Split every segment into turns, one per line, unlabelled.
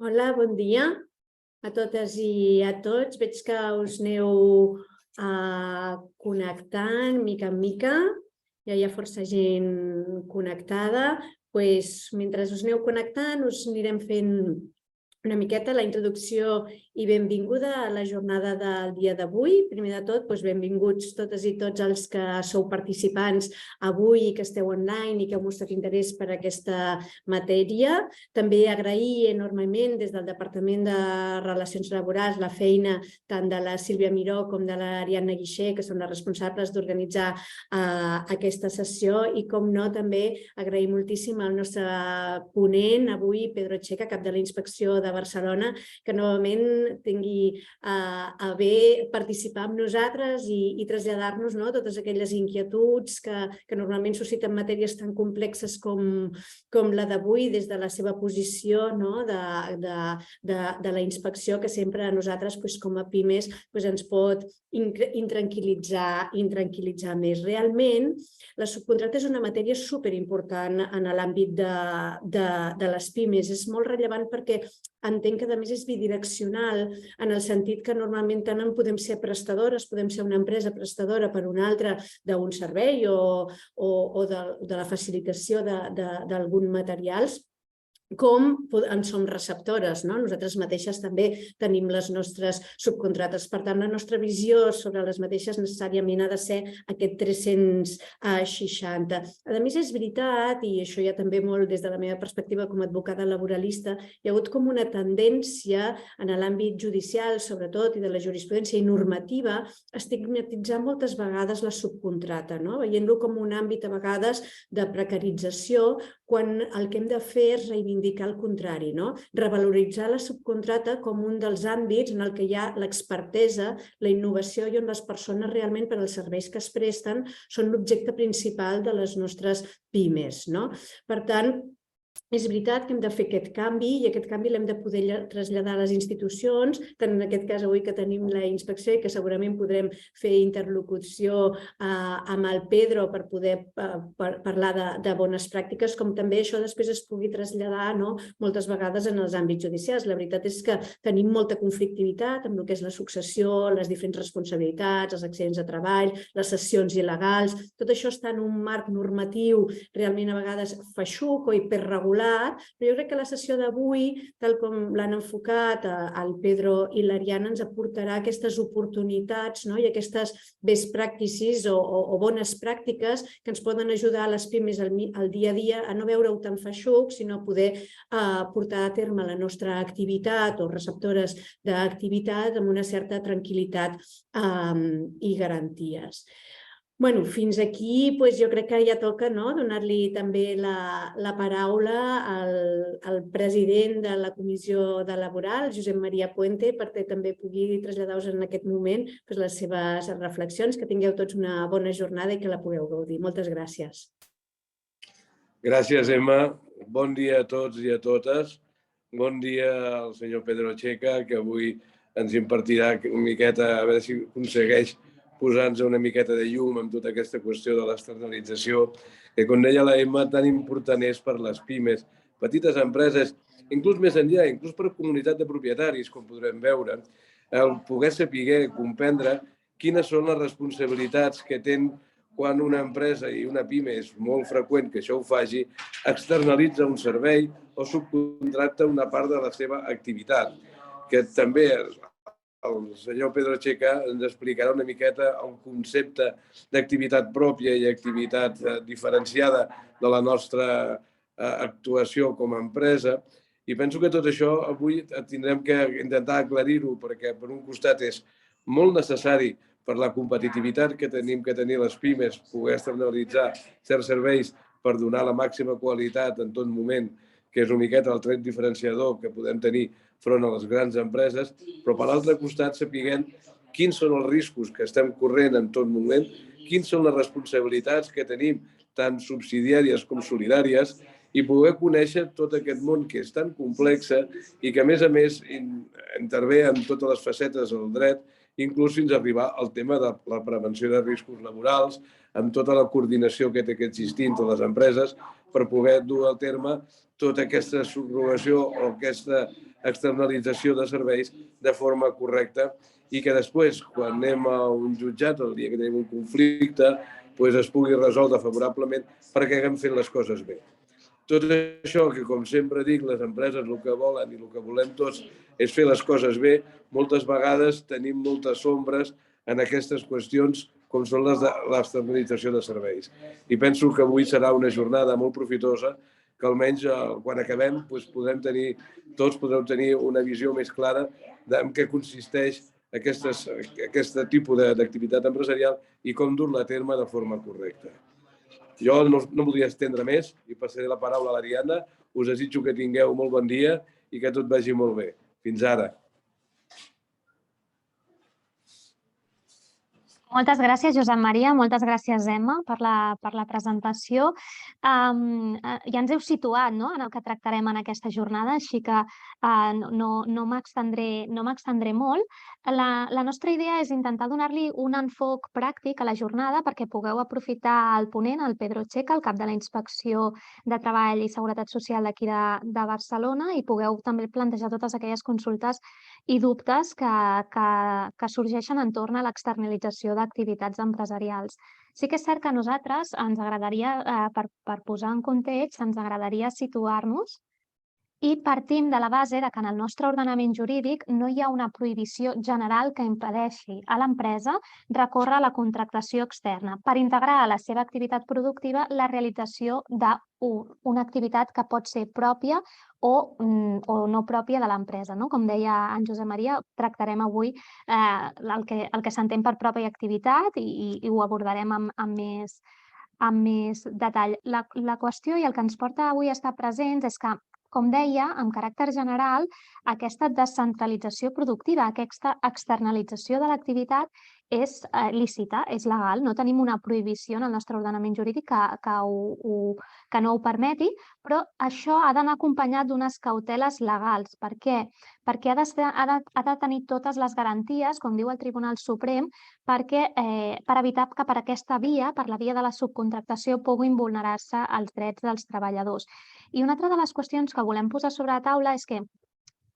Hola, bon dia a totes i a tots. Veig que us aneu connectant mica en mica. Ja hi ha força gent connectada. Mentre us aneu connectant, us anirem fent una miqueta la introducció i benvinguda a la jornada del dia d'avui. Primer de tot, benvinguts totes i tots els que sou participants avui i que esteu online i que heu mostrat interès per aquesta matèria. També agrair enormement des del Departament de Relacions Laborals la feina tant de la Sílvia Miró com de l'Ariadna Guixer, que són les responsables d'organitzar aquesta sessió, i com no també agrair moltíssim al nostre ponent avui, Pedro Checa, cap de la Inspecció de Barcelona, que novament tingui a bé participar amb nosaltres i traslladar-nos totes aquelles inquietuds que normalment susciten matèries tan complexes com la d'avui des de la seva posició de la inspecció, que sempre a nosaltres com a pimes ens pot intranquil·litzar més. Realment, la subcontracta és una matèria superimportant en l'àmbit de les pimes. És molt rellevant perquè entenc que a més és bidireccional en el sentit que normalment tant en podem ser prestadores, podem ser una empresa prestadora per una altra d'un servei o de la facilitació d'algun materials, com en som receptores. Nosaltres mateixes també tenim les nostres subcontrates. Per tant, la nostra visió sobre les mateixes necessàriament ha de ser aquest 360. A més, és veritat, i això ja també molt des de la meva perspectiva com a advocada laboralista, hi ha hagut com una tendència en l'àmbit judicial, sobretot, i de la jurisprudència i normativa, a estigmatitzar moltes vegades la subcontrata, veient-lo com un àmbit a vegades de precarització, quan el que hem de fer és reivindicar el contrari, revaloritzar la subcontrata com un dels àmbits en el que hi ha l'expertesa, la innovació i on les persones realment per als serveis que es presten són l'objecte principal de les nostres pimes. Per tant, és veritat que hem de fer aquest canvi i aquest canvi l'hem de poder traslladar a les institucions, tant en aquest cas avui que tenim la inspecció i que segurament podrem fer interlocució amb el Pedro per poder parlar de bones pràctiques, com també això després es pugui traslladar moltes vegades en els àmbits judicials. La veritat és que tenim molta conflictivitat amb el que és la successió, les diferents responsabilitats, els accidents de treball, les cessions il·legals. Tot això està en un marc normatiu realment a vegades feixuc o hiperregular, però jo crec que la sessió d'avui, tal com l'han enfocat el Pedro i l'Ariadna, ens aportarà aquestes oportunitats i aquestes best practices o bones pràctiques que ens poden ajudar a les pimes al dia a dia a no veure-ho tan feixuc, sinó a poder portar a terme la nostra activitat o receptores d'activitat amb una certa tranquil·litat i garanties. Fins aquí jo crec que ja toca donar-li també la paraula al president de la Comissió de Laboral, Josep Maria Puente, perquè també pugui traslladar-vos en aquest moment les seves reflexions. Que tingueu tots una bona jornada i que la pugueu gaudir. Moltes gràcies.
Gràcies, Emma. Bon dia a tots i a totes. Bon dia al senyor Pedro Checa, que avui ens impartirà una miqueta, a veure si aconsegueix posar-nos una miqueta de llum amb tota aquesta qüestió de l'externalització, que, com deia la Emma, tan important és per les pimes, petites empreses, inclús més enllà, inclús per comunitat de propietaris, com podrem veure, el poder saber comprendre quines són les responsabilitats que tenen quan una empresa i una pime, és molt freqüent que això ho faci, externalitza un servei o subcontracta una part de la seva activitat, que també el senyor Pedro Checa ens explicarà una miqueta el concepte d'activitat pròpia i activitat diferenciada de la nostra actuació com a empresa. I penso que tot això avui tindrem que intentar aclarir-ho, perquè per un costat és molt necessari per la competitivitat que tenim que tenir les pimes, poder externalitzar certs serveis per donar la màxima qualitat en tot moment, que és una miqueta el tret diferenciador que podem tenir front a les grans empreses, però per l'altre costat sapiguem quins són els riscos que estem corrent en tot moment, quins són les responsabilitats que tenim, tant subsidiàries com solidàries, i poder conèixer tot aquest món que és tan complex i que, a més, intervé en totes les facetes del dret, inclús fins a arribar al tema de la prevenció de riscos laborals, amb tota la coordinació que té que existir entre les empreses per poder dur a terme tota aquesta subrogació o aquesta externalització de serveis de forma correcta i que després, quan anem a un jutjat, el dia que tenim un conflicte, es pugui resoldre favorablement perquè haguem fet les coses bé. Tot això que, com sempre dic, les empreses el que volen i el que volem tots és fer les coses bé, moltes vegades tenim moltes ombres en aquestes qüestions com són les de l'externalització de serveis. I penso que avui serà una jornada molt profitosa que almenys quan acabem tots podreu tenir una visió més clara en què consisteix aquest tipus d'activitat empresarial i com dur-la a terme de forma correcta. Jo no voldria estendre més i passaré la paraula a l'Ariadna. Us desitjo que tingueu molt bon dia i que tot vagi molt bé. Fins ara.
Moltes gràcies, Josep Maria. Moltes gràcies, Emma, per la presentació. Ja ens heu situat en el que tractarem en aquesta jornada, així que no m'extendré molt. La nostra idea és intentar donar-li un enfoc pràctic a la jornada perquè pugueu aprofitar el ponent, el Pedro Checa, el cap de la Inspecció de Treball i Seguretat Social d'aquí de Barcelona, i pugueu també plantejar totes aquelles consultes i dubtes que sorgeixen entorn a l'externalització d'activitats empresarials. Sí que és cert que a nosaltres ens agradaria, per posar en context, ens agradaria situar-nos i partim de la base que en el nostre ordenament jurídic no hi ha una prohibició general que impedeixi a l'empresa recórrer a la contractació externa per integrar a la seva activitat productiva la realització d'una activitat que pot ser pròpia o no pròpia de l'empresa. Com deia en Josep Maria, tractarem avui el que s'entén per pròpia activitat i ho abordarem amb més detall. La qüestió i el que ens porta avui a estar presents és que, com deia, amb caràcter general, aquesta descentralització productiva, aquesta externalització de l'activitat és lícita, és legal. No tenim una prohibició en el nostre ordenament jurídic que no ho permeti, però això ha d'anar acompanyat d'unes cauteles legals. Per què? Perquè ha de tenir totes les garanties, com diu el Tribunal Suprem, per evitar que per aquesta via, per la via de la subcontractació, puguin vulnerar-se els drets dels treballadors. I una altra de les qüestions que volem posar sobre la taula és que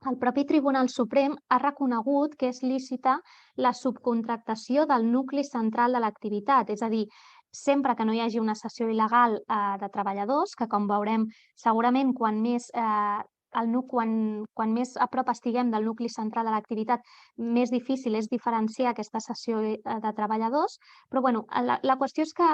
el propi Tribunal Suprem ha reconegut que és lícita la subcontractació del nucli central de l'activitat, és a dir, sempre que no hi hagi una cessió il·legal de treballadors, que com veurem segurament quan més a prop estiguem del nucli central de l'activitat, més difícil és diferenciar aquesta cessió de treballadors. Però la qüestió és que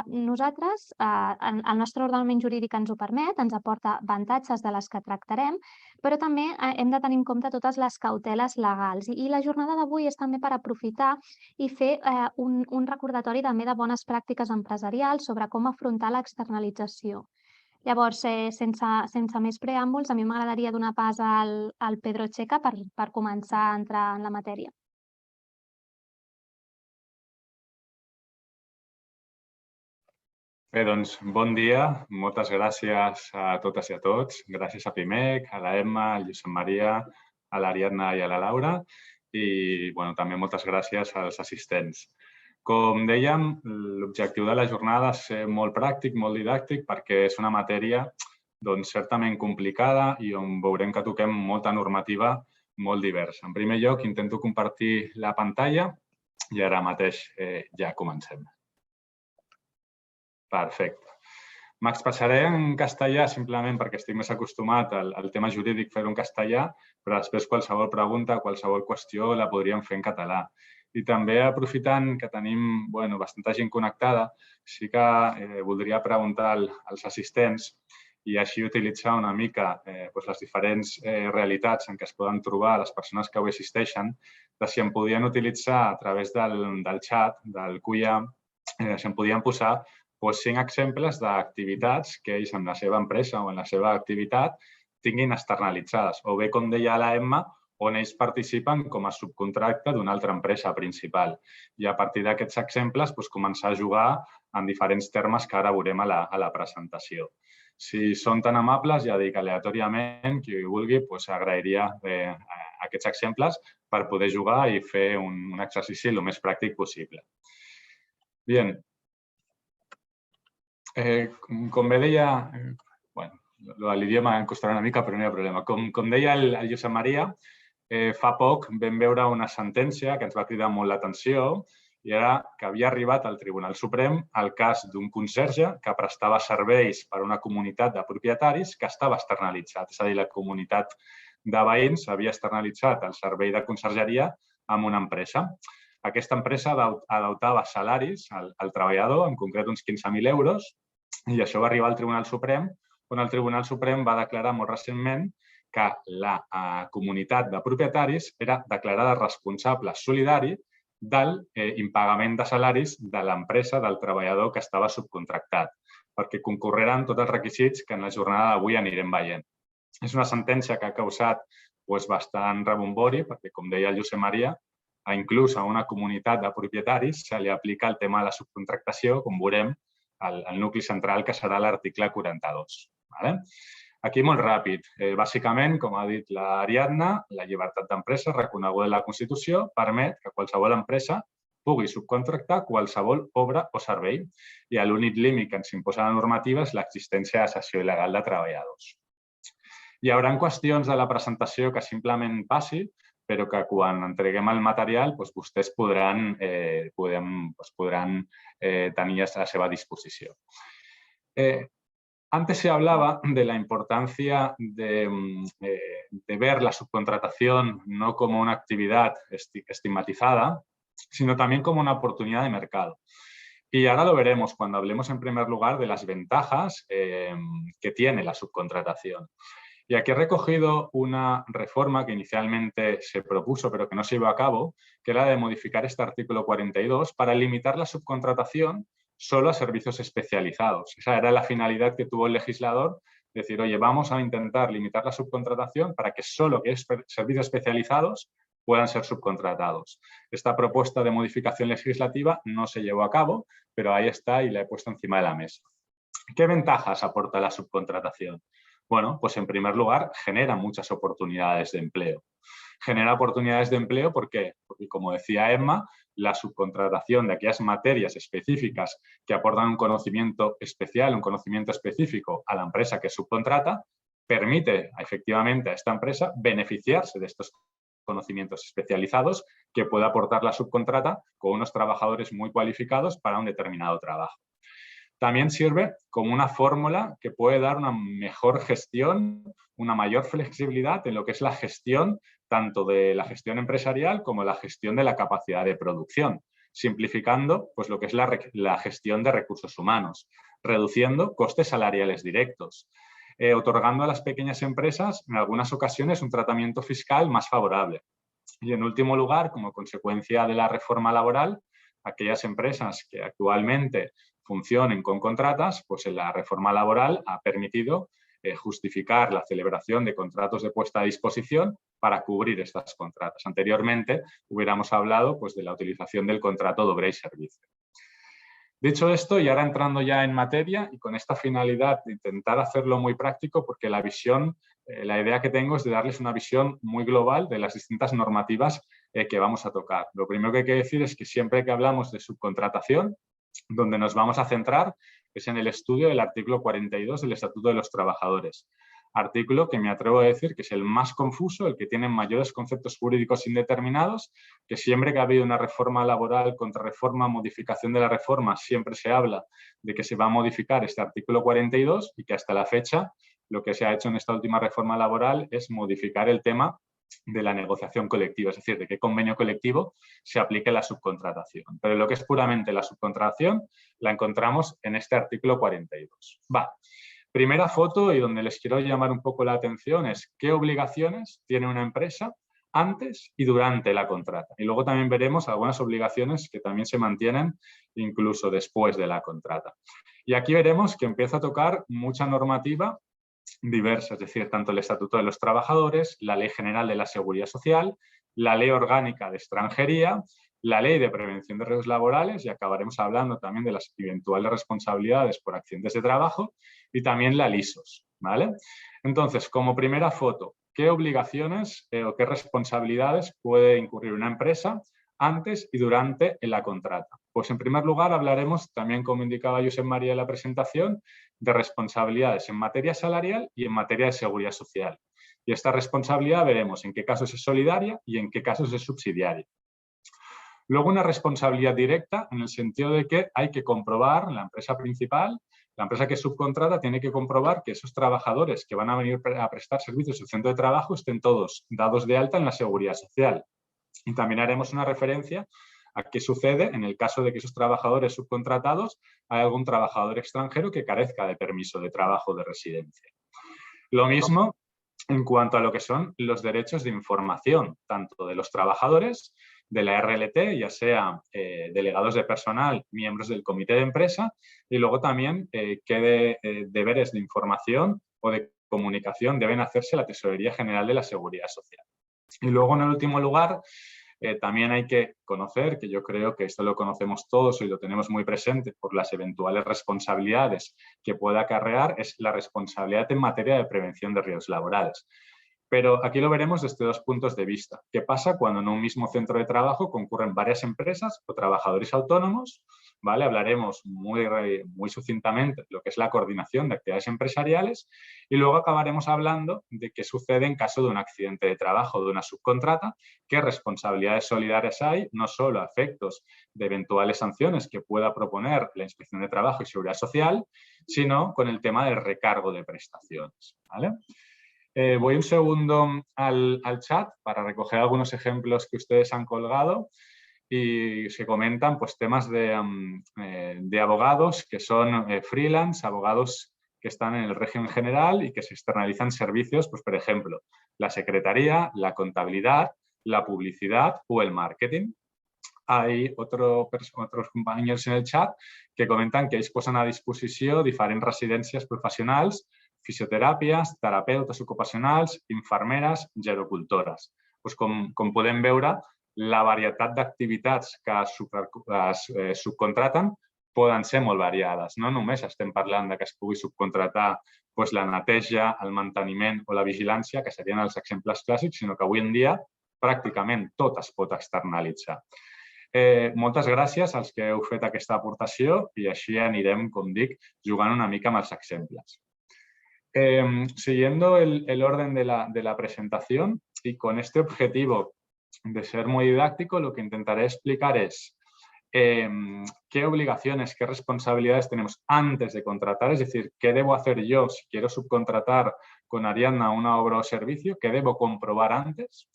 nosaltres, el nostre ordenament jurídic ens ho permet, ens aporta avantatges de les que tractarem, però també hem de tenir en compte totes les cauteles legals. I la jornada d'avui és també per aprofitar i fer un recordatori també de bones pràctiques empresarials sobre com afrontar l'externalització. Llavors, sense més preàmbuls, a mi m'agradaria donar pas al Pedro Checa per començar a entrar en la matèria.
Bé, doncs, bon dia. Moltes gràcies a totes i a tots. Gràcies a PIMEC, a la Emma, al Josep Maria, a l'Ariadna i a la Laura. I també moltes gràcies als assistents. Com dèiem, l'objectiu de la jornada és ser molt pràctic, molt didàctic, perquè és una matèria certament complicada i on veurem que toquem molta normativa molt diversa. En primer lloc, intento compartir la pantalla i ara mateix ja comencem. Perfecte. M'expressaré en castellà simplement perquè estic més acostumat al tema jurídic fer-ho en castellà, però després qualsevol pregunta, qualsevol qüestió la podríem fer en català. I també, aprofitant que tenim bastanta gent connectada, sí que voldria preguntar als assistents i així utilitzar una mica les diferents realitats en què es poden trobar les persones que avui assisteixen, de si em podien utilitzar a través del xat, del QIA, si em podien posar 5 exemples d'activitats que ells en la seva empresa o en la seva activitat tinguin externalitzades. O bé, com deia la Emma, on ells participen com a subcontracte d'una altra empresa principal. I a partir d'aquests exemples començar a jugar en diferents termes que ara veurem a la presentació. Si són tan amables, ja dic aleatòriament, qui vulgui, agrairia aquests exemples per poder jugar i fer un exercici el més pràctic possible. Bé, com bé deia, l'idioma em costarà una mica, però no hi ha problema. Com deia el Josep Maria, fa poc vam veure una sentència que ens va cridar molt l'atenció i era que havia arribat al Tribunal Suprem el cas d'un conserge que prestava serveis per a una comunitat de propietaris que estava externalitzat. És a dir, la comunitat de veïns havia externalitzat el servei de consergeria amb una empresa. Aquesta empresa adeutava salaris al treballador, en concret uns 15.000 euros, i això va arribar al Tribunal Suprem, on el Tribunal Suprem va declarar molt recentment que la comunitat de propietaris era declarada responsable solidari del impagament de salaris de l'empresa del treballador que estava subcontractat, perquè concorreran tots els requisits que en la jornada d'avui anirem veient. És una sentència que ha causat bastant rebombori, perquè, com deia el Josep Maria, inclús a una comunitat de propietaris se li aplica el tema de la subcontractació, com veurem, al nucli central, que serà l'article 42. Aquí molt ràpid. Bàsicament, com ha dit l'Ariadna, la llibertat d'empresa reconeguda en la Constitució permet que qualsevol empresa pugui subcontractar qualsevol obra o servei i l'únic límit que ens imposa la normativa és l'existència de cessió il·legal de treballadors. Hi haurà qüestions de la presentació que simplement passi, però que quan entreguem el material vostès podran tenir a la seva disposició. Antes se hablaba de la importancia de ver la subcontratación no como una actividad estigmatizada, sino también como una oportunidad de mercado. Y ahora lo veremos cuando hablemos en primer lugar de las ventajas que tiene la subcontratación. Y aquí he recogido una reforma que inicialmente se propuso pero que no se llevó a cabo, que era de modificar este artículo 42 para limitar la subcontratación solo a servicios especializados. Esa era la finalidad que tuvo el legislador, decir, oye, vamos a intentar limitar la subcontratación para que solo servicios especializados puedan ser subcontratados. Esta propuesta de modificación legislativa no se llevó a cabo, pero ahí está y la he puesto encima de la mesa. ¿Qué ventajas aporta la subcontratación? Bueno, pues en primer lugar, genera muchas oportunidades de empleo. Genera oportunidades de empleo porque como decía Emma, la subcontratación de aquellas materias específicas que aportan un conocimiento especial, un conocimiento específico a la empresa que subcontrata, permite efectivamente a esta empresa beneficiarse de estos conocimientos especializados que puede aportar la subcontrata con unos trabajadores muy cualificados para un determinado trabajo. También sirve como una fórmula que puede dar una mejor gestión, una mayor flexibilidad en lo que es la gestión, tanto de la gestión empresarial como la gestión de la capacidad de producción, simplificando lo que es la gestión de recursos humanos, reduciendo costes salariales directos, otorgando a las pequeñas empresas en algunas ocasiones un tratamiento fiscal más favorable. Y en último lugar, como consecuencia de la reforma laboral, aquellas empresas que actualmente funcionen con contratas, pues en la reforma laboral ha permitido justificar la celebración de contratos de puesta a disposición para cubrir estas contratas. Anteriormente hubiéramos hablado de la utilización del contrato de obra y servicio. Dicho esto, y ahora entrando ya en materia y con esta finalidad de intentar hacerlo muy práctico, porque la visión, la idea que tengo es de darles una visión muy global de las distintas normativas que vamos a tocar. Lo primero que hay que decir es que siempre que hablamos de subcontratación, donde nos vamos a centrar es en el estudio del artículo 42 del Estatuto de los Trabajadores. Artículo que me atrevo a decir que es el más confuso, el que tiene mayores conceptos jurídicos indeterminados, que siempre que ha habido una reforma laboral, contrarreforma, modificación de la reforma, siempre se habla de que se va a modificar este artículo 42 y que hasta la fecha lo que se ha hecho en esta última reforma laboral es modificar el tema de la negociación colectiva, es decir, de qué convenio colectivo se aplique la subcontratación. Pero lo que es puramente la subcontratación la encontramos en este artículo 42. Primera foto y donde les quiero llamar un poco la atención es qué obligaciones tiene una empresa antes y durante la contrata. Y luego también veremos algunas obligaciones que también se mantienen incluso después de la contrata. Y aquí veremos que empieza a tocar mucha normativa diversa, es decir, tanto el Estatuto de los Trabajadores, la Ley General de la Seguridad Social, la Ley Orgánica de Extranjería, la Ley de Prevención de Riesgos Laborales, y acabaremos hablando también de las eventuales responsabilidades por accidentes de trabajo, y también la LISOS, ¿vale? Entonces, como primera foto, ¿qué obligaciones o qué responsabilidades puede incurrir una empresa antes y durante la contrata? Pues en primer lugar hablaremos, también como indicaba Josep María en la presentación, de responsabilidades en materia salarial y en materia de seguridad social. Y esta responsabilidad veremos en qué casos es solidaria y en qué casos es subsidiaria. Luego, una responsabilidad directa en el sentido de que hay que comprobar, la empresa principal, la empresa que subcontrata, tiene que comprobar que esos trabajadores que van a venir a prestar servicios en su centro de trabajo estén todos dados de alta en la seguridad social. Y también haremos una referencia a qué sucede en el caso de que esos trabajadores subcontratados hay algún trabajador extranjero que carezca de permiso de trabajo o de residencia. Lo mismo en cuanto a lo que son los derechos de información, tanto de los trabajadores, de la RLT, ya sea delegados de personal, miembros del comité de empresa, y luego también qué deberes de información o de comunicación deben hacerse la Tesorería General de la Seguridad Social. Y luego, en el último lugar, también hay que conocer, que yo creo que esto lo conocemos todos y lo tenemos muy presente por las eventuales responsabilidades que pueda acarrear, es la responsabilidad en materia de prevención de riesgos laborales. Pero aquí lo veremos desde dos puntos de vista. ¿Qué pasa cuando en un mismo centro de trabajo concurren varias empresas o trabajadores autónomos? ¿Vale? Hablaremos muy sucintamente de lo que es la coordinación de actividades empresariales y luego acabaremos hablando de qué sucede en caso de un accidente de trabajo o de una subcontrata, qué responsabilidades solidarias hay, no solo a efectos de eventuales sanciones que pueda proponer la Inspección de Trabajo y Seguridad Social, sino con el tema del recargo de prestaciones. ¿Vale? Voy un segundo al chat para recoger algunos ejemplos que ustedes han colgado y se comentan pues, temas de abogados que son freelance, abogados que están en el régimen general y que se externalizan servicios, pues, por ejemplo, la secretaría, la contabilidad, la publicidad o el marketing. Hay otros compañeros en el chat que comentan que posen a disposició diferents residències professionals, fisioteràpies, terapeutes ocupacionals, infermeres, gerocultores. Pues com podem veure, la varietat d'activitats que es subcontraten poden ser molt variades. No només estem parlant de que es pugui subcontratar doncs, la neteja, el manteniment o la vigilància, que serien els exemples clàssics, sinó que avui en dia pràcticament tot es pot externalitzar. Moltes gràcies als que heu fet aquesta aportació i així anirem, com dic, jugant una mica amb els exemples. Siguiendo el orden de la presentación y con este objetivo de ser muy didáctico, lo que intentaré explicar es qué obligaciones, qué responsabilidades tenemos antes de contratar, es decir, qué debo hacer yo si quiero subcontratar con Ariadna una obra o servicio, qué debo comprobar antes,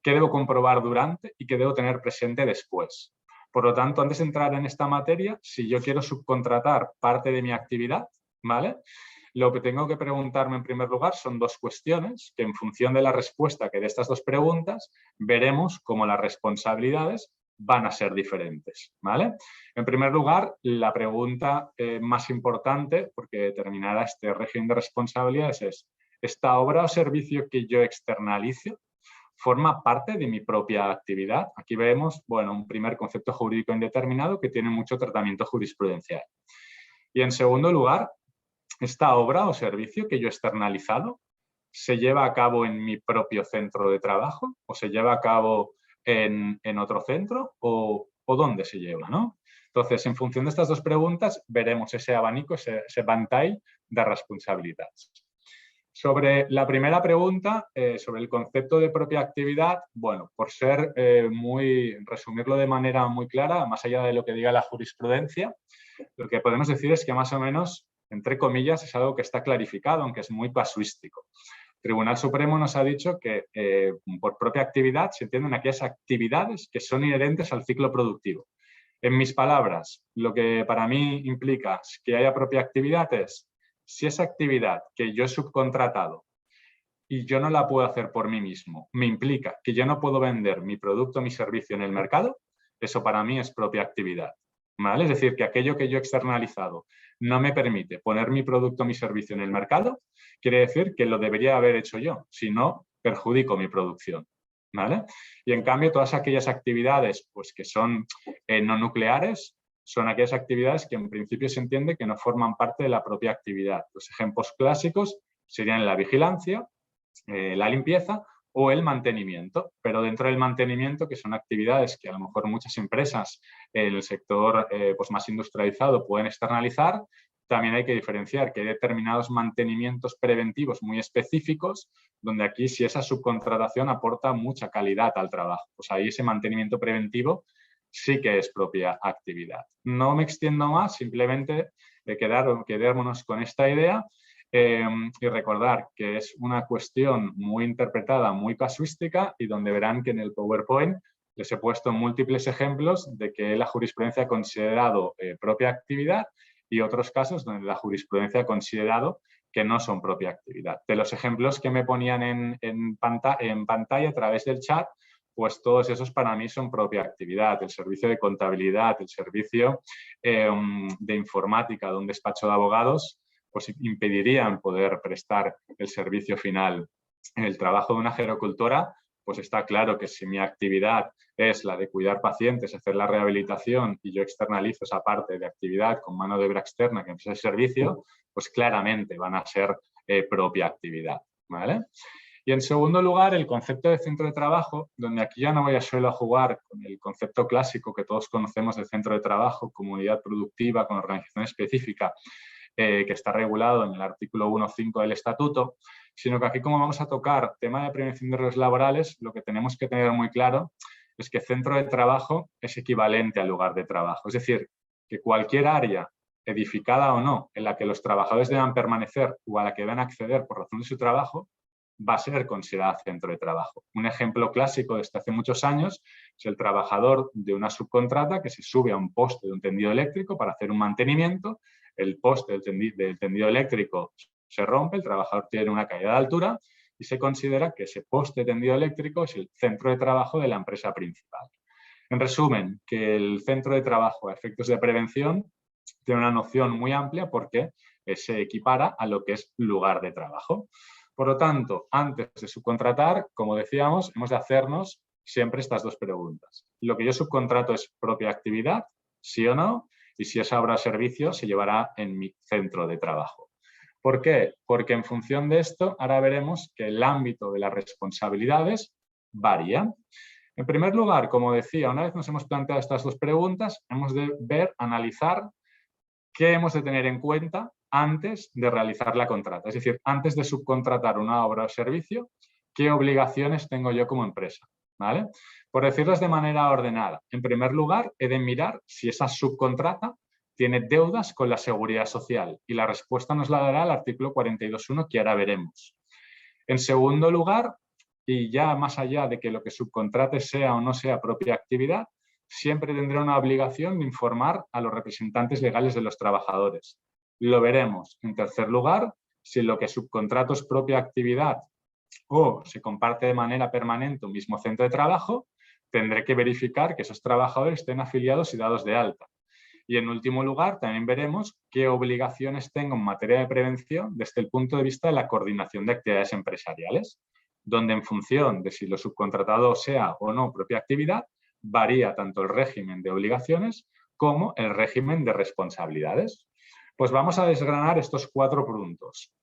qué debo comprobar durante y qué debo tener presente después. Por lo tanto, antes de entrar en esta materia, si yo quiero subcontratar parte de mi actividad, ¿vale?, lo que tengo que preguntarme en primer lugar son dos cuestiones que en función de la respuesta que de estas dos preguntas veremos cómo las responsabilidades van a ser diferentes, ¿vale? En primer lugar, la pregunta más importante, porque determinará este régimen de responsabilidades, es: ¿esta obra o servicio que yo externalizo forma parte de mi propia actividad? Aquí vemos, bueno, un primer concepto jurídico indeterminado que tiene mucho tratamiento jurisprudencial. Y en segundo lugar, ¿esta obra o servicio que yo he externalizado se lleva a cabo en mi propio centro de trabajo o se lleva a cabo en otro centro o dónde se lleva, ¿no? Entonces, en función de estas dos preguntas, veremos ese abanico, ese ventall de responsabilidades. Sobre la primera pregunta, sobre el concepto de propia actividad, bueno, por resumirlo de manera muy clara, más allá de lo que diga la jurisprudencia, lo que podemos decir es que más o menos, entre comillas, es algo que está clarificado, aunque es muy casuístico. El Tribunal Supremo nos ha dicho que por propia actividad se entienden aquellas actividades que son inherentes al ciclo productivo. En mis palabras, lo que para mí implica que haya propia actividad es: si esa actividad que yo he subcontratado y yo no la puedo hacer por mí mismo, me implica que yo no puedo vender mi producto o mi servicio en el mercado, eso para mí es propia actividad, ¿vale? Es decir, que aquello que yo he externalizado no me permite poner mi producto o mi servicio en el mercado, quiere decir que lo debería haber hecho yo, si no, perjudico mi producción, ¿vale? Y en cambio, todas aquellas actividades pues, que son no nucleares, son aquellas actividades que en principio se entiende que no forman parte de la propia actividad. Los ejemplos clásicos serían la vigilancia, la limpieza o el mantenimiento. Pero dentro del mantenimiento, que son actividades que a lo mejor muchas empresas en el sector pues más industrializado pueden externalizar, también hay que diferenciar que hay determinados mantenimientos preventivos muy específicos, donde aquí si esa subcontratación aporta mucha calidad al trabajo. Pues ahí ese mantenimiento preventivo sí que es propia actividad. No me extiendo más, simplemente quedémonos con esta idea y recordar que es una cuestión muy interpretada, muy casuística, y donde verán que en el PowerPoint les he puesto múltiples ejemplos de que la jurisprudencia ha considerado propia actividad y otros casos donde la jurisprudencia ha considerado que no son propia actividad. De los ejemplos que me ponían en pantalla a través del chat, pues todos esos para mí son propia actividad. El servicio de contabilidad, el servicio de informática de un despacho de abogados, pues impedirían poder prestar el servicio final. En el trabajo de una gerocultora, pues está claro que si mi actividad es la de cuidar pacientes, hacer la rehabilitación y yo externalizo esa parte de actividad con mano de obra externa que es el servicio, pues claramente van a ser propia actividad, ¿vale? Y en segundo lugar, el concepto de centro de trabajo, donde aquí ya no voy a solo jugar con el concepto clásico que todos conocemos de centro de trabajo, comunidad productiva con organización específica, que está regulado en el artículo 1.5 del Estatuto, sino que aquí, como vamos a tocar tema de prevención de riesgos laborales, lo que tenemos que tener muy claro es que centro de trabajo es equivalente al lugar de trabajo. Es decir, que cualquier área, edificada o no, en la que los trabajadores deban permanecer o a la que deban acceder por razón de su trabajo, va a ser considerada centro de trabajo. Un ejemplo clásico desde hace muchos años es el trabajador de una subcontrata que se sube a un poste de un tendido eléctrico para hacer un mantenimiento. El poste del tendido eléctrico se rompe, el trabajador tiene una caída de altura y se considera que ese poste tendido eléctrico es el centro de trabajo de la empresa principal. En resumen, que el centro de trabajo a efectos de prevención tiene una noción muy amplia porque se equipara a lo que es lugar de trabajo. Por lo tanto, antes de subcontratar, como decíamos, hemos de hacernos siempre estas dos preguntas. ¿Lo que yo subcontrato es propia actividad? ¿Sí o no? Y si esa obra o servicio se llevará en mi centro de trabajo. ¿Por qué? Porque en función de esto, ahora veremos que el ámbito de las responsabilidades varía. En primer lugar, como decía, una vez nos hemos planteado estas dos preguntas, hemos de analizar qué hemos de tener en cuenta antes de realizar la contrata. Es decir, antes de subcontratar una obra o servicio, ¿qué obligaciones tengo yo como empresa? ¿Vale? Por decirles de manera ordenada, en primer lugar, he de mirar si esa subcontrata tiene deudas con la Seguridad Social y la respuesta nos la dará el artículo 42.1 que ahora veremos. En segundo lugar, y ya más allá de que lo que subcontrate sea o no sea propia actividad, siempre tendrá una obligación de informar a los representantes legales de los trabajadores. Lo veremos. En tercer lugar, si lo que subcontrato es propia actividad o se comparte de manera permanente un mismo centro de trabajo, tendré que verificar que esos trabajadores estén afiliados y dados de alta. Y en último lugar, también veremos qué obligaciones tengo en materia de prevención desde el punto de vista de la coordinación de actividades empresariales, donde en función de si lo subcontratado sea o no propia actividad, varía tanto el régimen de obligaciones como el régimen de responsabilidades. Pues vamos a desgranar estos 4 puntos.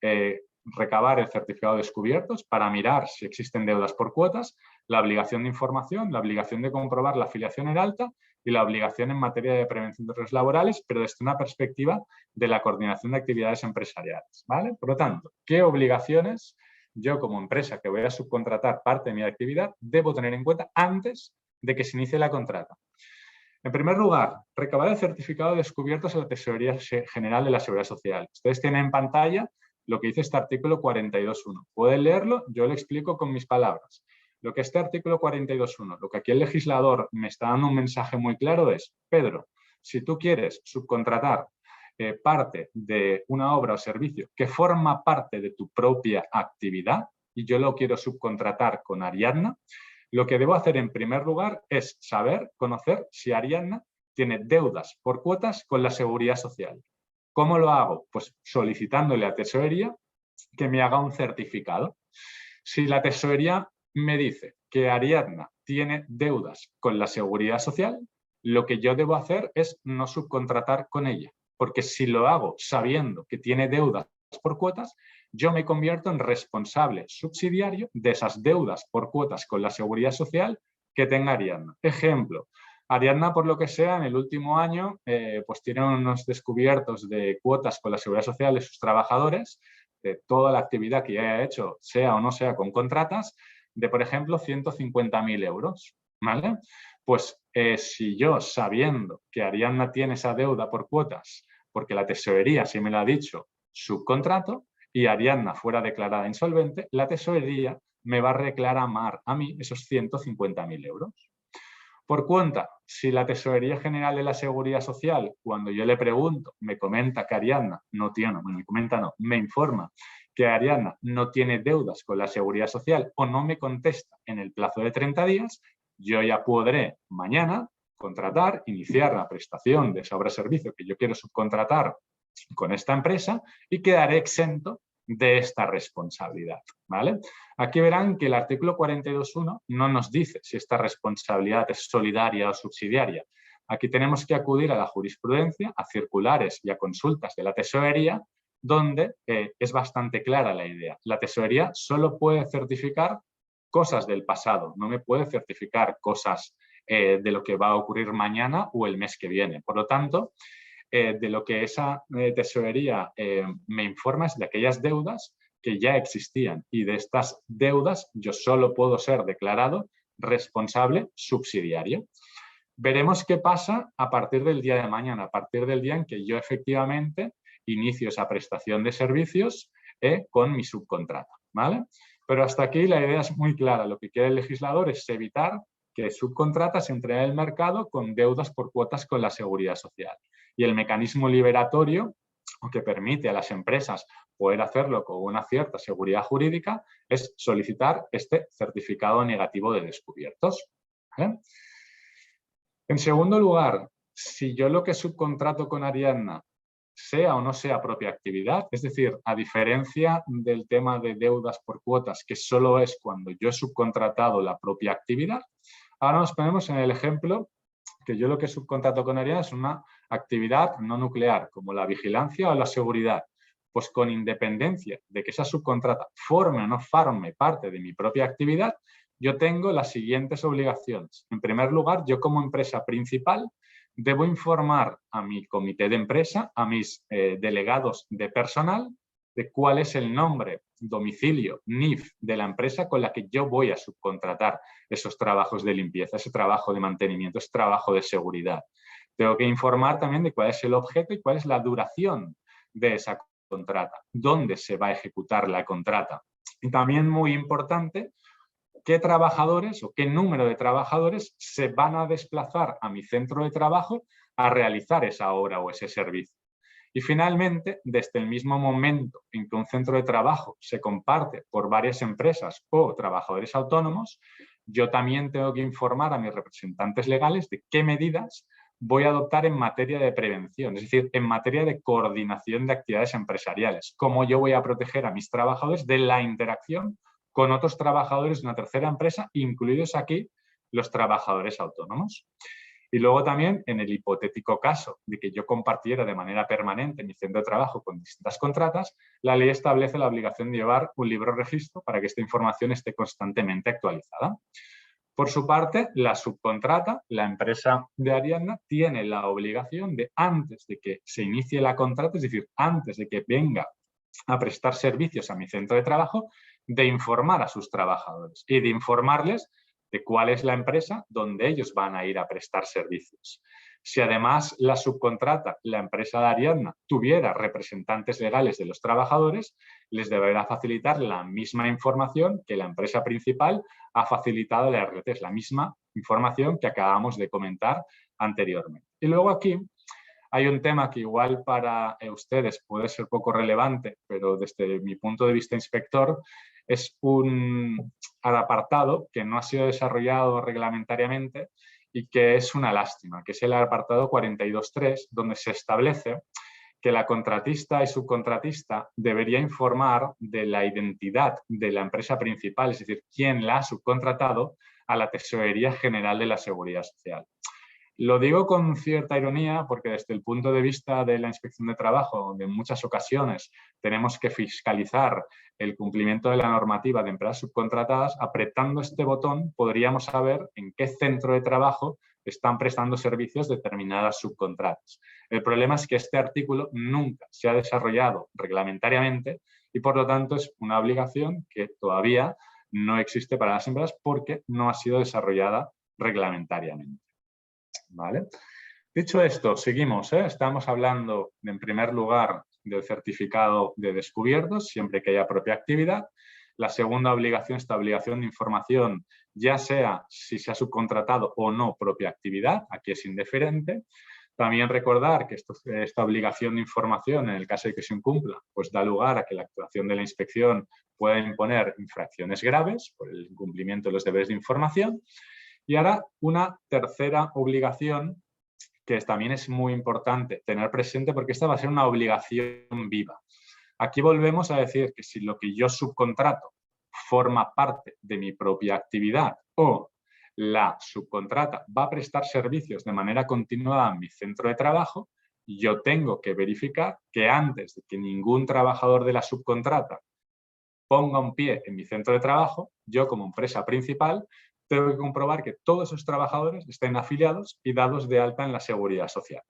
Recabar el certificado de descubiertos para mirar si existen deudas por cuotas, la obligación de información, la obligación de comprobar la afiliación en alta y la obligación en materia de prevención de riesgos laborales, pero desde una perspectiva de la coordinación de actividades empresariales, ¿vale? Por lo tanto, ¿qué obligaciones yo como empresa que voy a subcontratar parte de mi actividad debo tener en cuenta antes de que se inicie la contrata? En primer lugar, recabar el certificado de descubiertos en la Tesorería General de la Seguridad Social. Ustedes tienen en pantalla lo que dice este artículo 42.1. Pueden leerlo, yo lo explico con mis palabras. Lo que este artículo 42.1, lo que aquí el legislador me está dando un mensaje muy claro es, Pedro, si tú quieres subcontratar parte de una obra o servicio que forma parte de tu propia actividad y yo lo quiero subcontratar con Ariadna, lo que debo hacer en primer lugar es saber, conocer si Ariadna tiene deudas por cuotas con la Seguridad Social. ¿Cómo lo hago? Pues solicitándole a Tesorería que me haga un certificado. Si la Tesorería me dice que Ariadna tiene deudas con la Seguridad Social, lo que yo debo hacer es no subcontratar con ella, porque si lo hago sabiendo que tiene deudas por cuotas, yo me convierto en responsable subsidiario de esas deudas por cuotas con la Seguridad Social que tenga Ariadna. Ejemplo, Ariadna, por lo que sea, en el último año pues tiene unos descubiertos de cuotas con la Seguridad Social de sus trabajadores, de toda la actividad que ya haya hecho, sea o no sea con contratas, de, por ejemplo, 150.000 euros, ¿vale? Pues si yo, sabiendo que Ariadna tiene esa deuda por cuotas, porque la tesorería, si me lo ha dicho, subcontrato, y Ariadna fuera declarada insolvente, la tesorería me va a reclamar a mí esos 150.000 euros. Por cuenta, si la Tesorería General de la Seguridad Social, cuando yo le pregunto, me comenta que Ariadna no tiene, me informa que Ariadna no tiene deudas con la Seguridad Social o no me contesta en el plazo de 30 días, yo ya podré mañana contratar, iniciar la prestación de esa obra o servicio que yo quiero subcontratar con esta empresa y quedaré exento de esta responsabilidad, ¿vale? Aquí verán que el artículo 42.1 no nos dice si esta responsabilidad es solidaria o subsidiaria. Aquí tenemos que acudir a la jurisprudencia, a circulares y a consultas de la tesorería, donde es bastante clara la idea. La tesorería solo puede certificar cosas del pasado, no me puede certificar cosas de lo que va a ocurrir mañana o el mes que viene. Por lo tanto, de lo que esa tesorería me informa es de aquellas deudas que ya existían, y de estas deudas yo solo puedo ser declarado responsable subsidiario. Veremos qué pasa a partir del día de mañana, a partir del día en que yo efectivamente inicio esa prestación de servicios con mi subcontrata, ¿vale? Pero hasta aquí la idea es muy clara. Lo que quiere el legislador es evitar que subcontratas entren en el mercado con deudas por cuotas con la Seguridad Social. Y el mecanismo liberatorio, que permite a las empresas poder hacerlo con una cierta seguridad jurídica, es solicitar este certificado negativo de descubiertos. En segundo lugar, si yo lo que subcontrato con Ariadna sea o no sea propia actividad, es decir, a diferencia del tema de deudas por cuotas, que solo es cuando yo he subcontratado la propia actividad, ahora nos ponemos en el ejemplo que yo lo que subcontrato con Ariadna es una actividad no nuclear, como la vigilancia o la seguridad. Pues con independencia de que esa subcontrata forme o no forme parte de mi propia actividad, yo tengo las siguientes obligaciones. En primer lugar, yo como empresa principal debo informar a mi comité de empresa, a mis delegados de personal, de cuál es el nombre, domicilio, NIF de la empresa con la que yo voy a subcontratar esos trabajos de limpieza, ese trabajo de mantenimiento, ese trabajo de seguridad. Tengo que informar también de cuál es el objeto y cuál es la duración de esa contrata, dónde se va a ejecutar la contrata. Y también muy importante, qué trabajadores o qué número de trabajadores se van a desplazar a mi centro de trabajo a realizar esa obra o ese servicio. Y finalmente, desde el mismo momento en que un centro de trabajo se comparte por varias empresas o trabajadores autónomos, yo también tengo que informar a mis representantes legales de qué medidas voy a adoptar en materia de prevención, es decir, en materia de coordinación de actividades empresariales, cómo yo voy a proteger a mis trabajadores de la interacción con otros trabajadores de una tercera empresa, incluidos aquí los trabajadores autónomos. Y luego también, en el hipotético caso de que yo compartiera de manera permanente mi centro de trabajo con distintas contratas, la ley establece la obligación de llevar un libro registro para que esta información esté constantemente actualizada. Por su parte, la subcontrata, la empresa de Ariadna, tiene la obligación de, antes de que se inicie la contrata, es decir, antes de que venga a prestar servicios a mi centro de trabajo, de informar a sus trabajadores y de informarles de cuál es la empresa donde ellos van a ir a prestar servicios. Si además la subcontrata, la empresa de Ariadna, tuviera representantes legales de los trabajadores, les deberá facilitar la misma información que la empresa principal ha facilitado a la RT, es la misma información que acabamos de comentar anteriormente. Y luego aquí hay un tema que igual para ustedes puede ser poco relevante, pero desde mi punto de vista inspector, es un apartado que no ha sido desarrollado reglamentariamente y que es una lástima, que es el apartado 42.3, donde se establece que la contratista y subcontratista debería informar de la identidad de la empresa principal, es decir, quién la ha subcontratado, a la Tesorería General de la Seguridad Social. Lo digo con cierta ironía porque desde el punto de vista de la Inspección de Trabajo, donde en muchas ocasiones tenemos que fiscalizar el cumplimiento de la normativa de empresas subcontratadas, apretando este botón podríamos saber en qué centro de trabajo están prestando servicios determinadas subcontratas. El problema es que este artículo nunca se ha desarrollado reglamentariamente y, por lo tanto, es una obligación que todavía no existe para las empresas porque no ha sido desarrollada reglamentariamente. ¿Vale? Dicho esto, seguimos. Estamos hablando, en primer lugar, del certificado de descubiertos, siempre que haya propia actividad. La segunda obligación, esta obligación de información, ya sea si se ha subcontratado o no propia actividad, aquí es indiferente. También recordar que esta obligación de información, en el caso de que se incumpla, pues da lugar a que la actuación de la inspección pueda imponer infracciones graves por el incumplimiento de los deberes de información. Y ahora una tercera obligación que también es muy importante tener presente porque esta va a ser una obligación viva. Aquí volvemos a decir que si lo que yo subcontrato forma parte de mi propia actividad o la subcontrata va a prestar servicios de manera continuada en mi centro de trabajo, yo tengo que verificar que antes de que ningún trabajador de la subcontrata ponga un pie en mi centro de trabajo, yo como empresa principal tengo que comprobar que todos esos trabajadores estén afiliados y dados de alta en la Seguridad Social.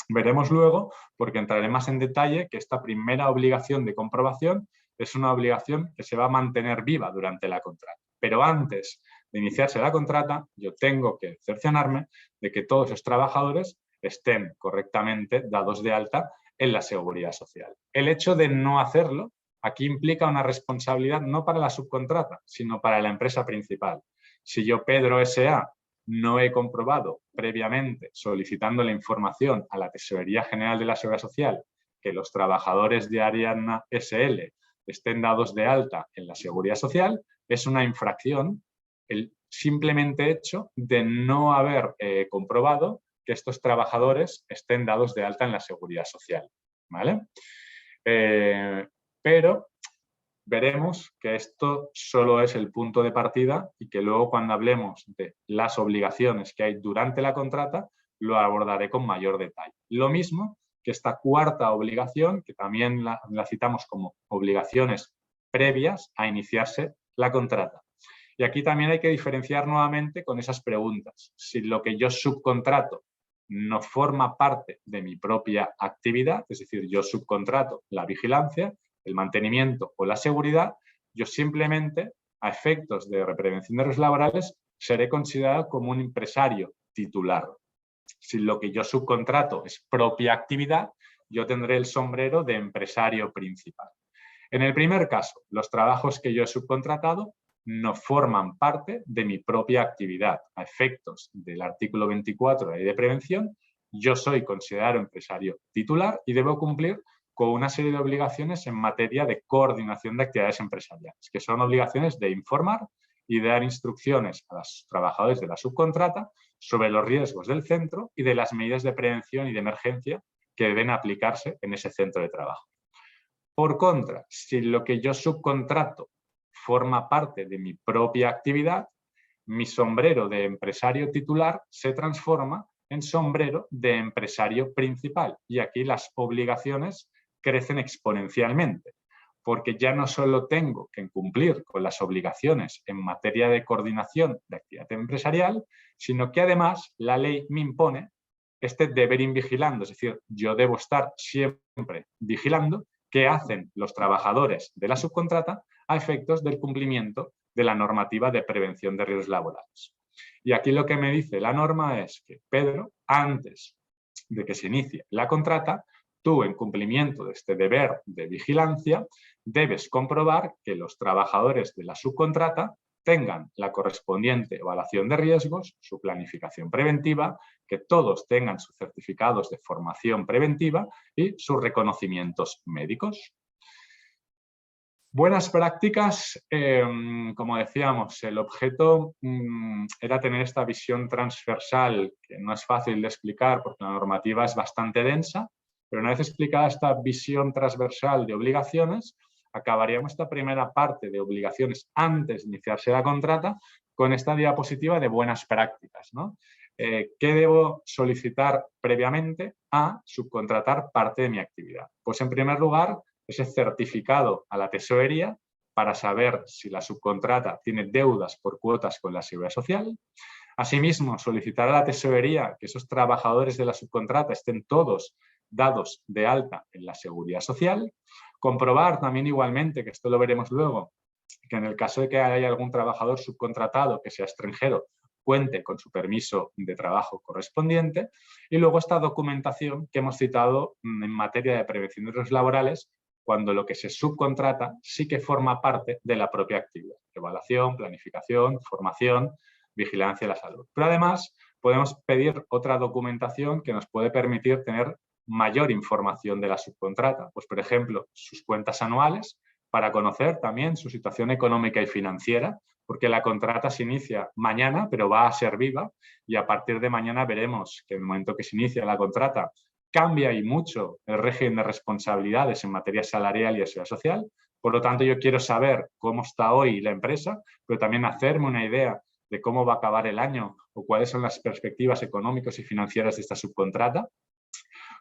Veremos luego, porque entraré más en detalle, que esta primera obligación de comprobación es una obligación que se va a mantener viva durante la contrata. Pero antes de iniciarse la contrata, yo tengo que cerciorarme de que todos los trabajadores estén correctamente dados de alta en la Seguridad Social. El hecho de no hacerlo aquí implica una responsabilidad no para la subcontrata, sino para la empresa principal. Si yo, Pedro S.A., no he comprobado previamente, solicitando la información a la Tesorería General de la Seguridad Social, que los trabajadores de Ariadna S.L. estén dados de alta en la Seguridad Social, es una infracción el simplemente hecho de no haber comprobado que estos trabajadores estén dados de alta en la Seguridad Social. ¿Vale? Pero veremos que esto solo es el punto de partida y que luego cuando hablemos de las obligaciones que hay durante la contrata, lo abordaré con mayor detalle. Lo mismo que esta cuarta obligación, que también la citamos como obligaciones previas a iniciarse la contrata. Y aquí también hay que diferenciar nuevamente con esas preguntas. Si lo que yo subcontrato no forma parte de mi propia actividad, es decir, yo subcontrato la vigilancia, el mantenimiento o la seguridad, yo simplemente, a efectos de prevención de riesgos laborales, seré considerado como un empresario titular. Si lo que yo subcontrato es propia actividad, yo tendré el sombrero de empresario principal. En el primer caso, los trabajos que yo he subcontratado no forman parte de mi propia actividad. A efectos del artículo 24 de la Ley de Prevención, yo soy considerado empresario titular y debo cumplir con una serie de obligaciones en materia de coordinación de actividades empresariales, que son obligaciones de informar y de dar instrucciones a los trabajadores de la subcontrata sobre los riesgos del centro y de las medidas de prevención y de emergencia que deben aplicarse en ese centro de trabajo. Por contra, si lo que yo subcontrato forma parte de mi propia actividad, mi sombrero de empresario titular se transforma en sombrero de empresario principal. Y aquí las obligaciones crecen exponencialmente, porque ya no solo tengo que cumplir con las obligaciones en materia de coordinación de actividad empresarial, sino que además la ley me impone este deber invigilando, es decir, yo debo estar siempre vigilando qué hacen los trabajadores de la subcontrata a efectos del cumplimiento de la normativa de prevención de riesgos laborales. Y aquí lo que me dice la norma es que, Pedro, antes de que se inicie la contrata, tú, en cumplimiento de este deber de vigilancia, debes comprobar que los trabajadores de la subcontrata tengan la correspondiente evaluación de riesgos, su planificación preventiva, que todos tengan sus certificados de formación preventiva y sus reconocimientos médicos. Buenas prácticas, como decíamos, el objeto era tener esta visión transversal, que no es fácil de explicar porque la normativa es bastante densa, pero una vez explicada esta visión transversal de obligaciones, acabaríamos esta primera parte de obligaciones antes de iniciarse la contrata con esta diapositiva de buenas prácticas, ¿no? ¿Qué debo solicitar previamente a subcontratar parte de mi actividad? Pues en primer lugar, ese certificado a la tesorería para saber si la subcontrata tiene deudas por cuotas con la Seguridad Social. Asimismo, solicitar a la tesorería que esos trabajadores de la subcontrata estén todos dados de alta en la Seguridad Social. Comprobar también igualmente, que esto lo veremos luego, que en el caso de que haya algún trabajador subcontratado que sea extranjero, cuente con su permiso de trabajo correspondiente. Y luego esta documentación que hemos citado en materia de prevención de riesgos laborales, cuando lo que se subcontrata sí que forma parte de la propia actividad. Evaluación, planificación, formación, vigilancia de la salud. Pero además podemos pedir otra documentación que nos puede permitir tener mayor información de la subcontrata. Pues, por ejemplo, sus cuentas anuales, para conocer también su situación económica y financiera, porque la contrata se inicia mañana, pero va a ser viva, y a partir de mañana veremos que en el momento que se inicia la contrata cambia y mucho el régimen de responsabilidades en materia salarial y de seguridad social. Por lo tanto, yo quiero saber cómo está hoy la empresa, pero también hacerme una idea de cómo va a acabar el año o cuáles son las perspectivas económicas y financieras de esta subcontrata.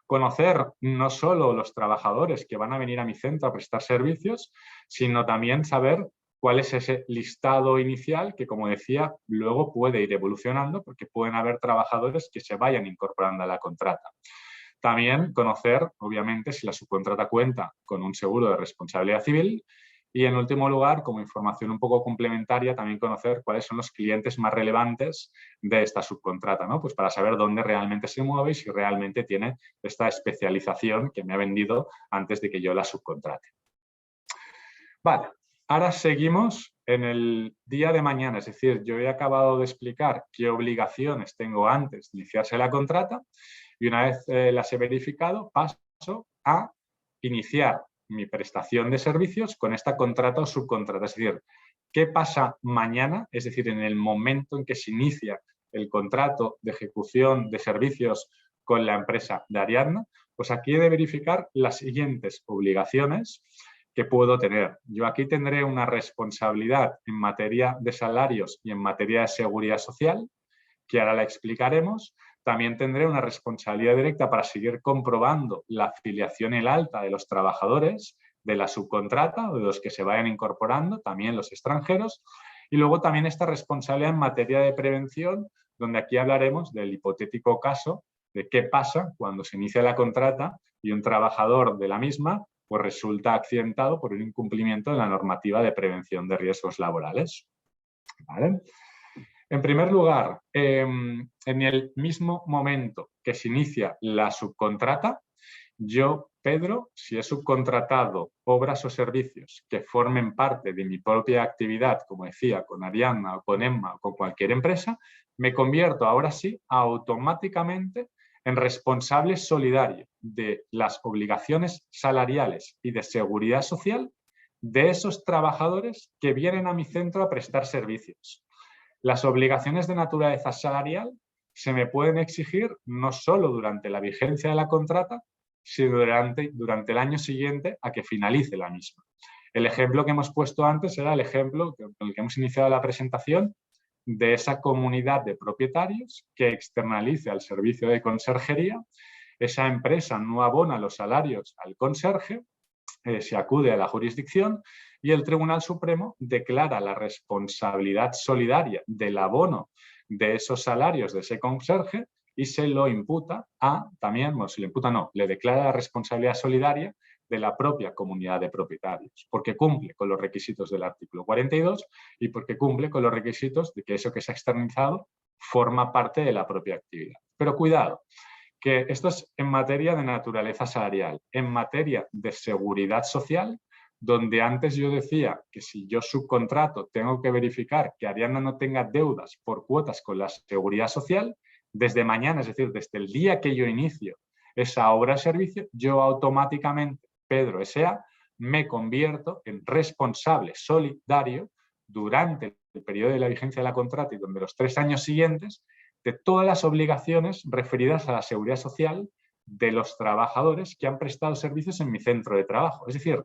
Conocer no solo los trabajadores que van a venir a mi centro a prestar servicios, sino también saber cuál es ese listado inicial que, como decía, luego puede ir evolucionando porque pueden haber trabajadores que se vayan incorporando a la contrata. También conocer, obviamente, si la subcontrata cuenta con un seguro de responsabilidad civil. Y, en último lugar, como información un poco complementaria, también conocer cuáles son los clientes más relevantes de esta subcontrata, ¿no? Pues para saber dónde realmente se mueve y si realmente tiene esta especialización que me ha vendido antes de que yo la subcontrate. Vale, ahora seguimos en el día de mañana. Es decir, yo he acabado de explicar qué obligaciones tengo antes de iniciarse la contrata y una vez las he verificado, paso a iniciar mi prestación de servicios con esta contrata o subcontrata. Es decir, ¿qué pasa mañana? Es decir, en el momento en que se inicia el contrato de ejecución de servicios con la empresa de Ariadna, pues aquí he de verificar las siguientes obligaciones que puedo tener. Yo aquí tendré una responsabilidad en materia de salarios y en materia de seguridad social, que ahora la explicaremos. También tendré una responsabilidad directa para seguir comprobando la afiliación y el alta de los trabajadores de la subcontrata o de los que se vayan incorporando, también los extranjeros. Y luego también esta responsabilidad en materia de prevención, donde aquí hablaremos del hipotético caso de qué pasa cuando se inicia la contrata y un trabajador de la misma pues resulta accidentado por un incumplimiento de la normativa de prevención de riesgos laborales. ¿Vale? En primer lugar, en el mismo momento que se inicia la subcontrata, yo, Pedro, si he subcontratado obras o servicios que formen parte de mi propia actividad, como decía, con Ariadna o con Emma o con cualquier empresa, me convierto ahora sí automáticamente en responsable solidario de las obligaciones salariales y de seguridad social de esos trabajadores que vienen a mi centro a prestar servicios. Las obligaciones de naturaleza salarial se me pueden exigir no solo durante la vigencia de la contrata, sino durante el año siguiente a que finalice la misma. El ejemplo que hemos puesto antes era el ejemplo con el que hemos iniciado la presentación de esa comunidad de propietarios que externaliza el servicio de conserjería. Esa empresa no abona los salarios al conserje, se acude a la jurisdicción y el Tribunal Supremo declara la responsabilidad solidaria del abono de esos salarios de ese conserje y se lo imputa a, también, bueno, se le imputa no, le declara la responsabilidad solidaria de la propia comunidad de propietarios, porque cumple con los requisitos del artículo 42 y porque cumple con los requisitos de que eso que se ha externalizado forma parte de la propia actividad. Pero cuidado, que esto es en materia de naturaleza salarial. En materia de seguridad social, donde antes yo decía que si yo subcontrato tengo que verificar que Ariadna no tenga deudas por cuotas con la seguridad social, desde mañana, es decir, desde el día que yo inicio esa obra de servicio, yo automáticamente, Pedro S.A., me convierto en responsable solidario durante el periodo de la vigencia de la contrata y donde los 3 años siguientes de todas las obligaciones referidas a la seguridad social de los trabajadores que han prestado servicios en mi centro de trabajo. Es decir,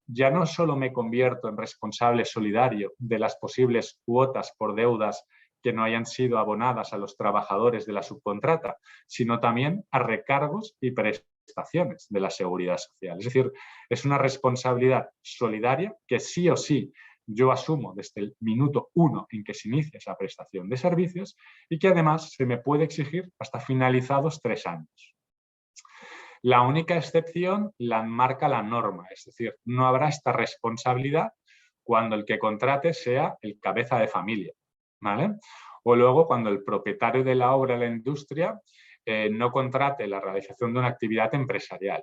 ya no solo me convierto en responsable solidario de las posibles cuotas por deudas que no hayan sido abonadas a los trabajadores de la subcontrata, sino también a recargos y prestaciones de la seguridad social. Es decir, es una responsabilidad solidaria que sí o sí yo asumo desde el minuto 1 en que se inicia esa prestación de servicios y que además se me puede exigir hasta finalizados 3 años. La única excepción la marca la norma, es decir, no habrá esta responsabilidad cuando el que contrate sea el cabeza de familia, ¿vale? O luego cuando el propietario de la obra o la industria no contrate la realización de una actividad empresarial.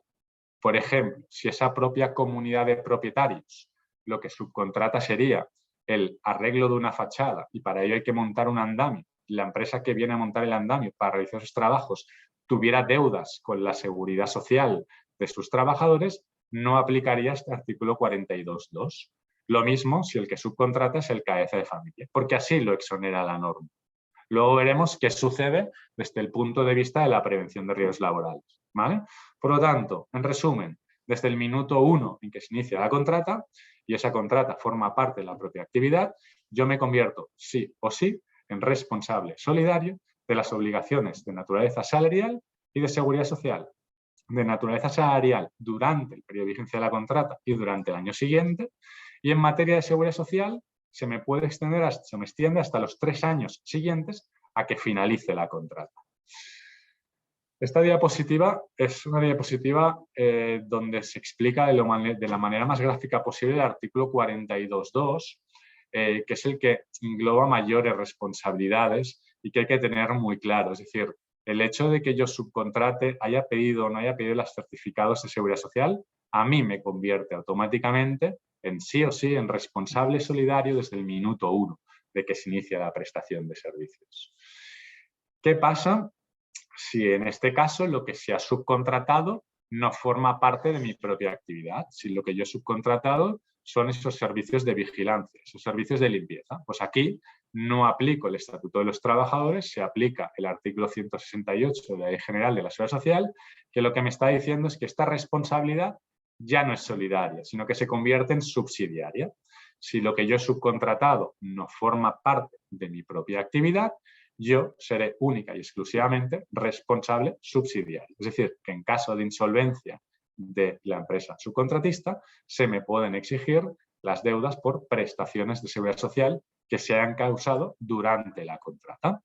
Por ejemplo, si esa propia comunidad de propietarios lo que subcontrata sería el arreglo de una fachada y para ello hay que montar un andamio, la empresa que viene a montar el andamio para realizar esos trabajos tuviera deudas con la seguridad social de sus trabajadores, no aplicaría este artículo 42.2. Lo mismo si el que subcontrata es el cabeza de familia, porque así lo exonera la norma. Luego veremos qué sucede desde el punto de vista de la prevención de riesgos laborales, ¿vale? Por lo tanto, en resumen, desde el minuto 1 en que se inicia la contrata y esa contrata forma parte de la propia actividad, yo me convierto sí o sí en responsable solidario de las obligaciones de naturaleza salarial y de seguridad social. De naturaleza salarial durante el periodo de vigencia de la contrata y durante el año siguiente. Y en materia de seguridad social se me extiende hasta los 3 años siguientes a que finalice la contrata. Esta diapositiva es una diapositiva donde se explica de la manera más gráfica posible el artículo 42.2, que es el que engloba mayores responsabilidades y que hay que tener muy claro. Es decir, el hecho de que yo subcontrate, haya pedido o no haya pedido los certificados de seguridad social, a mí me convierte automáticamente en sí o sí en responsable solidario desde el minuto 1 de que se inicia la prestación de servicios. ¿Qué pasa si en este caso lo que se ha subcontratado no forma parte de mi propia actividad? Si lo que yo he subcontratado son esos servicios de vigilancia, esos servicios de limpieza. Pues aquí no aplico el Estatuto de los Trabajadores, se aplica el artículo 168 de la Ley General de la Seguridad Social, que lo que me está diciendo es que esta responsabilidad ya no es solidaria, sino que se convierte en subsidiaria. Si lo que yo he subcontratado no forma parte de mi propia actividad, yo seré única y exclusivamente responsable subsidiario. Es decir, que en caso de insolvencia de la empresa subcontratista, se me pueden exigir las deudas por prestaciones de seguridad social que se hayan causado durante la contrata.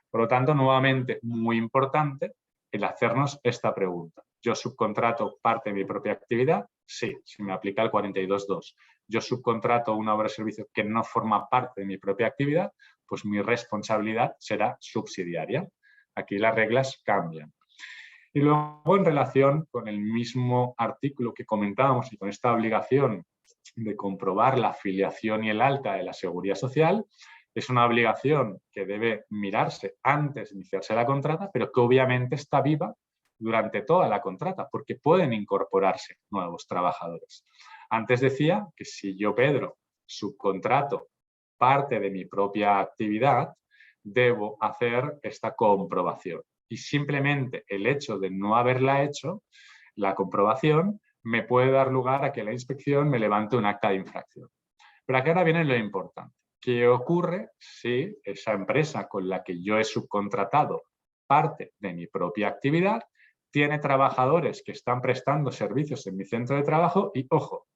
Por lo tanto, nuevamente, muy importante el hacernos esta pregunta. ¿Yo subcontrato parte de mi propia actividad? Sí, si me aplica el 42.2. ¿Yo subcontrato una obra de servicio que no forma parte de mi propia actividad? Pues mi responsabilidad será subsidiaria. Aquí las reglas cambian. Y luego, en relación con el mismo artículo que comentábamos y con esta obligación de comprobar la afiliación y el alta de la seguridad social, es una obligación que debe mirarse antes de iniciarse la contrata, pero que obviamente está viva durante toda la contrata, porque pueden incorporarse nuevos trabajadores. Antes decía que si yo, Pedro, subcontrato parte de mi propia actividad, debo hacer esta comprobación. Y simplemente el hecho de no haberla hecho, la comprobación, me puede dar lugar a que la inspección me levante un acta de infracción. Pero aquí ahora viene lo importante. ¿Qué ocurre si esa empresa con la que yo he subcontratado parte de mi propia actividad tiene trabajadores que están prestando servicios en mi centro de trabajo y, ojo,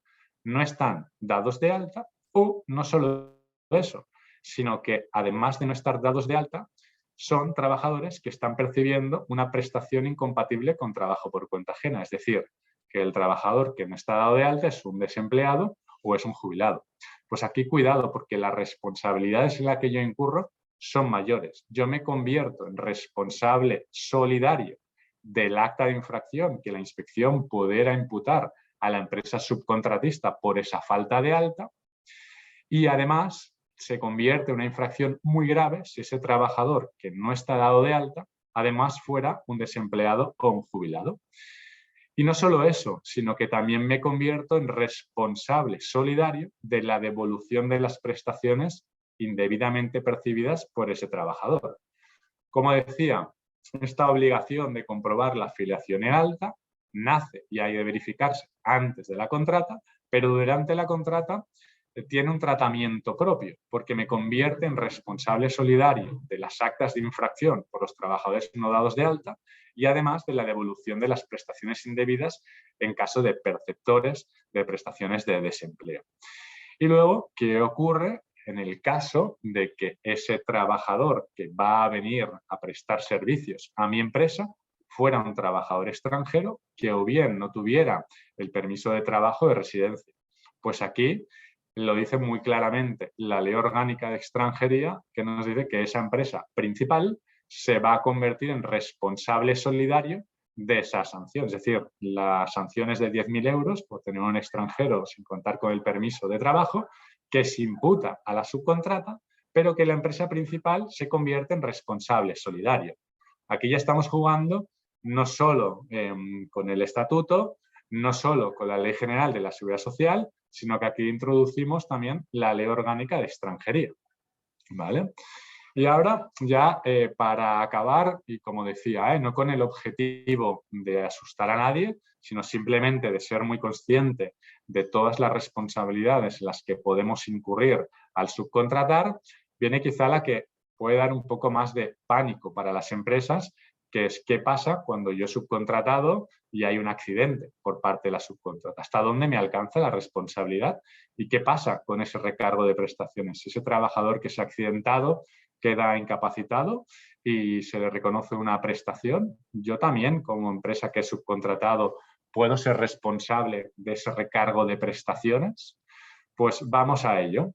no están dados de alta o no solo eso, sino que además de no estar dados de alta, son trabajadores que están percibiendo una prestación incompatible con trabajo por cuenta ajena? Es decir, que el trabajador que no está dado de alta es un desempleado o es un jubilado. Pues aquí cuidado, porque las responsabilidades en las que yo incurro son mayores. Yo me convierto en responsable solidario del acta de infracción que la inspección pudiera imputar a la empresa subcontratista por esa falta de alta, y además se convierte en una infracción muy grave si ese trabajador que no está dado de alta además fuera un desempleado o un jubilado. Y no solo eso, sino que también me convierto en responsable solidario de la devolución de las prestaciones indebidamente percibidas por ese trabajador. Como decía, esta obligación de comprobar la afiliación en alta nace y hay de verificarse antes de la contrata, pero durante la contrata tiene un tratamiento propio, porque me convierte en responsable solidario de las actas de infracción por los trabajadores no dados de alta y además de la devolución de las prestaciones indebidas en caso de perceptores de prestaciones de desempleo. Y luego, ¿qué ocurre en el caso de que ese trabajador que va a venir a prestar servicios a mi empresa fuera un trabajador extranjero que o bien no tuviera el permiso de trabajo de residencia? Pues aquí lo dice muy claramente la Ley Orgánica de Extranjería, que nos dice que esa empresa principal se va a convertir en responsable solidario de esa sanción. Es decir, las sanciones de 10.000 euros por tener un extranjero sin contar con el permiso de trabajo, que se imputa a la subcontrata, pero que la empresa principal se convierte en responsable solidario. Aquí ya estamos jugando no solo con el estatuto, no solo con la Ley General de la Seguridad Social, sino que aquí introducimos también la Ley Orgánica de Extranjería. ¿Vale? Y ahora ya para acabar, y como decía, no con el objetivo de asustar a nadie, sino simplemente de ser muy consciente de todas las responsabilidades en las que podemos incurrir al subcontratar, viene quizá la que puede dar un poco más de pánico para las empresas, que es qué pasa cuando yo he subcontratado y hay un accidente por parte de la subcontrata. ¿Hasta dónde me alcanza la responsabilidad? ¿Y qué pasa con ese recargo de prestaciones? Si ese trabajador que se ha accidentado queda incapacitado y se le reconoce una prestación, yo también, como empresa que he subcontratado, ¿puedo ser responsable de ese recargo de prestaciones? Pues vamos a ello.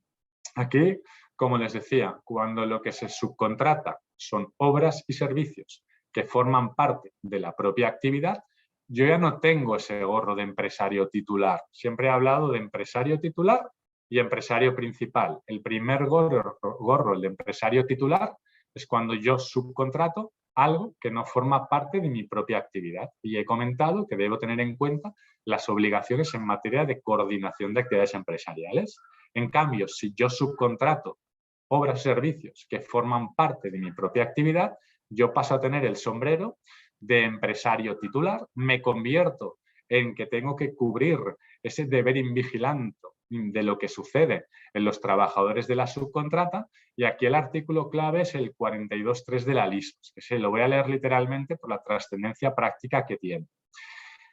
Aquí, como les decía, cuando lo que se subcontrata son obras y servicios que forman parte de la propia actividad, yo ya no tengo ese gorro de empresario titular. Siempre he hablado de empresario titular y empresario principal. El primer gorro, el de empresario titular, es cuando yo subcontrato algo que no forma parte de mi propia actividad. Y he comentado que debo tener en cuenta las obligaciones en materia de coordinación de actividades empresariales. En cambio, si yo subcontrato obras y servicios que forman parte de mi propia actividad, yo paso a tener el sombrero de empresario titular, me convierto en que tengo que cubrir ese deber invigilante de lo que sucede en los trabajadores de la subcontrata, y aquí el artículo clave es el 42.3 de la LISOS, que se lo voy a leer literalmente por la trascendencia práctica que tiene.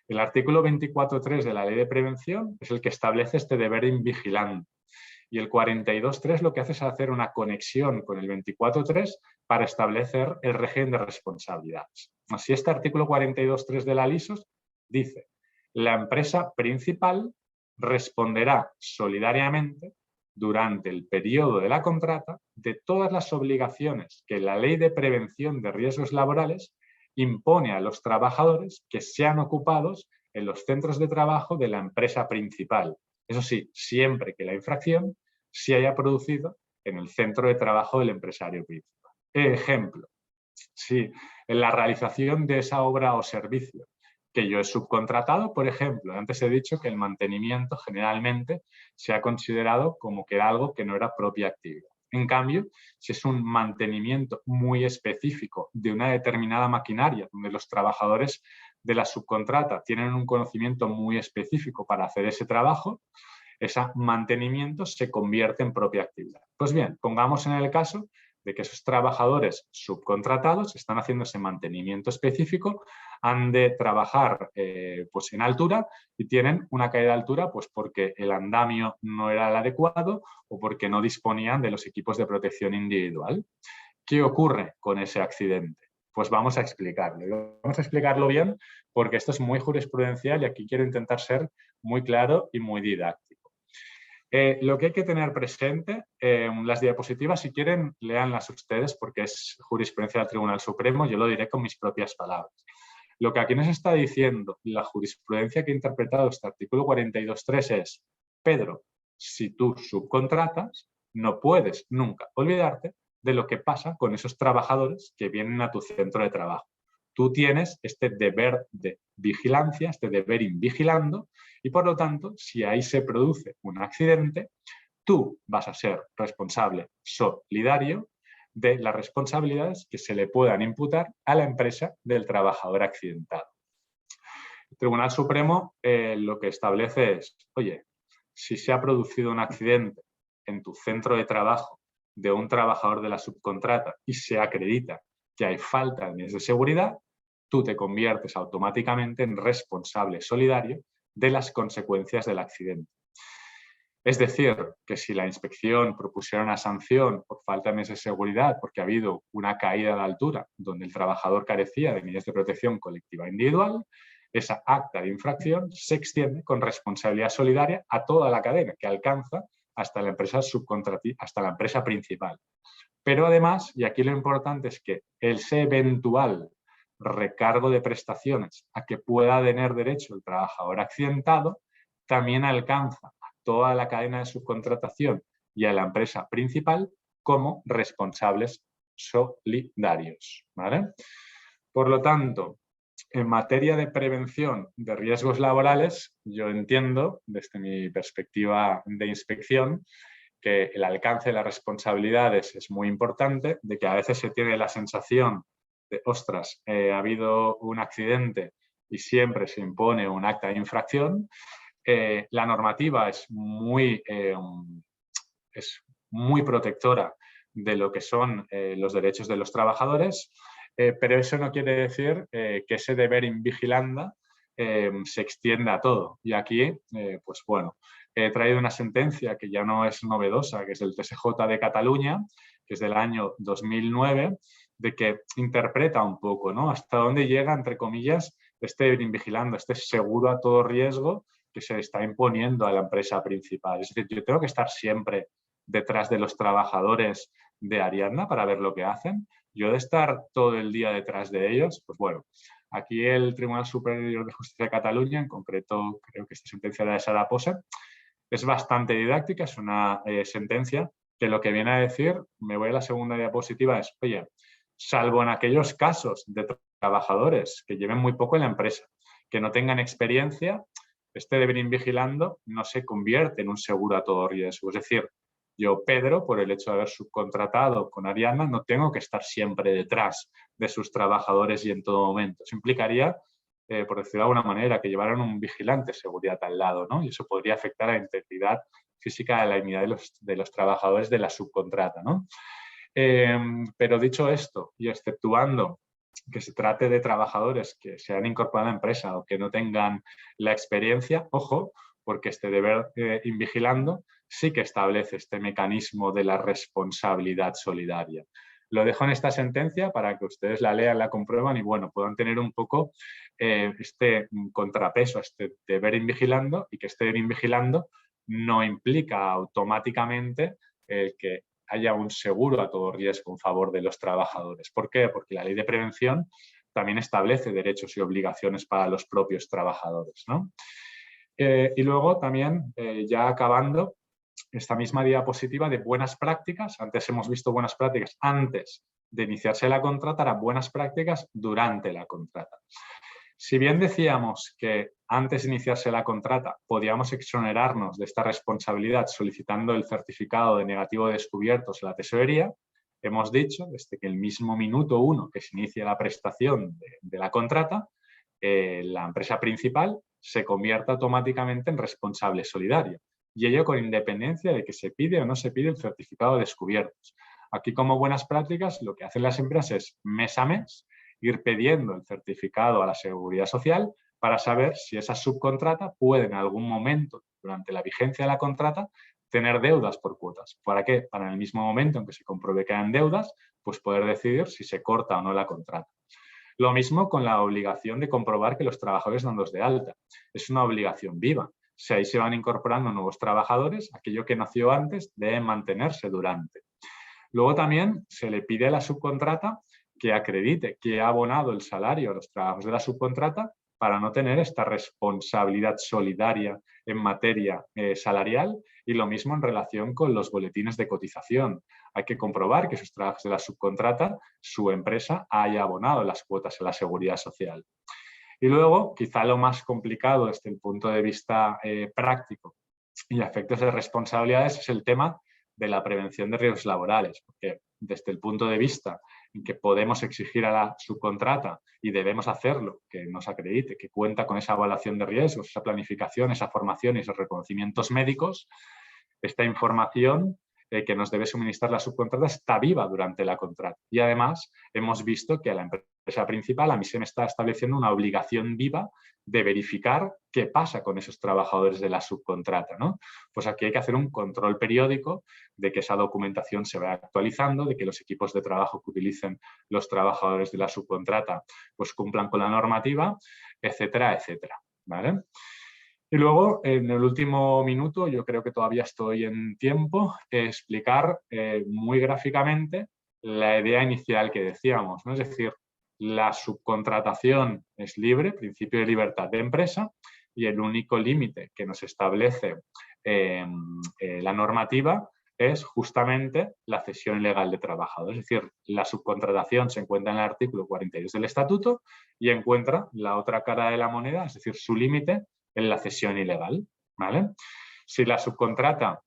El artículo 24.3 de la Ley de Prevención es el que establece este deber invigilante. Y el 42.3 lo que hace es hacer una conexión con el 24.3 para establecer el régimen de responsabilidades. Así, este artículo 42.3 de la LISOS dice: la empresa principal responderá solidariamente durante el periodo de la contrata de todas las obligaciones que la Ley de Prevención de Riesgos Laborales impone a los trabajadores que sean ocupados en los centros de trabajo de la empresa principal. Eso sí, siempre que la infracción se haya producido en el centro de trabajo del empresario principal. Ejemplo, si en la realización de esa obra o servicio que yo he subcontratado, por ejemplo, antes he dicho que el mantenimiento generalmente se ha considerado como que era algo que no era propia actividad. En cambio, si es un mantenimiento muy específico de una determinada maquinaria, donde los trabajadores de la subcontrata tienen un conocimiento muy específico para hacer ese trabajo, ese mantenimiento se convierte en propia actividad. Pues bien, pongamos en el caso de que esos trabajadores subcontratados están haciendo ese mantenimiento específico, han de trabajar pues en altura y tienen una caída de altura pues porque el andamio no era el adecuado o porque no disponían de los equipos de protección individual. ¿Qué ocurre con ese accidente? Pues vamos a explicarlo. Vamos a explicarlo bien porque esto es muy jurisprudencial y aquí quiero intentar ser muy claro y muy didáctico. Lo que hay que tener presente, las diapositivas, si quieren, léanlas ustedes porque es jurisprudencia del Tribunal Supremo, yo lo diré con mis propias palabras. Lo que aquí nos está diciendo la jurisprudencia que ha interpretado este artículo 42.3 es: Pedro, si tú subcontratas, no puedes nunca olvidarte de lo que pasa con esos trabajadores que vienen a tu centro de trabajo. Tú tienes este deber de vigilancia, este deber invigilando, y por lo tanto, si ahí se produce un accidente, tú vas a ser responsable solidario de las responsabilidades que se le puedan imputar a la empresa del trabajador accidentado. El Tribunal Supremo lo que establece es: oye, si se ha producido un accidente en tu centro de trabajo de un trabajador de la subcontrata y se acredita que hay falta de medidas de seguridad, tú te conviertes automáticamente en responsable solidario de las consecuencias del accidente. Es decir, que si la inspección propusiera una sanción por falta de medidas de seguridad porque ha habido una caída de altura donde el trabajador carecía de medidas de protección colectiva individual, esa acta de infracción se extiende con responsabilidad solidaria a toda la cadena, que alcanza hasta la empresa hasta la empresa principal. Pero además, y aquí lo importante es que ese eventual recargo de prestaciones a que pueda tener derecho el trabajador accidentado también alcanza a toda la cadena de subcontratación y a la empresa principal como responsables solidarios, ¿vale? Por lo tanto, en materia de prevención de riesgos laborales, yo entiendo, desde mi perspectiva de inspección, que el alcance de las responsabilidades es muy importante, de que a veces se tiene la sensación de, ostras, ha habido un accidente y siempre se impone un acta de infracción. La normativa es muy protectora de lo que son los derechos de los trabajadores, pero eso no quiere decir que ese deber in vigilanda se extienda a todo. Y aquí, pues bueno, he traído una sentencia que ya no es novedosa, que es del TSJ de Cataluña, que es del año 2009, de que interpreta un poco, ¿no?, hasta dónde llega, entre comillas, este deber in vigilanda, este seguro a todo riesgo que se está imponiendo a la empresa principal. Es decir, yo tengo que estar siempre detrás de los trabajadores de Ariadna para ver lo que hacen. Yo de estar todo el día detrás de ellos, pues bueno, aquí el Tribunal Superior de Justicia de Cataluña, en concreto creo que esta sentencia de Sara Posse, es bastante didáctica, es una sentencia que lo que viene a decir, me voy a la segunda diapositiva, es, oye, salvo en aquellos casos de trabajadores que lleven muy poco en la empresa, que no tengan experiencia, este deber in vigilando no se convierte en un seguro a todo riesgo. Es decir, yo, Pedro, por el hecho de haber subcontratado con Ariadna, no tengo que estar siempre detrás de sus trabajadores y en todo momento. Eso implicaría, por decirlo de alguna manera, que llevaran un vigilante de seguridad al lado, ¿no? Y eso podría afectar a la integridad física de la dignidad de los trabajadores de la subcontrata, ¿no? Pero dicho esto, y exceptuando que se trate de trabajadores que se han incorporado a la empresa o que no tengan la experiencia, ojo, porque este deber in vigilando sí que establece este mecanismo de la responsabilidad solidaria. Lo dejo en esta sentencia para que ustedes la lean, la comprueban y bueno, puedan tener un poco este contrapeso, este deber in vigilando, y que este deber in vigilando no implica automáticamente el que haya un seguro a todo riesgo en favor de los trabajadores. ¿Por qué? Porque la ley de prevención también establece derechos y obligaciones para los propios trabajadores, ¿no? Y luego también, ya acabando, esta misma diapositiva de buenas prácticas. Antes hemos visto buenas prácticas antes de iniciarse la contrata, ahora buenas prácticas durante la contrata. Si bien decíamos que antes de iniciarse la contrata podíamos exonerarnos de esta responsabilidad solicitando el certificado de negativo de descubiertos a la tesorería, hemos dicho desde que el mismo minuto 1 que se inicia la prestación de la contrata, la empresa principal se convierte automáticamente en responsable solidario. Y ello con independencia de que se pide o no se pide el certificado de descubiertos. Aquí, como buenas prácticas, lo que hacen las empresas es mes a mes ir pidiendo el certificado a la Seguridad Social para saber si esa subcontrata puede en algún momento, durante la vigencia de la contrata, tener deudas por cuotas. ¿Para qué? Para en el mismo momento en que se compruebe que hay deudas, pues poder decidir si se corta o no la contrata. Lo mismo con la obligación de comprobar que los trabajadores dan los de alta. Es una obligación viva. Si ahí se van incorporando nuevos trabajadores, aquello que nació antes debe mantenerse durante. Luego también se le pide a la subcontrata que acredite que ha abonado el salario a los trabajos de la subcontrata para no tener esta responsabilidad solidaria en materia salarial, y lo mismo en relación con los boletines de cotización. Hay que comprobar que esos trabajos de la subcontrata, su empresa haya abonado las cuotas a la Seguridad Social. Y luego, quizá lo más complicado desde el punto de vista práctico y a efectos de responsabilidades es el tema de la prevención de riesgos laborales, porque desde el punto de vista en que podemos exigir a la subcontrata, y debemos hacerlo, que nos acredite, que cuenta con esa evaluación de riesgos, esa planificación, esa formación y esos reconocimientos médicos, esta información que nos debe suministrar la subcontrata está viva durante la contrata. Y además hemos visto que a la empresa empresa principal, a mí se me está estableciendo una obligación viva de verificar qué pasa con esos trabajadores de la subcontrata, ¿no? Pues aquí hay que hacer un control periódico de que esa documentación se vaya actualizando, de que los equipos de trabajo que utilicen los trabajadores de la subcontrata pues cumplan con la normativa, etcétera, etcétera, ¿vale? Y luego, en el último minuto, yo creo que todavía estoy en tiempo, explicar muy gráficamente la idea inicial que decíamos, ¿no? Es decir, la subcontratación es libre, principio de libertad de empresa, y el único límite que nos establece la normativa es justamente la cesión ilegal de trabajadores. Es decir, la subcontratación se encuentra en el artículo 42 del Estatuto y encuentra la otra cara de la moneda, es decir, su límite en la cesión ilegal, ¿vale? Si la subcontrata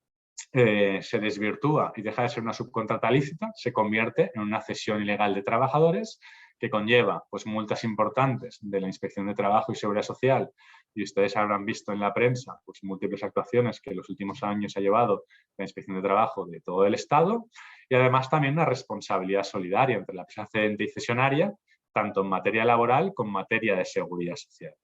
se desvirtúa y deja de ser una subcontrata lícita, se convierte en una cesión ilegal de trabajadores que conlleva pues, multas importantes de la Inspección de Trabajo y Seguridad Social, y ustedes habrán visto en la prensa pues, múltiples actuaciones que en los últimos años ha llevado la Inspección de Trabajo de todo el Estado, y además también una responsabilidad solidaria entre la empresa cedente y cesionaria, tanto en materia laboral como en materia de seguridad social.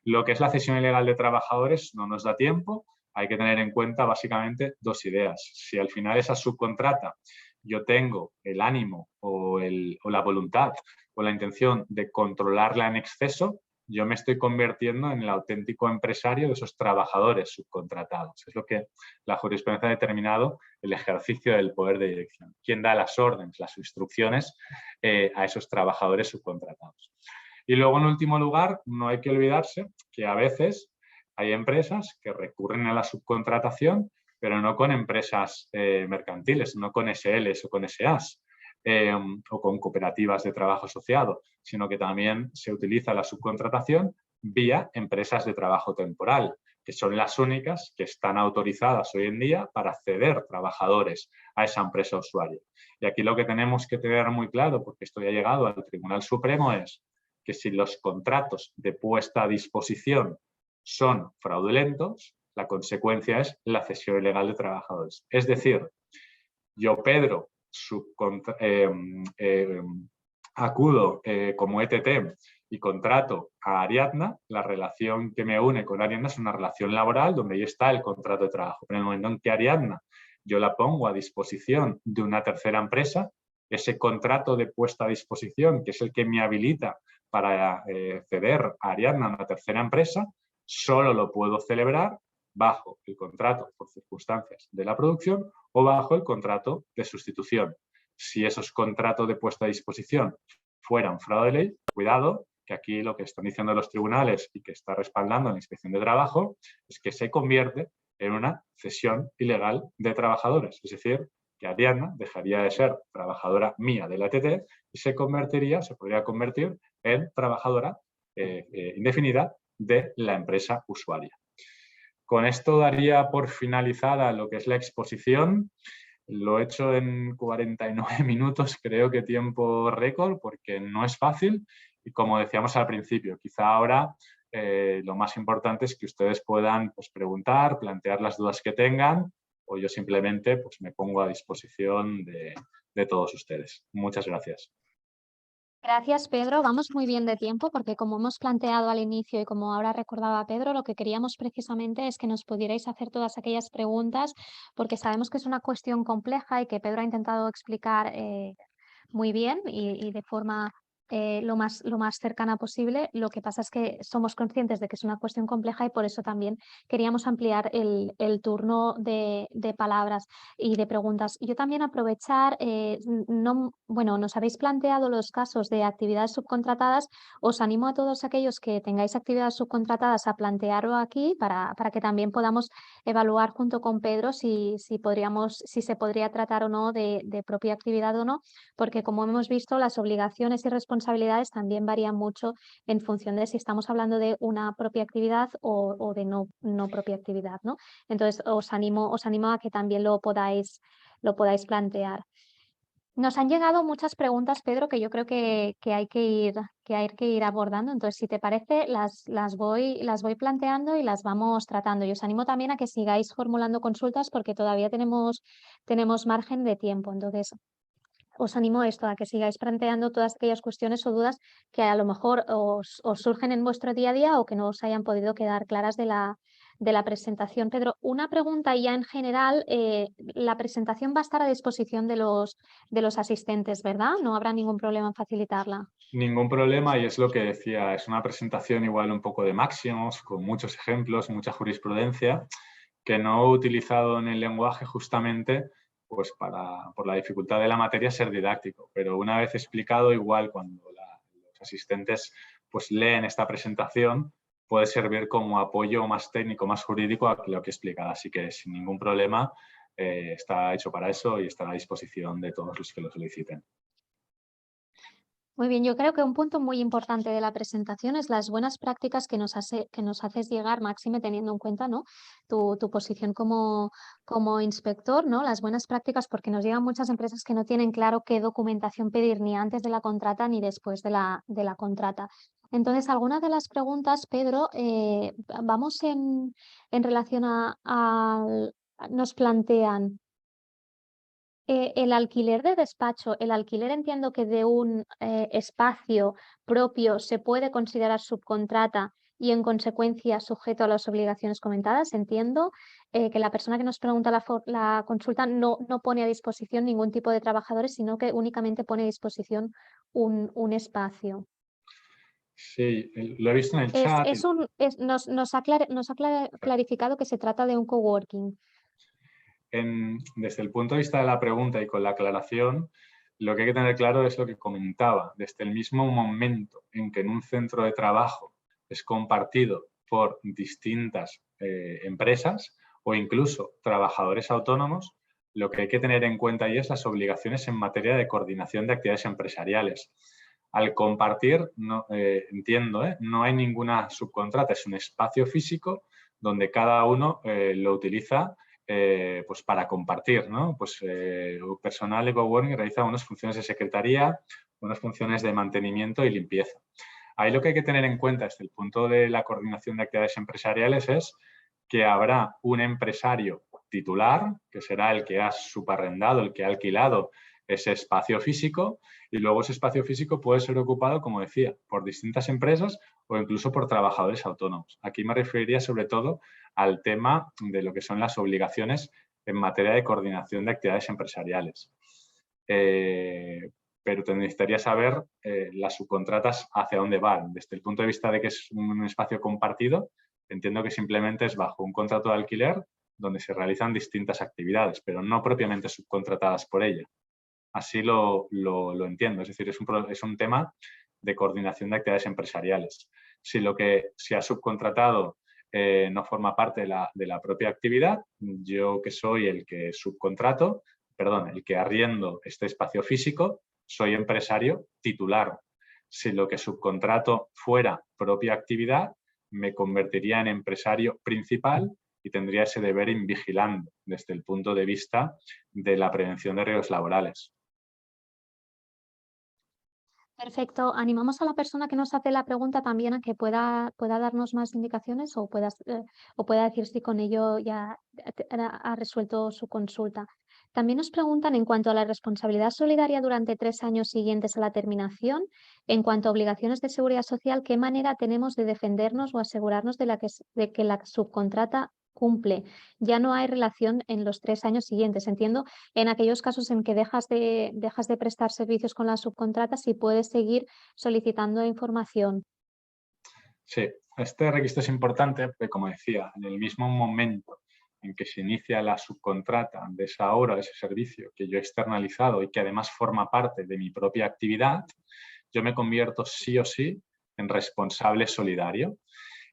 Lo que es la cesión ilegal de trabajadores no nos da tiempo. Hay que tener en cuenta básicamente dos ideas. Si al final esa subcontrata yo tengo el ánimo o la voluntad o la intención de controlarla en exceso, yo me estoy convirtiendo en el auténtico empresario de esos trabajadores subcontratados. Es lo que la jurisprudencia ha determinado el ejercicio del poder de dirección. ¿Quién da las órdenes, las instrucciones a esos trabajadores subcontratados? Y luego, en último lugar, no hay que olvidarse que a veces hay empresas que recurren a la subcontratación, pero no con empresas mercantiles, no con SLs o con SAs o con cooperativas de trabajo asociado, sino que también se utiliza la subcontratación vía empresas de trabajo temporal, que son las únicas que están autorizadas hoy en día para ceder trabajadores a esa empresa usuaria. Y aquí lo que tenemos que tener muy claro, porque esto ya ha llegado al Tribunal Supremo, es que si los contratos de puesta a disposición son fraudulentos, la consecuencia es la cesión ilegal de trabajadores. Es decir, yo, Pedro, acudo como ETT y contrato a Ariadna, la relación que me une con Ariadna es una relación laboral donde ahí está el contrato de trabajo. Pero en el momento en que Ariadna yo la pongo a disposición de una tercera empresa, ese contrato de puesta a disposición, que es el que me habilita para ceder a Ariadna a una tercera empresa, solo lo puedo celebrar bajo el contrato por circunstancias de la producción o bajo el contrato de sustitución. Si esos contratos de puesta a disposición fueran fraude de ley, cuidado, que aquí lo que están diciendo los tribunales y que está respaldando la Inspección de Trabajo es que se convierte en una cesión ilegal de trabajadores. Es decir, que Ariadna dejaría de ser trabajadora mía de la ETT y se podría convertir en trabajadora indefinida de la empresa usuaria. Con esto daría por finalizada lo que es la exposición. Lo he hecho en 49 minutos, creo que tiempo récord, porque no es fácil. Y como decíamos al principio, quizá ahora lo más importante es que ustedes puedan pues, preguntar, plantear las dudas que tengan, o yo simplemente pues, me pongo a disposición de todos ustedes. Muchas gracias.
Gracias, Pedro. Vamos muy bien de tiempo porque como hemos planteado al inicio y como ahora recordaba Pedro, lo que queríamos precisamente es que nos pudierais hacer todas aquellas preguntas porque sabemos que es una cuestión compleja y que Pedro ha intentado explicar muy bien y de forma lo más cercana posible. Lo que pasa es que somos conscientes de que es una cuestión compleja y por eso también queríamos ampliar el turno de palabras y de preguntas. Yo también aprovechar, nos habéis planteado los casos de actividades subcontratadas. Os animo a todos aquellos que tengáis actividades subcontratadas a plantearlo aquí para que también podamos evaluar junto con Pedro si se podría tratar o no de propia actividad o no, porque como hemos visto, las obligaciones y responsabilidades también varían mucho en función de si estamos hablando de una propia actividad o de no propia actividad, ¿no? Entonces, os animo a que también lo podáis plantear. Nos han llegado muchas preguntas, Pedro, que yo creo que hay que ir abordando. Entonces, si te parece, las voy planteando y las vamos tratando. Y os animo también a que sigáis formulando consultas porque todavía tenemos margen de tiempo. Entonces, os animo a esto, a que sigáis planteando todas aquellas cuestiones o dudas que a lo mejor os surgen en vuestro día a día o que no os hayan podido quedar claras de la presentación. Pedro, una pregunta ya en general, la presentación va a estar a disposición de los asistentes, ¿verdad? No habrá ningún problema en facilitarla.
Ningún problema, y es lo que decía, es una presentación igual un poco de máximos, con muchos ejemplos, mucha jurisprudencia, que no he utilizado en el lenguaje justamente pues por la dificultad de la materia ser didáctico, pero una vez explicado, igual cuando los asistentes pues leen esta presentación, puede servir como apoyo más técnico, más jurídico a lo que he explicado. Así que sin ningún problema está hecho para eso y está a disposición de todos los que lo soliciten.
Muy bien, yo creo que un punto muy importante de la presentación es las buenas prácticas que nos haces llegar, máxime teniendo en cuenta, ¿no?, tu posición como inspector, ¿no? Las buenas prácticas, porque nos llegan muchas empresas que no tienen claro qué documentación pedir ni antes de la contrata ni después de la contrata. Entonces, algunas de las preguntas, Pedro, vamos en relación nos plantean el alquiler de despacho. El alquiler, entiendo que de un espacio propio se puede considerar subcontrata y en consecuencia sujeto a las obligaciones comentadas. Entiendo que la persona que nos pregunta la consulta no pone a disposición ningún tipo de trabajadores, sino que únicamente pone a disposición un espacio.
Sí, lo he visto en el chat.
Nos ha clarificado que se trata de un coworking.
Desde el punto de vista de la pregunta y con la aclaración, lo que hay que tener claro es lo que comentaba. Desde el mismo momento en que en un centro de trabajo es compartido por distintas empresas o incluso trabajadores autónomos, lo que hay que tener en cuenta ahí es las obligaciones en materia de coordinación de actividades empresariales. Al compartir, entiendo, no hay ninguna subcontrata, es un espacio físico donde cada uno lo utiliza pues para compartir, ¿no? Pues personal de coworking realiza unas funciones de secretaría, unas funciones de mantenimiento y limpieza. Ahí lo que hay que tener en cuenta desde el punto de la coordinación de actividades empresariales es que habrá un empresario titular, que será el que ha subarrendado, el que ha alquilado ese espacio físico, y luego ese espacio físico puede ser ocupado, como decía, por distintas empresas o incluso por trabajadores autónomos. Aquí me referiría sobre todo al tema de lo que son las obligaciones en materia de coordinación de actividades empresariales. Pero te necesitaría saber las subcontratas hacia dónde van. Desde el punto de vista de que es un espacio compartido, entiendo que simplemente es bajo un contrato de alquiler donde se realizan distintas actividades, pero no propiamente subcontratadas por ella. Así lo entiendo, es decir, es un tema de coordinación de actividades empresariales. Si lo que se ha subcontratado no forma parte de la propia actividad, yo que soy el que el que arriendo este espacio físico, soy empresario titular. Si lo que subcontrato fuera propia actividad, me convertiría en empresario principal y tendría ese deber invigilando desde el punto de vista de la prevención de riesgos laborales.
Perfecto. Animamos a la persona que nos hace la pregunta también a que pueda darnos más indicaciones o pueda decir si con ello ya ha resuelto su consulta. También nos preguntan en cuanto a la responsabilidad solidaria durante 3 años siguientes a la terminación, en cuanto a obligaciones de seguridad social, ¿qué manera tenemos de defendernos o asegurarnos de que la subcontrata cumple? Ya no hay relación en los 3 años siguientes. Entiendo en aquellos casos en que dejas de prestar servicios con las subcontratas y puedes seguir solicitando información.
Sí, este requisito es importante porque, como decía, en el mismo momento en que se inicia la subcontrata de esa hora, de ese servicio que yo he externalizado y que además forma parte de mi propia actividad, yo me convierto sí o sí en responsable solidario.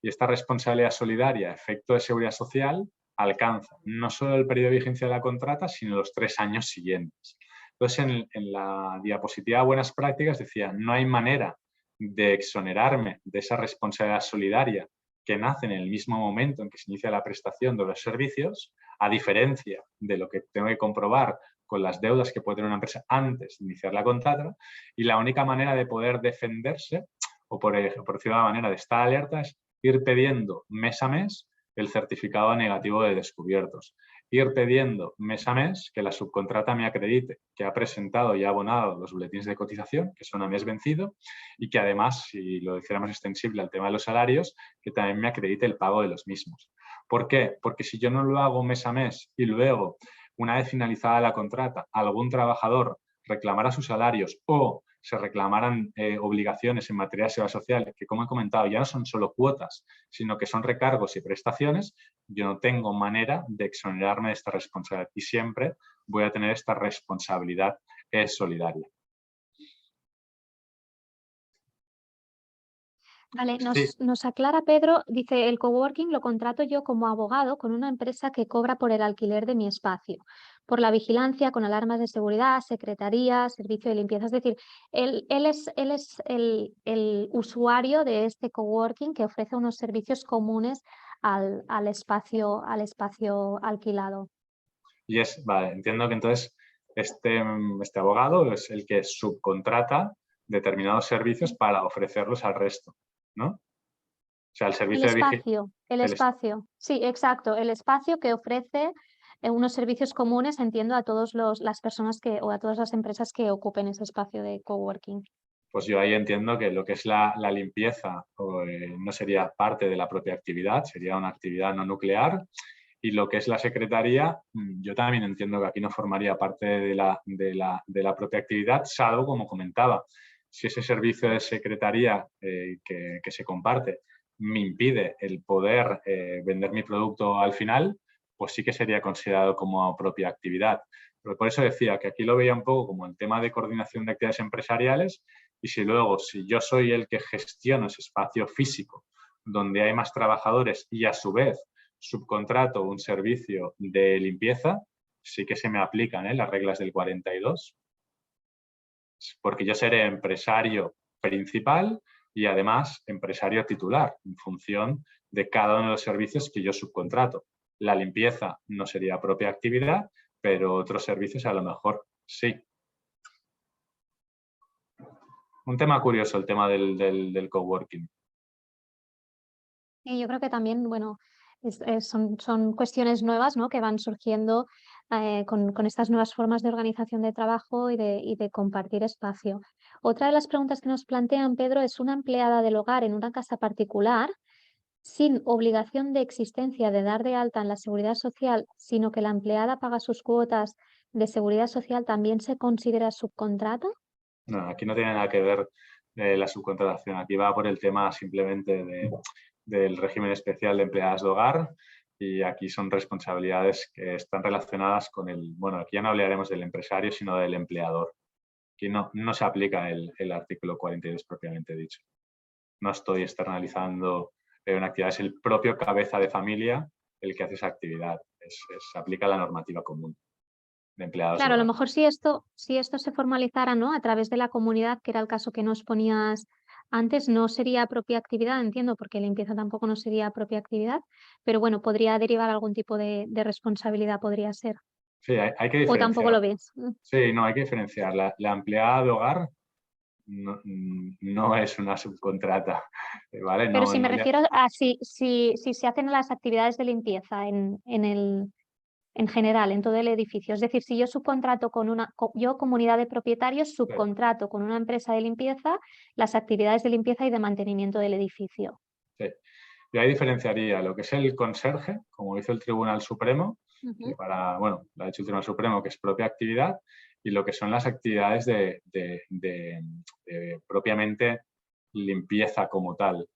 Y esta responsabilidad solidaria a efecto de seguridad social alcanza no solo el periodo de vigencia de la contrata, sino los 3 años siguientes. Entonces, en la diapositiva Buenas Prácticas decía, no hay manera de exonerarme de esa responsabilidad solidaria que nace en el mismo momento en que se inicia la prestación de los servicios, a diferencia de lo que tengo que comprobar con las deudas que puede tener una empresa antes de iniciar la contrata, y la única manera de poder defenderse, o por decirlo de una manera de estar alerta, es ir pidiendo mes a mes el certificado negativo de descubiertos. ir pidiendo mes a mes que la subcontrata me acredite que ha presentado y ha abonado los boletines de cotización, que son a mes vencido, y que además, si lo hiciéramos extensible al tema de los salarios, que también me acredite el pago de los mismos. ¿Por qué? Porque si yo no lo hago mes a mes y luego, una vez finalizada la contrata, algún trabajador reclamara sus salarios o se reclamaran obligaciones en materia de seguridad social, que como he comentado ya no son solo cuotas, sino que son recargos y prestaciones, yo no tengo manera de exonerarme de esta responsabilidad y siempre voy a tener esta responsabilidad solidaria.
Vale,
Sí.
nos aclara Pedro, dice, el coworking lo contrato yo como abogado con una empresa que cobra por el alquiler de mi espacio, por la vigilancia con alarmas de seguridad, secretaría, servicio de limpieza. Es decir, él es el usuario de este coworking que ofrece unos servicios comunes al espacio alquilado.
Y vale, entiendo que entonces este abogado es el que subcontrata determinados servicios para ofrecerlos al resto, ¿no? O sea, el servicio
El espacio, sí, exacto, el espacio que ofrece unos servicios comunes, entiendo, a todas las personas o a todas las empresas que ocupen ese espacio de coworking.
Pues yo ahí entiendo que lo que es la limpieza no sería parte de la propia actividad, sería una actividad no nuclear. Y lo que es la secretaría, yo también entiendo que aquí no formaría parte de la propia actividad, salvo, como comentaba, si ese servicio de secretaría que se comparte me impide el poder vender mi producto al final, pues sí que sería considerado como propia actividad. Pero por eso decía que aquí lo veía un poco como el tema de coordinación de actividades empresariales y si yo soy el que gestiono ese espacio físico donde hay más trabajadores y a su vez subcontrato un servicio de limpieza, sí que se me aplican las reglas del 42, porque yo seré empresario principal y además empresario titular en función de cada uno de los servicios que yo subcontrato. La limpieza no sería propia actividad, pero otros servicios a lo mejor sí. Un tema curioso el tema del coworking.
Y yo creo que también, bueno, son cuestiones nuevas, ¿no?, que van surgiendo con estas nuevas formas de organización de trabajo y de compartir espacio. Otra de las preguntas que nos plantean, Pedro, es una empleada del hogar en una casa particular sin obligación de existencia de dar de alta en la seguridad social, sino que la empleada paga sus cuotas de seguridad social, ¿también se considera subcontrata?
No, aquí no tiene nada que ver la subcontratación. Aquí va por el tema simplemente del régimen especial de empleadas de hogar y aquí son responsabilidades que están relacionadas con bueno, aquí ya no hablaremos del empresario, sino del empleador. Aquí no se aplica el artículo 42 propiamente dicho. No estoy externalizando una actividad, es el propio cabeza de familia el que hace esa actividad. Se aplica la normativa común de empleados.
Claro, a lo mejor si esto se formalizara, ¿no?, a través de la comunidad, que era el caso que nos ponías antes, no sería propia actividad, entiendo, porque limpieza tampoco no sería propia actividad, pero bueno, podría derivar algún tipo de responsabilidad, podría ser.
Sí, hay que
¿O tampoco lo
diferenciar.
ves?
Sí, no, hay que diferenciar. La empleada de hogar no es una subcontrata, ¿vale?
Pero si me refiero a si se hacen las actividades de limpieza en general, en todo el edificio. Es decir, si yo subcontrato yo, comunidad de propietarios, subcontrato con una empresa de limpieza las actividades de limpieza y de mantenimiento del edificio.
Sí. Yo ahí diferenciaría lo que es el conserje, como hizo el Tribunal Supremo, que lo ha dicho el Tribunal Supremo, que es propia actividad, y lo que son las actividades de propiamente limpieza como tal.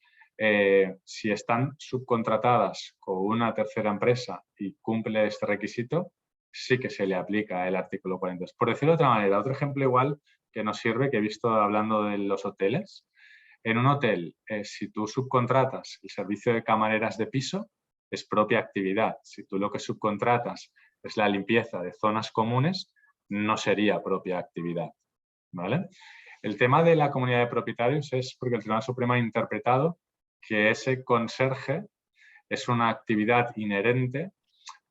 Si están subcontratadas con una tercera empresa y cumple este requisito, sí que se le aplica el artículo 42. Por decirlo de otra manera, otro ejemplo igual que nos sirve, que he visto hablando de los hoteles. En un hotel, si tú subcontratas el servicio de camareras de piso, es propia actividad. Si tú lo que subcontratas es la limpieza de zonas comunes, no sería propia actividad, ¿vale? El tema de la comunidad de propietarios es porque el Tribunal Supremo ha interpretado que ese conserje es una actividad inherente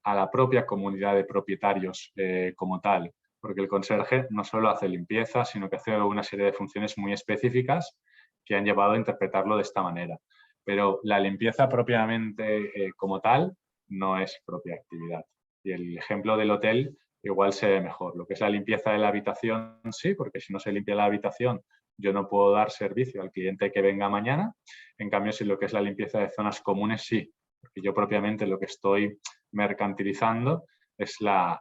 a la propia comunidad de propietarios como tal, porque el conserje no solo hace limpieza, sino que hace una serie de funciones muy específicas que han llevado a interpretarlo de esta manera. Pero la limpieza propiamente como tal no es propia actividad. Y el ejemplo del hotel igual se ve mejor. Lo que es la limpieza de la habitación, sí, porque si no se limpia la habitación, yo no puedo dar servicio al cliente que venga mañana. En cambio, si lo que es la limpieza de zonas comunes, sí, porque yo propiamente lo que estoy mercantilizando es la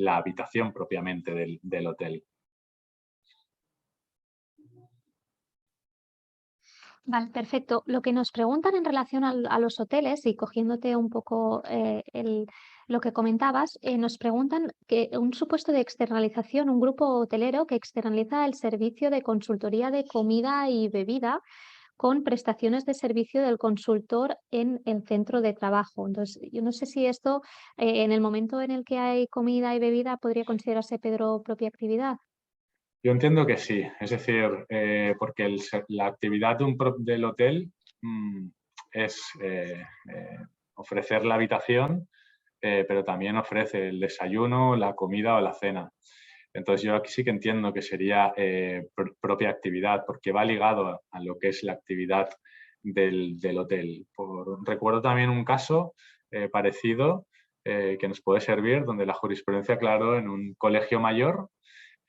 habitación propiamente del hotel.
Vale, perfecto. Lo que nos preguntan en relación a los hoteles, y cogiéndote un poco lo que comentabas, nos preguntan que un supuesto de externalización, un grupo hotelero que externaliza el servicio de consultoría de comida y bebida con prestaciones de servicio del consultor en el centro de trabajo. Entonces, yo no sé si esto, en el momento en el que hay comida y bebida, podría considerarse, Pedro, propia actividad.
Yo entiendo que sí, es decir, porque la actividad del hotel es ofrecer la habitación, pero también ofrece el desayuno, la comida o la cena. Entonces yo aquí sí que entiendo que sería propia actividad, porque va ligado a lo que es la actividad del hotel. Recuerdo también un caso parecido que nos puede servir, donde la jurisprudencia aclaró en un colegio mayor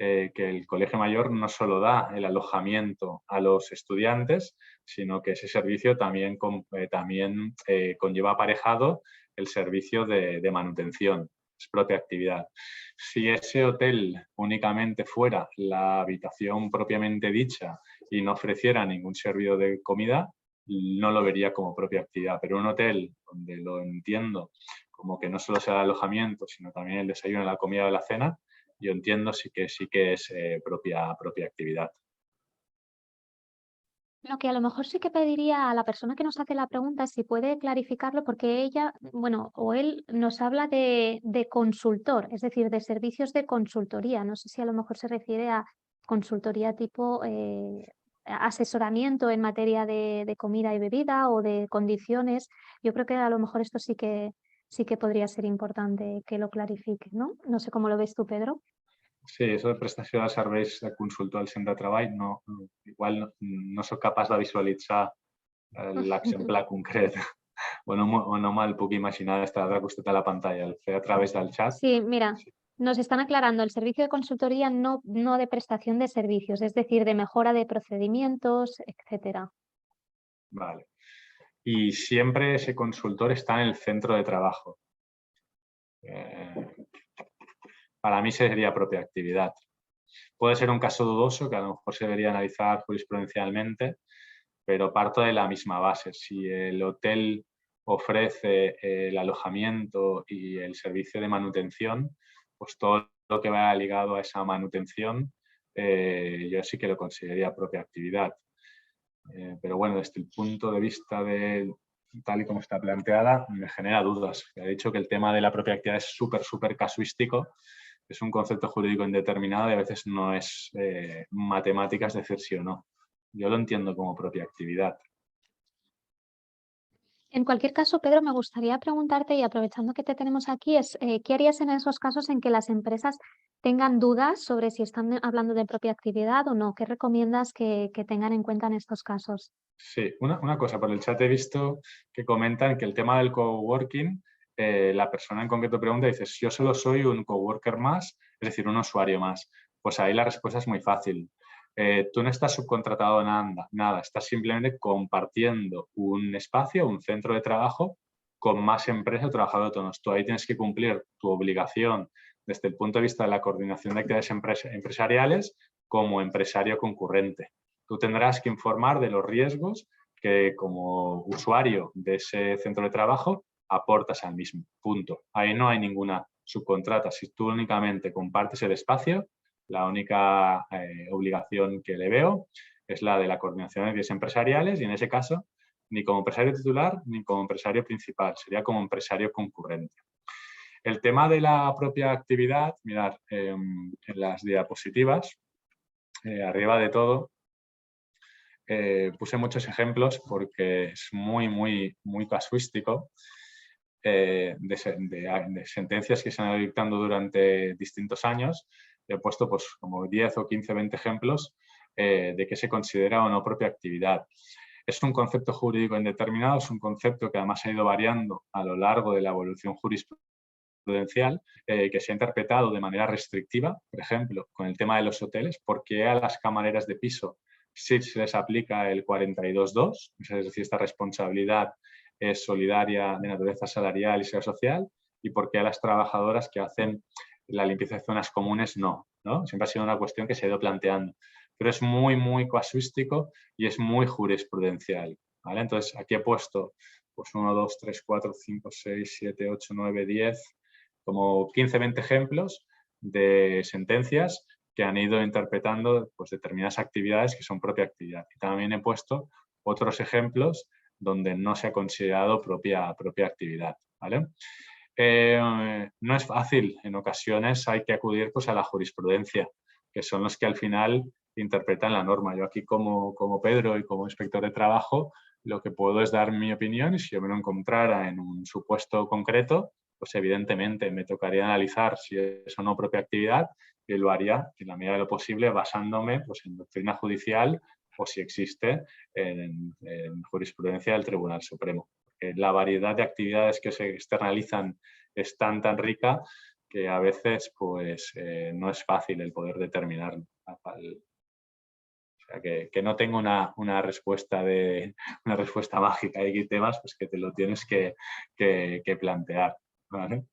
que el colegio mayor no solo da el alojamiento a los estudiantes, sino que ese servicio también conlleva aparejado el servicio de manutención, es propia actividad. Si ese hotel únicamente fuera la habitación propiamente dicha y no ofreciera ningún servicio de comida, no lo vería como propia actividad. Pero un hotel donde lo entiendo como que no solo sea el alojamiento, sino también el desayuno, la comida o la cena, yo entiendo sí que es propia actividad.
Lo que a lo mejor sí que pediría a la persona que nos hace la pregunta es si puede clarificarlo, porque ella, bueno, o él nos habla de consultor, es decir, de servicios de consultoría. No sé si a lo mejor se refiere a consultoría tipo asesoramiento en materia de comida y bebida o de condiciones. Yo creo que a lo mejor esto sí que podría ser importante que lo clarifique, ¿no? No sé cómo lo ves tú, Pedro.
Sí, eso de prestació de serveis de consultor al centre de treball, igual no soc capaç de visualitzar l'exemple concret o no me'l puc imaginar d'estar de costat de la pantalla, el fer a través del xat.
Sí, mira, nos están aclarando el servicio de consultoría no de prestación de servicios, es decir, de mejora de procedimientos, etcétera.
Vale. Y siempre ese consultor está en el centro de trabajo. Para mí sería propia actividad. Puede ser un caso dudoso que a lo mejor se debería analizar jurisprudencialmente, pero parto de la misma base. Si el hotel ofrece el alojamiento y el servicio de manutención, pues todo lo que vaya ligado a esa manutención yo sí que lo consideraría propia actividad. Pero bueno, desde el punto de vista de tal y como está planteada, me genera dudas. He dicho que el tema de la propia actividad es súper casuístico. Es un concepto jurídico indeterminado y a veces no es matemáticas decir sí o no. Yo lo entiendo como propia actividad.
En cualquier caso, Pedro, me gustaría preguntarte, y aprovechando que te tenemos aquí, ¿qué harías en esos casos en que las empresas tengan dudas sobre si están hablando de propia actividad o no? ¿Qué recomiendas que tengan en cuenta en estos casos?
Sí, una cosa, por el chat he visto que comentan que el tema del coworking, la persona en concreto pregunta y dice, yo solo soy un coworker más, es decir, un usuario más. Pues ahí la respuesta es muy fácil. Tú no estás subcontratado nada, estás simplemente compartiendo un espacio, un centro de trabajo con más empresas o trabajadores autónomos. Tú ahí tienes que cumplir tu obligación desde el punto de vista de la coordinación de actividades empresariales como empresario concurrente. Tú tendrás que informar de los riesgos que como usuario de ese centro de trabajo aportas al mismo. Punto. Ahí no hay ninguna subcontrata. Si tú únicamente compartes el espacio, la única obligación que le veo es la de la coordinación de actividades empresariales y en ese caso ni como empresario titular ni como empresario principal, sería como empresario concurrente. El tema de la propia actividad, mirad, en las diapositivas, arriba de todo, puse muchos ejemplos porque es muy casuístico de sentencias que se han ido dictando durante distintos años. He puesto pues, como 10 o 15, 20 ejemplos de qué se considera o no propia actividad. Es un concepto jurídico indeterminado, es un concepto que además ha ido variando a lo largo de la evolución jurisprudencial, que se ha interpretado de manera restrictiva, por ejemplo, con el tema de los hoteles, porque a las camareras de piso sí se les aplica el 42.2, es decir, esta responsabilidad es solidaria de naturaleza salarial y social, y porque a las trabajadoras que hacen la limpieza de zonas comunes no. Siempre ha sido una cuestión que se ha ido planteando, pero es muy, muy casuístico y es muy jurisprudencial, ¿vale? Entonces, aquí he puesto pues 1, 2, 3, 4, 5, 6, 7, 8, 9, 10, como 15, 20 ejemplos de sentencias que han ido interpretando pues, determinadas actividades que son propia actividad. Y también he puesto otros ejemplos donde no se ha considerado propia actividad, ¿vale? No es fácil, en ocasiones hay que acudir pues, a la jurisprudencia, que son los que al final interpretan la norma. Yo aquí como Pedro y como inspector de trabajo lo que puedo es dar mi opinión y si yo me lo encontrara en un supuesto concreto, pues evidentemente me tocaría analizar si es o no propia actividad y lo haría en la medida de lo posible basándome pues, en doctrina judicial o si existe en jurisprudencia del Tribunal Supremo. La variedad de actividades que se externalizan es tan rica que a veces pues, no es fácil el poder determinarlo. O sea, que no tengo una respuesta mágica. Hay temas pues, que te lo tienes que plantear, ¿vale?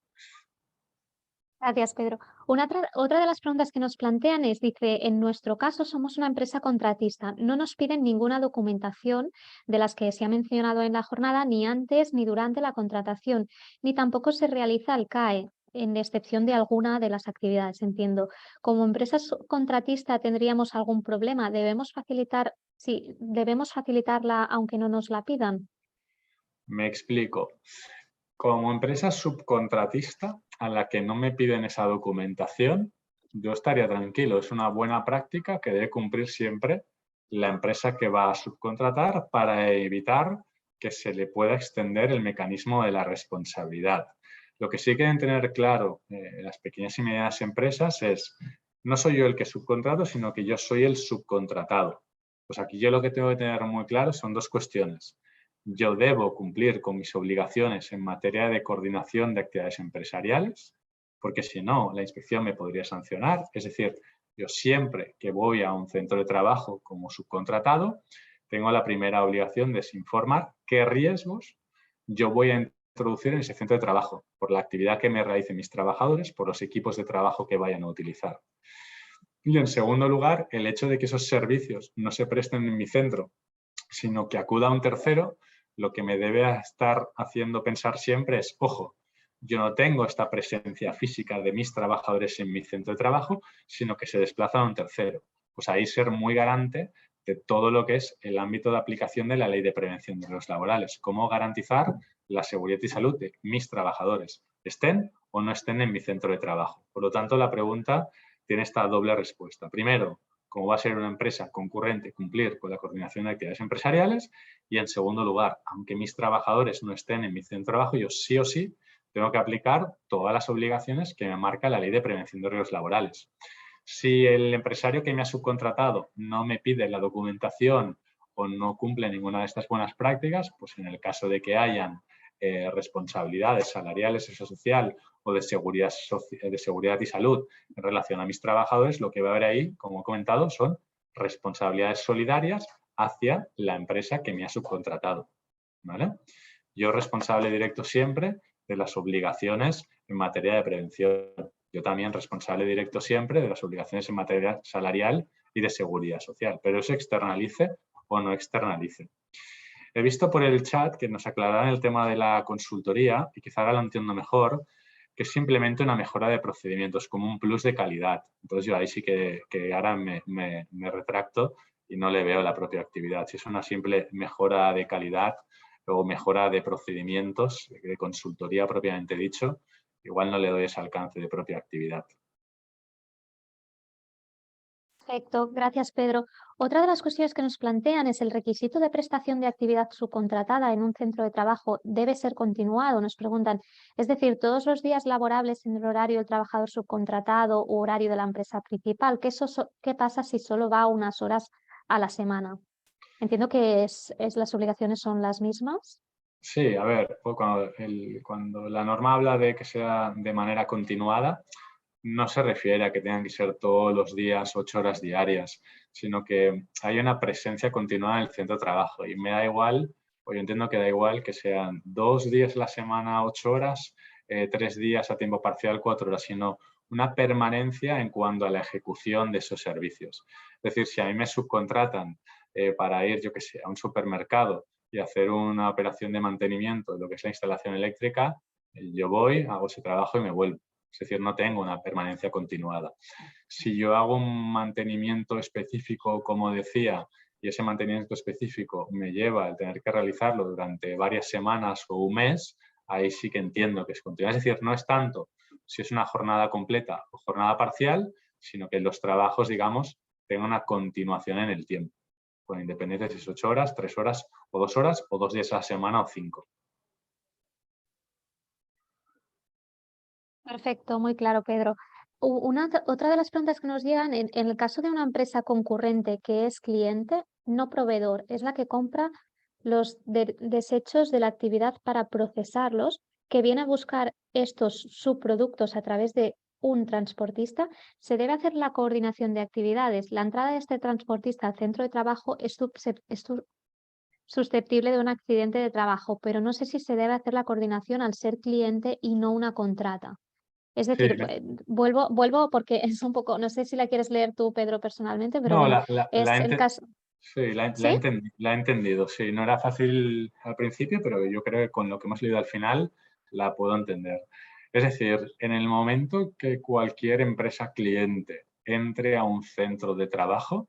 Gracias, Pedro. Otra de las preguntas que nos plantean es, dice, en nuestro caso somos una empresa contratista, no nos piden ninguna documentación de las que se ha mencionado en la jornada, ni antes ni durante la contratación, ni tampoco se realiza el CAE, en excepción de alguna de las actividades, entiendo. Como empresa contratista, ¿tendríamos algún problema? ¿Debemos facilitarla aunque no nos la pidan?
Me explico. Como empresa subcontratista a la que no me piden esa documentación, yo estaría tranquilo. Es una buena práctica que debe cumplir siempre la empresa que va a subcontratar para evitar que se le pueda extender el mecanismo de la responsabilidad. Lo que sí quieren tener claro las pequeñas y medianas empresas es, no soy yo el que subcontrato, sino que yo soy el subcontratado. Pues aquí yo lo que tengo que tener muy claro son dos cuestiones. Yo debo cumplir con mis obligaciones en materia de coordinación de actividades empresariales, porque si no, la inspección me podría sancionar. Es decir, yo siempre que voy a un centro de trabajo como subcontratado, tengo la primera obligación de informar qué riesgos yo voy a introducir en ese centro de trabajo, por la actividad que me realicen mis trabajadores, por los equipos de trabajo que vayan a utilizar. Y en segundo lugar, el hecho de que esos servicios no se presten en mi centro, sino que acuda a un tercero, lo que me debe estar haciendo pensar siempre es, ojo, yo no tengo esta presencia física de mis trabajadores en mi centro de trabajo, sino que se desplazan a un tercero. Pues ahí ser muy garante de todo lo que es el ámbito de aplicación de la Ley de Prevención de Riesgos Laborales. Cómo garantizar la seguridad y salud de mis trabajadores, estén o no estén en mi centro de trabajo. Por lo tanto, la pregunta tiene esta doble respuesta. Primero, cómo va a ser una empresa concurrente cumplir con la coordinación de actividades empresariales y, en segundo lugar, aunque mis trabajadores no estén en mi centro de trabajo, yo sí o sí tengo que aplicar todas las obligaciones que me marca la Ley de Prevención de Riesgos Laborales. Si el empresario que me ha subcontratado no me pide la documentación o no cumple ninguna de estas buenas prácticas, pues en el caso de que hayan responsabilidades salariales, social o de seguridad y salud en relación a mis trabajadores, lo que va a haber ahí, como he comentado, son responsabilidades solidarias hacia la empresa que me ha subcontratado, ¿vale? Yo responsable directo siempre de las obligaciones en materia de prevención. Yo también responsable directo siempre de las obligaciones en materia salarial y de seguridad social, pero eso externalice o no externalice. He visto por el chat que nos aclararán el tema de la consultoría y quizá ahora lo entiendo mejor, que es simplemente una mejora de procedimientos, como un plus de calidad. Entonces yo ahí sí que ahora me retracto y no le veo la propia actividad. Si es una simple mejora de calidad o mejora de procedimientos, de consultoría propiamente dicho, igual no le doy ese alcance de propia actividad.
Perfecto, gracias, Pedro. Otra de las cuestiones que nos plantean es el requisito de prestación de actividad subcontratada en un centro de trabajo debe ser continuado, nos preguntan. Es decir, todos los días laborables en el horario del trabajador subcontratado u horario de la empresa principal. ¿Qué pasa si solo va unas horas a la semana? Entiendo que las obligaciones son las mismas.
Sí, a ver, pues cuando la norma habla de que sea de manera continuada, no se refiere a que tengan que ser todos los días 8 horas diarias, sino que hay una presencia continuada en el centro de trabajo y me da igual, o yo entiendo que da igual que sean 2 días a la semana 8 horas, 3 días a tiempo parcial 4 horas, sino una permanencia en cuanto a la ejecución de esos servicios. Es decir, si a mí me subcontratan para ir, yo que sé, a un supermercado y hacer una operación de mantenimiento de lo que es la instalación eléctrica, yo voy, hago ese trabajo y me vuelvo. Es decir, no tengo una permanencia continuada. Si yo hago un mantenimiento específico, como decía, y ese mantenimiento específico me lleva a tener que realizarlo durante varias semanas o un mes, ahí sí que entiendo que es continuado. Es decir, no es tanto si es una jornada completa o jornada parcial, sino que los trabajos, digamos, tengan una continuación en el tiempo, con independencia si es 8 horas, 3 horas o 2 días a la semana o 5.
Perfecto, muy claro, Pedro. Otra de las preguntas que nos llegan, en el caso de una empresa concurrente que es cliente, no proveedor, es la que compra los desechos de la actividad para procesarlos, que viene a buscar estos subproductos a través de un transportista, se debe hacer la coordinación de actividades. La entrada de este transportista al centro de trabajo es susceptible de un accidente de trabajo, pero no sé si se debe hacer la coordinación al ser cliente y no una contrata. Es
Sí,
decir, vuelvo porque es un poco, no sé si la quieres leer tú, Pedro, personalmente, pero
no,
bueno, es el caso.
sí,
¿Sí?
la he entendido. Sí, no era fácil al principio, pero yo creo que con lo que hemos leído al final la puedo entender. Es decir, en el momento que cualquier empresa cliente entre a un centro de trabajo,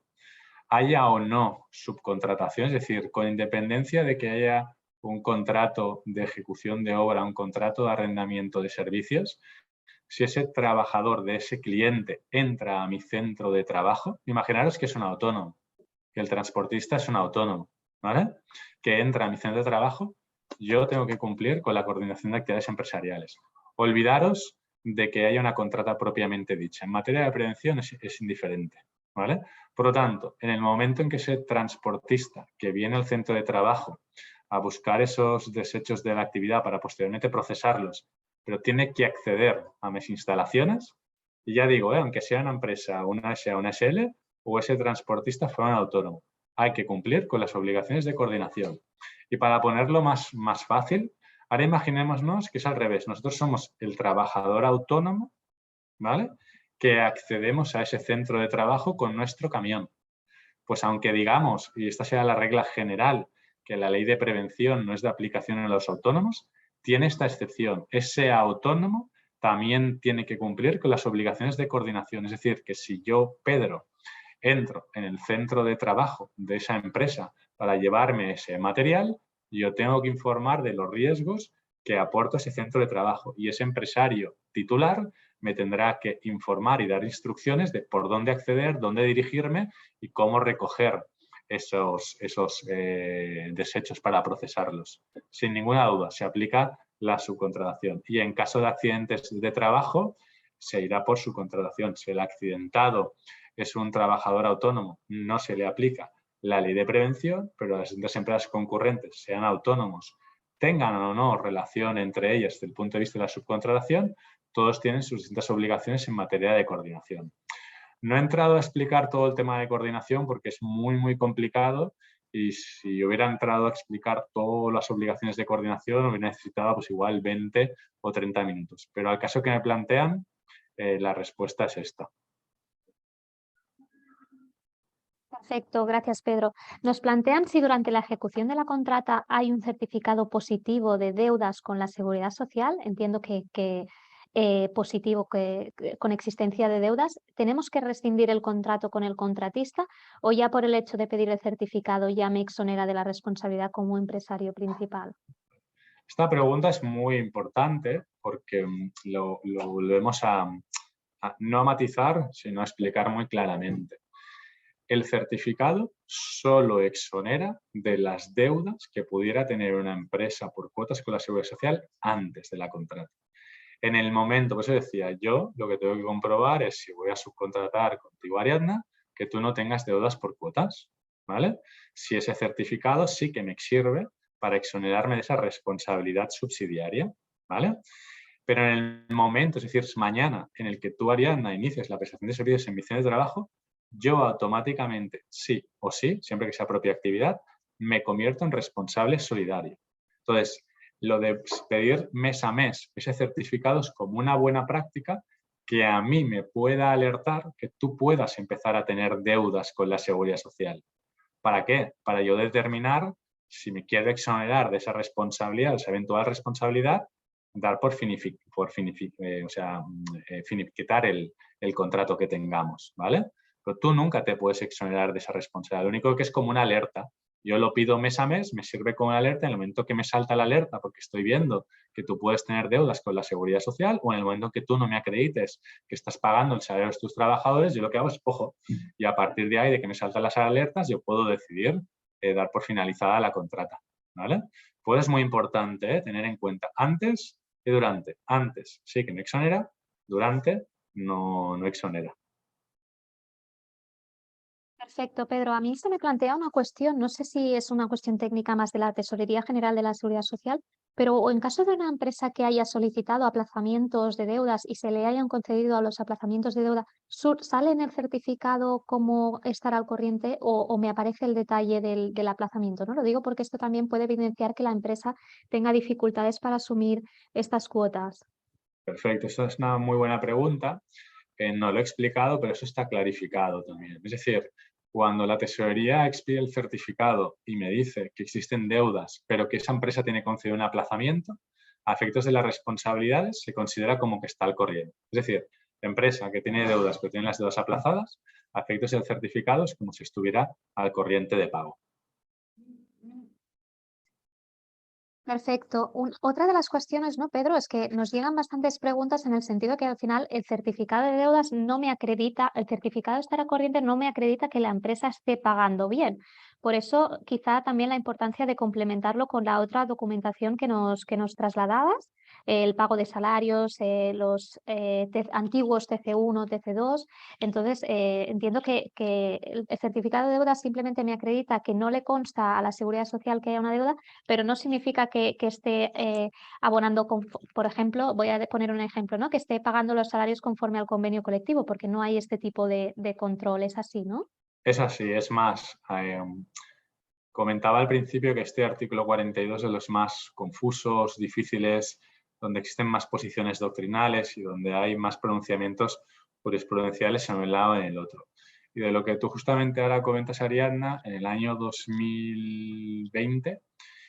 haya o no subcontratación, es decir, con independencia de que haya un contrato de ejecución de obra, un contrato de arrendamiento de servicios, si ese trabajador de ese cliente entra a mi centro de trabajo, imaginaros que es un autónomo, que el transportista es un autónomo, ¿vale? Que entra a mi centro de trabajo, yo tengo que cumplir con la coordinación de actividades empresariales. Olvidaros de que haya una contrata propiamente dicha. En materia de prevención es indiferente, ¿vale? Por lo tanto, en el momento en que ese transportista que viene al centro de trabajo a buscar esos desechos de la actividad para posteriormente procesarlos, pero tiene que acceder a mis instalaciones, y ya digo, aunque sea una empresa, una SA, una SL, o ese transportista fuera un autónomo, hay que cumplir con las obligaciones de coordinación. Y para ponerlo más fácil, ahora imaginémonos que es al revés. Nosotros somos el trabajador autónomo, ¿vale? Que accedemos a ese centro de trabajo con nuestro camión. Pues aunque digamos, y esta sea la regla general, que la ley de prevención no es de aplicación a los autónomos, tiene esta excepción. Ese autónomo también tiene que cumplir con las obligaciones de coordinación. Es decir, que si yo, Pedro, entro en el centro de trabajo de esa empresa para llevarme ese material, yo tengo que informar de los riesgos que aporta ese centro de trabajo y ese empresario titular me tendrá que informar y dar instrucciones de por dónde acceder, dónde dirigirme y cómo recoger esos desechos para procesarlos. Sin ninguna duda, se aplica la subcontratación y en caso de accidentes de trabajo se irá por subcontratación. Si el accidentado es un trabajador autónomo, no se le aplica la ley de prevención, pero las distintas empresas concurrentes, sean autónomos, tengan o no relación entre ellas desde el punto de vista de la subcontratación, todos tienen sus distintas obligaciones en materia de coordinación. No he entrado a explicar todo el tema de coordinación porque es muy complicado y si hubiera entrado a explicar todas las obligaciones de coordinación hubiera necesitado pues igual 20 o 30 minutos. Pero al caso que me plantean, la respuesta es esta.
Perfecto, gracias, Pedro. Nos plantean si durante la ejecución de la contrata hay un certificado positivo de deudas con la Seguridad Social. Entiendo que positivo con existencia de deudas. ¿Tenemos que rescindir el contrato con el contratista o ya por el hecho de pedir el certificado ya me exonera de la responsabilidad como empresario principal?
Esta pregunta es muy importante porque lo vamos no a matizar, sino a explicar muy claramente. El certificado solo exonera de las deudas que pudiera tener una empresa por cuotas con la Seguridad Social antes de la contrata. En el momento, pues decía, yo lo que tengo que comprobar es si voy a subcontratar contigo, Ariadna, que tú no tengas deudas por cuotas. ¿vale? Si ese certificado sí que me sirve para exonerarme de esa responsabilidad subsidiaria, ¿vale? Pero en el momento, es decir, mañana, en el que tú, Ariadna, inicies la prestación de servicios en mi centro de trabajo, yo automáticamente, sí o sí, siempre que sea propia actividad, me convierto en responsable solidario. Entonces, lo de pedir mes a mes ese certificado es como una buena práctica que a mí me pueda alertar que tú puedas empezar a tener deudas con la Seguridad Social. ¿Para qué? Para yo determinar si me quiero exonerar de esa responsabilidad, esa eventual responsabilidad, dar por finiquitar el contrato que tengamos, ¿vale? Pero tú nunca te puedes exonerar de esa responsabilidad. Lo único que es como una alerta. Yo lo pido mes a mes, me sirve como una alerta. En el momento que me salta la alerta porque estoy viendo que tú puedes tener deudas con la Seguridad Social, o en el momento que tú no me acredites que estás pagando el salario de tus trabajadores, yo lo que hago es, ojo, y a partir de ahí, de que me saltan las alertas, yo puedo decidir dar por finalizada la contrata, ¿vale? Pues es muy importante tener en cuenta antes y durante. Antes sí que me exonera, durante no exonera.
Perfecto, Pedro. A mí se me plantea una cuestión, no sé si es una cuestión técnica más de la Tesorería General de la Seguridad Social, pero en caso de una empresa que haya solicitado aplazamientos de deudas y se le hayan concedido a los aplazamientos de deuda, ¿sale en el certificado cómo estar al corriente o me aparece el detalle del aplazamiento? ¿No? Lo digo porque esto también puede evidenciar que la empresa tenga dificultades para asumir estas cuotas.
Perfecto, esta es una muy buena pregunta. No lo he explicado, pero eso está clarificado también. Es decir, cuando la tesorería expide el certificado y me dice que existen deudas, pero que esa empresa tiene concedido un aplazamiento, a efectos de las responsabilidades se considera como que está al corriente. Es decir, la empresa que tiene deudas, pero tiene las deudas aplazadas, a efectos del certificado es como si estuviera al corriente de pago.
Perfecto. Otra de las cuestiones, ¿no, Pedro? Es que nos llegan bastantes preguntas en el sentido que al final el certificado de deudas no me acredita, el certificado de estar al corriente no me acredita que la empresa esté pagando bien. Por eso, quizá también la importancia de complementarlo con la otra documentación que nos trasladabas, el pago de salarios, los antiguos TC1, TC2. Entonces, entiendo que el certificado de deuda simplemente me acredita que no le consta a la Seguridad Social que haya una deuda, pero no significa que esté abonando, por ejemplo, voy a poner un ejemplo, ¿no? Que esté pagando los salarios conforme al convenio colectivo, porque no hay este tipo de control, es así, ¿no?
Es así, es más, comentaba al principio que este artículo 42 es de los más confusos, difíciles, donde existen más posiciones doctrinales y donde hay más pronunciamientos jurisprudenciales en un lado y en el otro. Y de lo que tú justamente ahora comentas, Ariadna, en el año 2020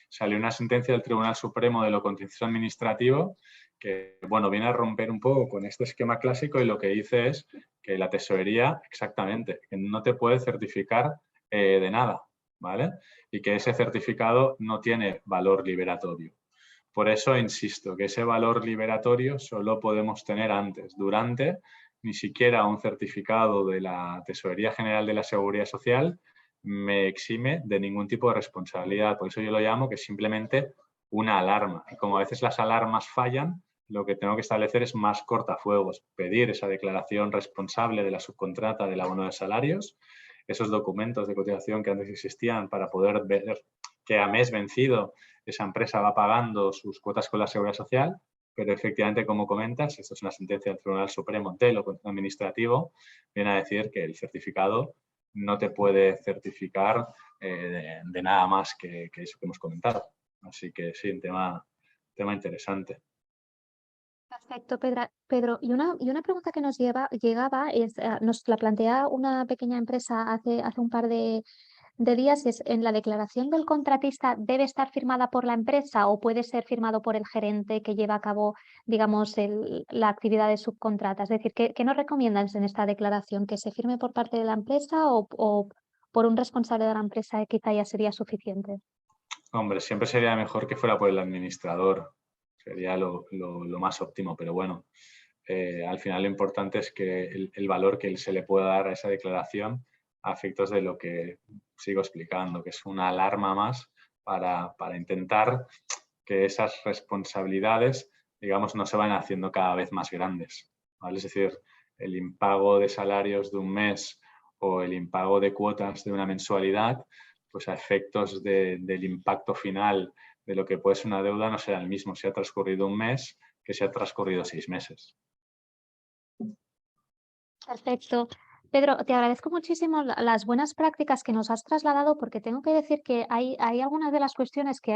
salió una sentencia del Tribunal Supremo de lo Contencioso Administrativo que, bueno, viene a romper un poco con este esquema clásico y lo que dice es que la tesorería, exactamente, que no te puede certificar de nada, ¿vale? Y que ese certificado no tiene valor liberatorio. Por eso insisto que ese valor liberatorio solo podemos tener antes. Durante, ni siquiera un certificado de la Tesorería General de la Seguridad Social me exime de ningún tipo de responsabilidad. Por eso yo lo llamo que es simplemente una alarma. Y como a veces las alarmas fallan, lo que tengo que establecer es más cortafuegos, pedir esa declaración responsable de la subcontrata del abono de salarios, esos documentos de cotización que antes existían para poder ver que a mes vencido esa empresa va pagando sus cuotas con la Seguridad Social, pero efectivamente, como comentas, esto es una sentencia del Tribunal Supremo de lo Administrativo, viene a decir que el certificado no te puede certificar de nada más que eso que hemos comentado. Así que sí, un tema interesante.
Perfecto, Pedro. Y una pregunta que nos llegaba es, nos la plantea una pequeña empresa hace un par de días, es ¿en la declaración del contratista debe estar firmada por la empresa o puede ser firmado por el gerente que lleva a cabo, digamos, la actividad de subcontrata? Es decir, ¿qué nos recomiendan en esta declaración? ¿Que se firme por parte de la empresa o por un responsable de la empresa quizá ya sería suficiente?
Hombre, siempre sería mejor que fuera por el administrador. Sería lo más óptimo, pero bueno, al final lo importante es que el valor que se le pueda dar a esa declaración a efectos de lo que sigo explicando, que es una alarma más para intentar que esas responsabilidades, digamos, no se vayan haciendo cada vez más grandes, ¿vale? Es decir, el impago de salarios de un mes o el impago de cuotas de una mensualidad, pues a efectos del impacto final de lo que puede ser una deuda no será el mismo si ha transcurrido un mes que si ha transcurrido 6 meses.
Perfecto. Pedro, te agradezco muchísimo las buenas prácticas que nos has trasladado, porque tengo que decir que hay algunas de las cuestiones que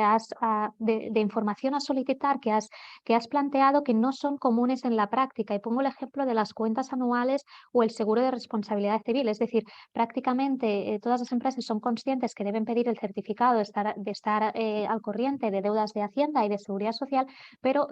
de información a solicitar que has planteado que no son comunes en la práctica. Y pongo el ejemplo de las cuentas anuales o el seguro de responsabilidad civil. Es decir, prácticamente todas las empresas son conscientes que deben pedir el certificado de estar al corriente de deudas de Hacienda y de Seguridad Social, pero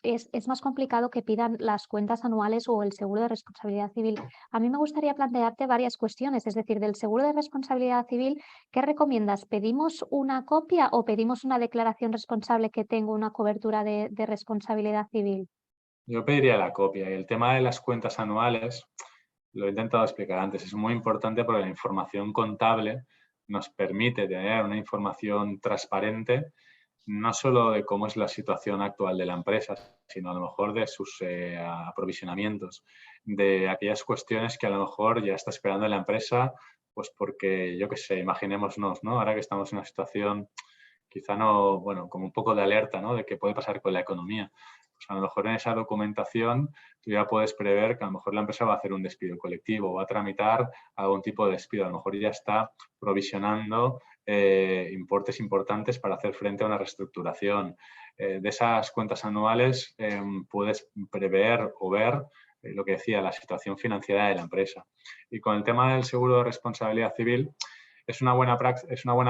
es más complicado que pidan las cuentas anuales o el seguro de responsabilidad civil. A mí me gustaría plantearte varias cuestiones, es decir, del seguro de responsabilidad civil, ¿qué recomiendas? ¿Pedimos una copia o pedimos una declaración responsable que tenga una cobertura de responsabilidad civil?
Yo pediría la copia. Y el tema de las cuentas anuales, lo he intentado explicar antes, es muy importante porque la información contable nos permite tener una información transparente, no solo de cómo es la situación actual de la empresa, sino a lo mejor de sus aprovisionamientos, de aquellas cuestiones que a lo mejor ya está esperando la empresa, pues porque, yo qué sé, imaginémonos, ¿no? Ahora que estamos en una situación quizá no, bueno, como un poco de alerta, ¿no? De qué puede pasar con la economía. Pues a lo mejor en esa documentación tú ya puedes prever que a lo mejor la empresa va a hacer un despido colectivo o va a tramitar algún tipo de despido. A lo mejor ya está provisionando importes importantes para hacer frente a una reestructuración. De esas cuentas anuales puedes prever o ver lo que decía, la situación financiera de la empresa. Y con el tema del seguro de responsabilidad civil, es una buena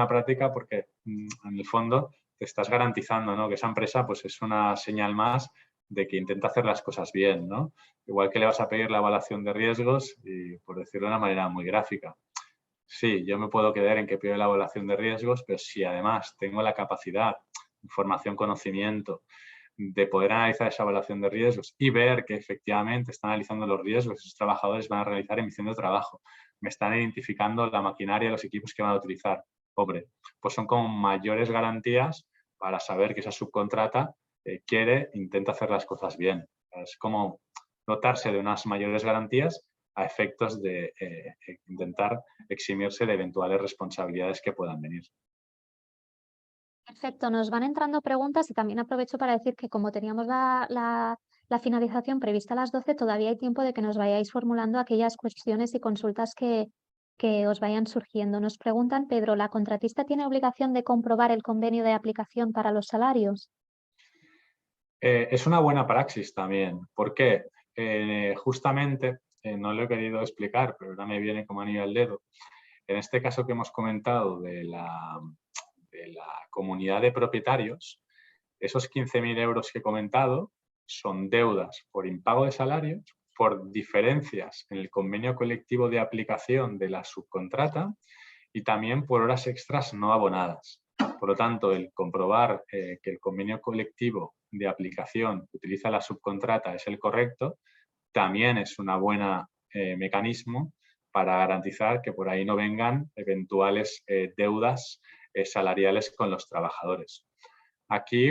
práctica porque en el fondo te estás garantizando, ¿no? Que esa empresa pues, es una señal más de que intenta hacer las cosas bien, ¿no? Igual que le vas a pedir la evaluación de riesgos y, por decirlo de una manera muy gráfica, sí, yo me puedo quedar en que pido la evaluación de riesgos, pero si además tengo la capacidad, información, conocimiento de poder analizar esa evaluación de riesgos y ver que efectivamente están analizando los riesgos, esos trabajadores van a realizar emisión de trabajo, me están identificando la maquinaria, los equipos que van a utilizar. Hombre, pues son como mayores garantías para saber que esa subcontrata intenta hacer las cosas bien. Es como dotarse de unas mayores garantías a efectos de intentar eximirse de eventuales responsabilidades que puedan venir.
Perfecto, nos van entrando preguntas y también aprovecho para decir que como teníamos la finalización prevista a las 12, todavía hay tiempo de que nos vayáis formulando aquellas cuestiones y consultas que os vayan surgiendo. Nos preguntan, Pedro, ¿la contratista tiene obligación de comprobar el convenio de aplicación para los salarios?
Es una buena praxis también. ¿Por qué? Justamente, no lo he querido explicar, pero ahora me viene como anillo al dedo. En este caso que hemos comentado de la comunidad de propietarios, esos 15.000 euros que he comentado son deudas por impago de salarios, por diferencias en el convenio colectivo de aplicación de la subcontrata y también por horas extras no abonadas. Por lo tanto, el comprobar que el convenio colectivo de aplicación que utiliza la subcontrata es el correcto, también es un buen mecanismo para garantizar que por ahí no vengan eventuales deudas salariales con los trabajadores. Aquí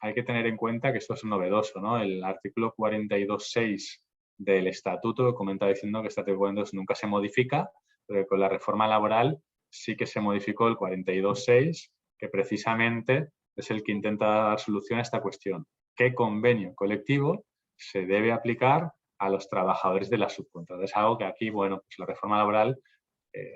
hay que tener en cuenta que esto es novedoso, ¿no? El artículo 42.6 del estatuto comenta diciendo que este artículo 42 nunca se modifica, pero con la reforma laboral sí que se modificó el 42.6, que precisamente es el que intenta dar solución a esta cuestión. ¿Qué convenio colectivo se debe aplicar a los trabajadores de la subcontrata? Es algo que aquí, bueno, pues la reforma laboral,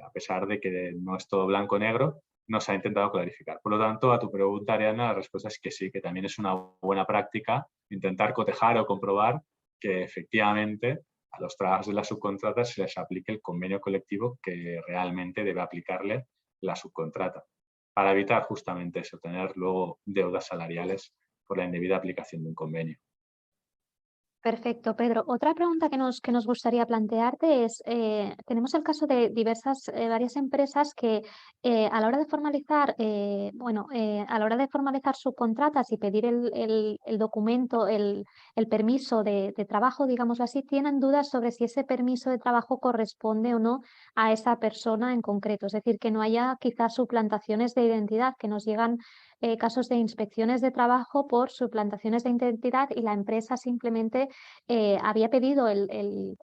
a pesar de que no es todo blanco o negro, nos ha intentado clarificar. Por lo tanto, a tu pregunta, Ariana, la respuesta es que sí, que también es una buena práctica intentar cotejar o comprobar que efectivamente a los trabajadores de la subcontrata se les aplique el convenio colectivo que realmente debe aplicarle la subcontrata, para evitar justamente eso, tener luego deudas salariales por la indebida aplicación de un convenio.
Perfecto, Pedro. Otra pregunta que nos gustaría plantearte es, tenemos el caso de varias empresas que a la hora de formalizar, a la hora de formalizar subcontratas y pedir el documento, el permiso de trabajo, digámoslo así, tienen dudas sobre si ese permiso de trabajo corresponde o no a esa persona en concreto. Es decir, que no haya quizás suplantaciones de identidad, que nos llegan casos de inspecciones de trabajo por suplantaciones de identidad y la empresa simplemente había pedido el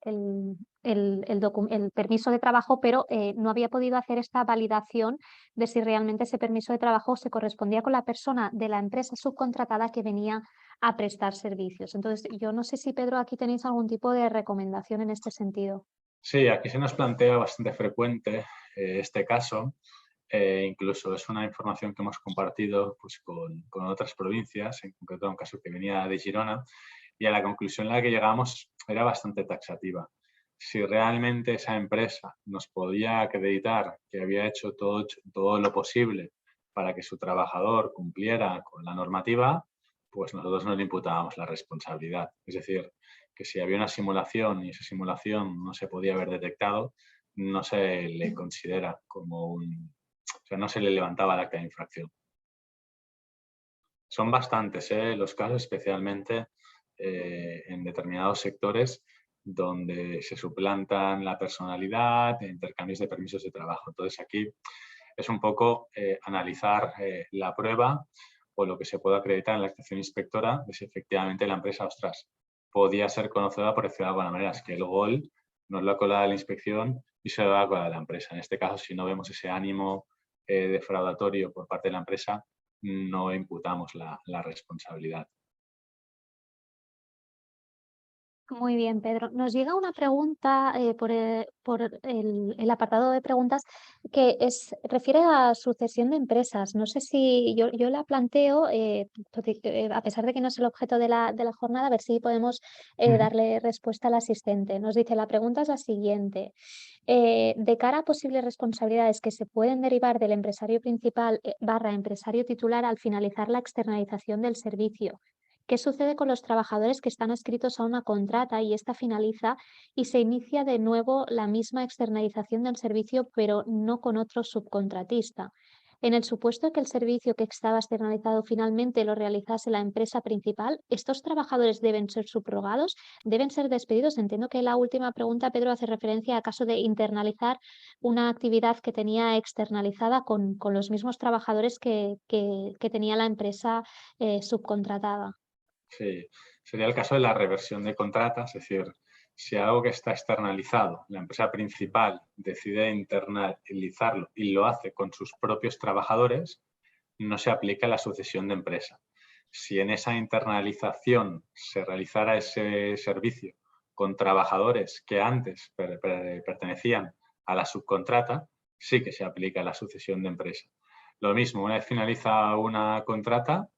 permiso de trabajo, pero no había podido hacer esta validación de si realmente ese permiso de trabajo se correspondía con la persona de la empresa subcontratada que venía a prestar servicios. Entonces, yo no sé si, Pedro, aquí tenéis algún tipo de recomendación en este sentido.
Sí, aquí se nos plantea bastante frecuente este caso. Incluso es una información que hemos compartido pues, con otras provincias, en concreto un caso que venía de Girona, y a la conclusión a la que llegamos era bastante taxativa. Si realmente esa empresa nos podía acreditar que había hecho todo lo posible para que su trabajador cumpliera con la normativa, pues nosotros no le imputábamos la responsabilidad. Es decir, que si había una simulación y esa simulación no se podía haber detectado, no se le considera como o sea, no se le levantaba el acta de infracción. Son bastantes los casos, especialmente en determinados sectores donde se suplantan la personalidad, intercambios de permisos de trabajo. Entonces, aquí es un poco analizar la prueba o lo que se puede acreditar en la actuación inspectora de si efectivamente la empresa, ostras, podía ser conocida por decirlo de alguna manera. Es que el gol nos lo ha colado la inspección y se lo ha colado la empresa. En este caso, si no vemos ese ánimo defraudatorio por parte de la empresa, no imputamos la responsabilidad.
Muy bien, Pedro. Nos llega una pregunta por el apartado de preguntas que refiere a sucesión de empresas. No sé si yo la planteo, a pesar de que no es el objeto de la jornada, a ver si podemos darle respuesta al asistente. Nos dice, la pregunta es la siguiente. De cara a posibles responsabilidades que se pueden derivar del empresario principal / empresario titular al finalizar la externalización del servicio, ¿qué sucede con los trabajadores que están adscritos a una contrata y esta finaliza y se inicia de nuevo la misma externalización del servicio, pero no con otro subcontratista? En el supuesto de que el servicio que estaba externalizado finalmente lo realizase la empresa principal, ¿estos trabajadores deben ser subrogados? ¿Deben ser despedidos? Entiendo que la última pregunta, Pedro, hace referencia a caso de internalizar una actividad que tenía externalizada con los mismos trabajadores que tenía la empresa subcontratada.
Sí, sería el caso de la reversión de contratas, es decir, si algo que está externalizado, la empresa principal decide internalizarlo y lo hace con sus propios trabajadores, no se aplica la sucesión de empresa. Si en esa internalización se realizara ese servicio con trabajadores que antes pertenecían a la subcontrata, sí que se aplica la sucesión de empresa. Lo mismo, una vez finaliza una contrata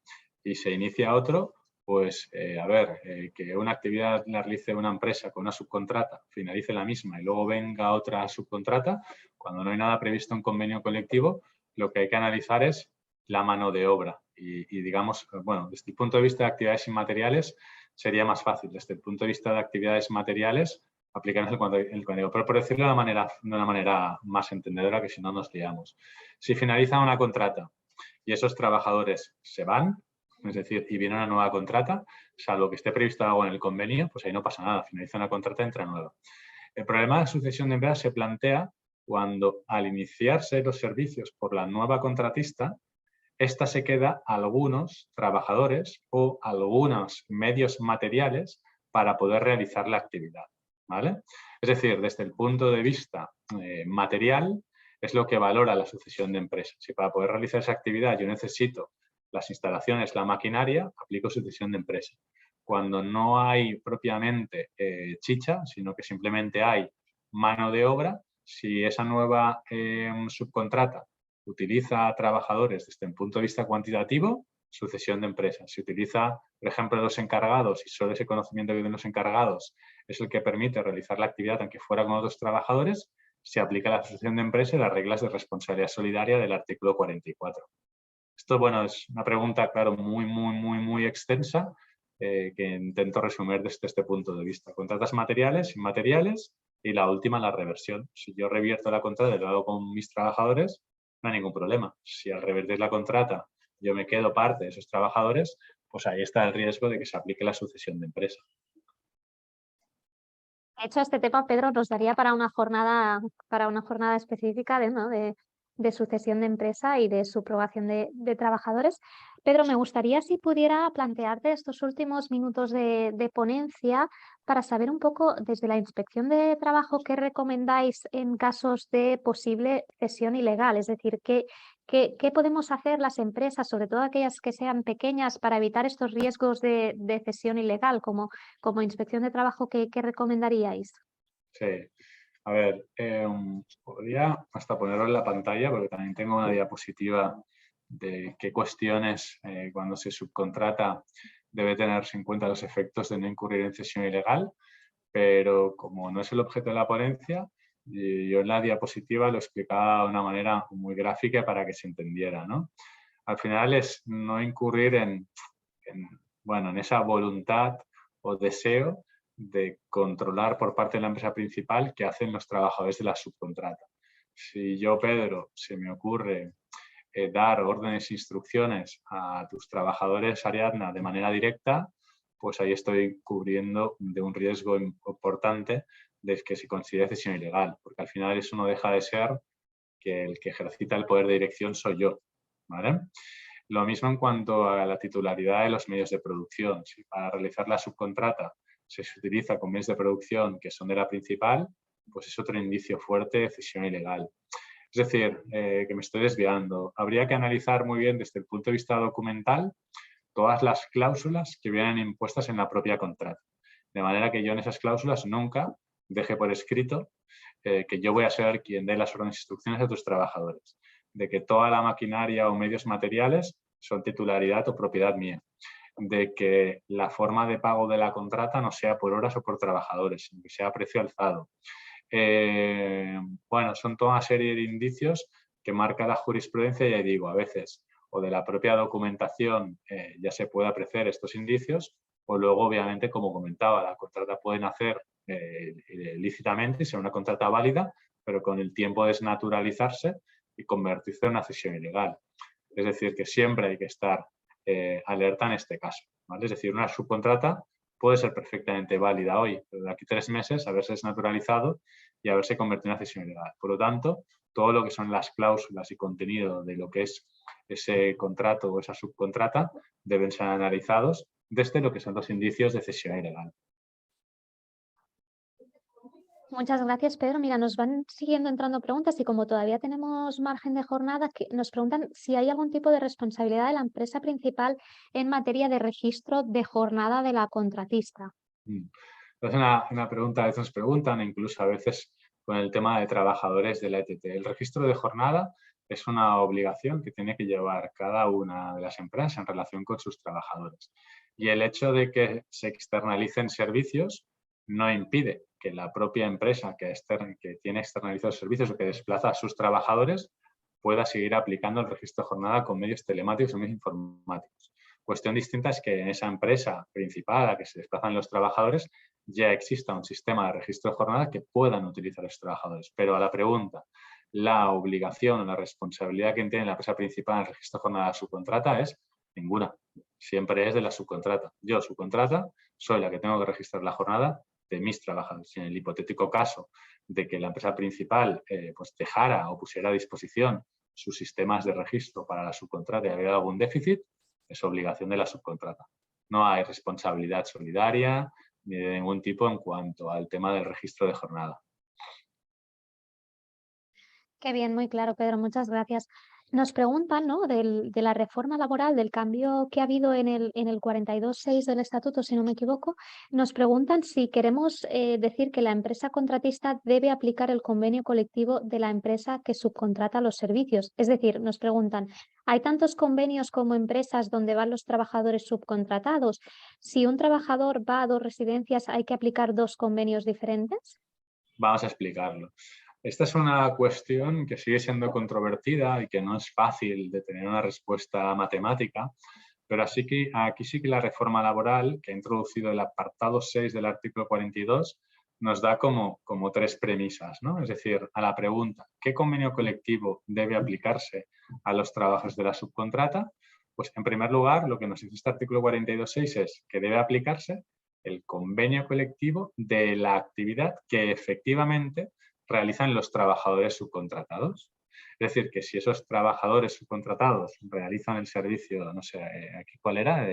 y se inicia otro, pues que una actividad la realice una empresa con una subcontrata, finalice la misma y luego venga otra subcontrata, cuando no hay nada previsto en convenio colectivo, lo que hay que analizar es la mano de obra. Y digamos, bueno, desde el punto de vista de actividades inmateriales sería más fácil. Desde el punto de vista de actividades materiales, aplicarnos el código. Pero por decirlo de una manera más entendedora, que si no nos liamos. Si finaliza una contrata y esos trabajadores se van, es decir, y viene una nueva contrata, salvo que esté previsto algo en el convenio, pues ahí no pasa nada. Finaliza una contrata, entra nueva. El problema de sucesión de empresas se plantea cuando al iniciarse los servicios por la nueva contratista, esta se queda algunos trabajadores o algunos medios materiales para poder realizar la actividad, ¿vale? Es decir, desde el punto de vista material es lo que valora la sucesión de empresas. Si para poder realizar esa actividad yo necesito las instalaciones, la maquinaria, aplico sucesión de empresa. Cuando no hay propiamente chicha, sino que simplemente hay mano de obra, si esa nueva subcontrata utiliza trabajadores desde el punto de vista cuantitativo, sucesión de empresas. Si utiliza, por ejemplo, los encargados y solo ese conocimiento que tienen los encargados es el que permite realizar la actividad aunque fuera con otros trabajadores, se aplica la sucesión de empresa y las reglas de responsabilidad solidaria del artículo 44. Esto, bueno, es una pregunta, claro, muy extensa que intento resumir desde este punto de vista. Contratas materiales, inmateriales y la última, la reversión. Si yo revierto la contrata y lo hago con mis trabajadores, no hay ningún problema. Si al revertir la contrata yo me quedo parte de esos trabajadores, pues ahí está el riesgo de que se aplique la sucesión de empresa.
De hecho, este tema, Pedro, nos daría para una jornada específica de sucesión de empresa y de subrogación de trabajadores. Pedro, me gustaría si pudiera plantearte estos últimos minutos de ponencia para saber un poco desde la Inspección de Trabajo qué recomendáis en casos de posible cesión ilegal, es decir, ¿qué podemos hacer las empresas, sobre todo aquellas que sean pequeñas, para evitar estos riesgos de cesión ilegal? Como Inspección de Trabajo, ¿qué recomendaríais?
Sí, a ver, podría hasta ponerlo en la pantalla porque también tengo una diapositiva de qué cuestiones cuando se subcontrata debe tenerse en cuenta los efectos de no incurrir en cesión ilegal, pero como no es el objeto de la ponencia, yo en la diapositiva lo explicaba de una manera muy gráfica para que se entendiera, ¿no? Al final es no incurrir en esa voluntad o deseo de controlar por parte de la empresa principal qué hacen los trabajadores de la subcontrata. Si yo, Pedro, se me ocurre dar órdenes e instrucciones a tus trabajadores Ariadna de manera directa, pues ahí estoy cubriendo de un riesgo importante de que se considere cesión ilegal, porque al final eso no deja de ser que el que ejercita el poder de dirección soy yo, ¿vale? Lo mismo en cuanto a la titularidad de los medios de producción. Si para realizar la subcontrata se utiliza con medios de producción que son de la principal, pues es otro indicio fuerte de cesión ilegal. Es decir, que me estoy desviando. Habría que analizar muy bien desde el punto de vista documental todas las cláusulas que vienen impuestas en la propia contrata. De manera que yo en esas cláusulas nunca deje por escrito que yo voy a ser quien dé las órdenes e instrucciones a tus trabajadores, de que toda la maquinaria o medios materiales son titularidad o propiedad mía, de que la forma de pago de la contrata no sea por horas o por trabajadores, sino que sea a precio alzado. Bueno, son toda una serie de indicios que marca la jurisprudencia, y ya digo, a veces o de la propia documentación ya se puede apreciar estos indicios, o luego, obviamente, como comentaba, la contrata puede nacer lícitamente y ser una contrata válida, pero con el tiempo desnaturalizarse y convertirse en una cesión ilegal. Es decir, que siempre hay que estar alerta en este caso, ¿vale? Es decir, una subcontrata puede ser perfectamente válida hoy, pero de aquí 3 meses haberse desnaturalizado y haberse convertido en una cesión ilegal. Por lo tanto, todo lo que son las cláusulas y contenido de lo que es ese contrato o esa subcontrata deben ser analizados desde lo que son los indicios de cesión ilegal.
Muchas gracias, Pedro. Mira, nos van siguiendo entrando preguntas y como todavía tenemos margen de jornada, nos preguntan si hay algún tipo de responsabilidad de la empresa principal en materia de registro de jornada de la contratista.
Es una pregunta, a veces nos preguntan, incluso a veces con el tema de trabajadores de la ETT. El registro de jornada es una obligación que tiene que llevar cada una de las empresas en relación con sus trabajadores. Y el hecho de que se externalicen servicios no impide que la propia empresa que tiene externalizados servicios o que desplaza a sus trabajadores pueda seguir aplicando el registro de jornada con medios telemáticos o medios informáticos. Cuestión distinta es que en esa empresa principal a la que se desplazan los trabajadores ya exista un sistema de registro de jornada que puedan utilizar los trabajadores. Pero a la pregunta, la obligación o la responsabilidad que tiene la empresa principal en el registro de jornada de subcontrata es ninguna. Siempre es de la subcontrata. Yo, subcontrata, soy la que tengo que registrar la jornada de mis trabajadores. En el hipotético caso de que la empresa principal pues dejara o pusiera a disposición sus sistemas de registro para la subcontrata y hubiera algún déficit, es obligación de la subcontrata. No hay responsabilidad solidaria ni de ningún tipo en cuanto al tema del registro de jornada.
Qué bien, muy claro, Pedro. Muchas gracias. Nos preguntan, ¿no?, de la reforma laboral, del cambio que ha habido en el 42.6 del Estatuto, si no me equivoco. Nos preguntan si queremos decir que la empresa contratista debe aplicar el convenio colectivo de la empresa que subcontrata los servicios. Es decir, nos preguntan, ¿hay tantos convenios como empresas donde van los trabajadores subcontratados? Si un trabajador va a 2 residencias, ¿hay que aplicar 2 convenios diferentes?
Vamos a explicarlo. Esta es una cuestión que sigue siendo controvertida y que no es fácil de tener una respuesta matemática, pero así que aquí sí que la reforma laboral, que ha introducido el apartado 6 del artículo 42, nos da como 3 premisas, ¿no? Es decir, a la pregunta, ¿qué convenio colectivo debe aplicarse a los trabajos de la subcontrata? Pues en primer lugar, lo que nos dice este artículo 42.6 es que debe aplicarse el convenio colectivo de la actividad que efectivamente realizan los trabajadores subcontratados. Es decir, que si esos trabajadores subcontratados realizan el servicio, no sé, aquí cuál era,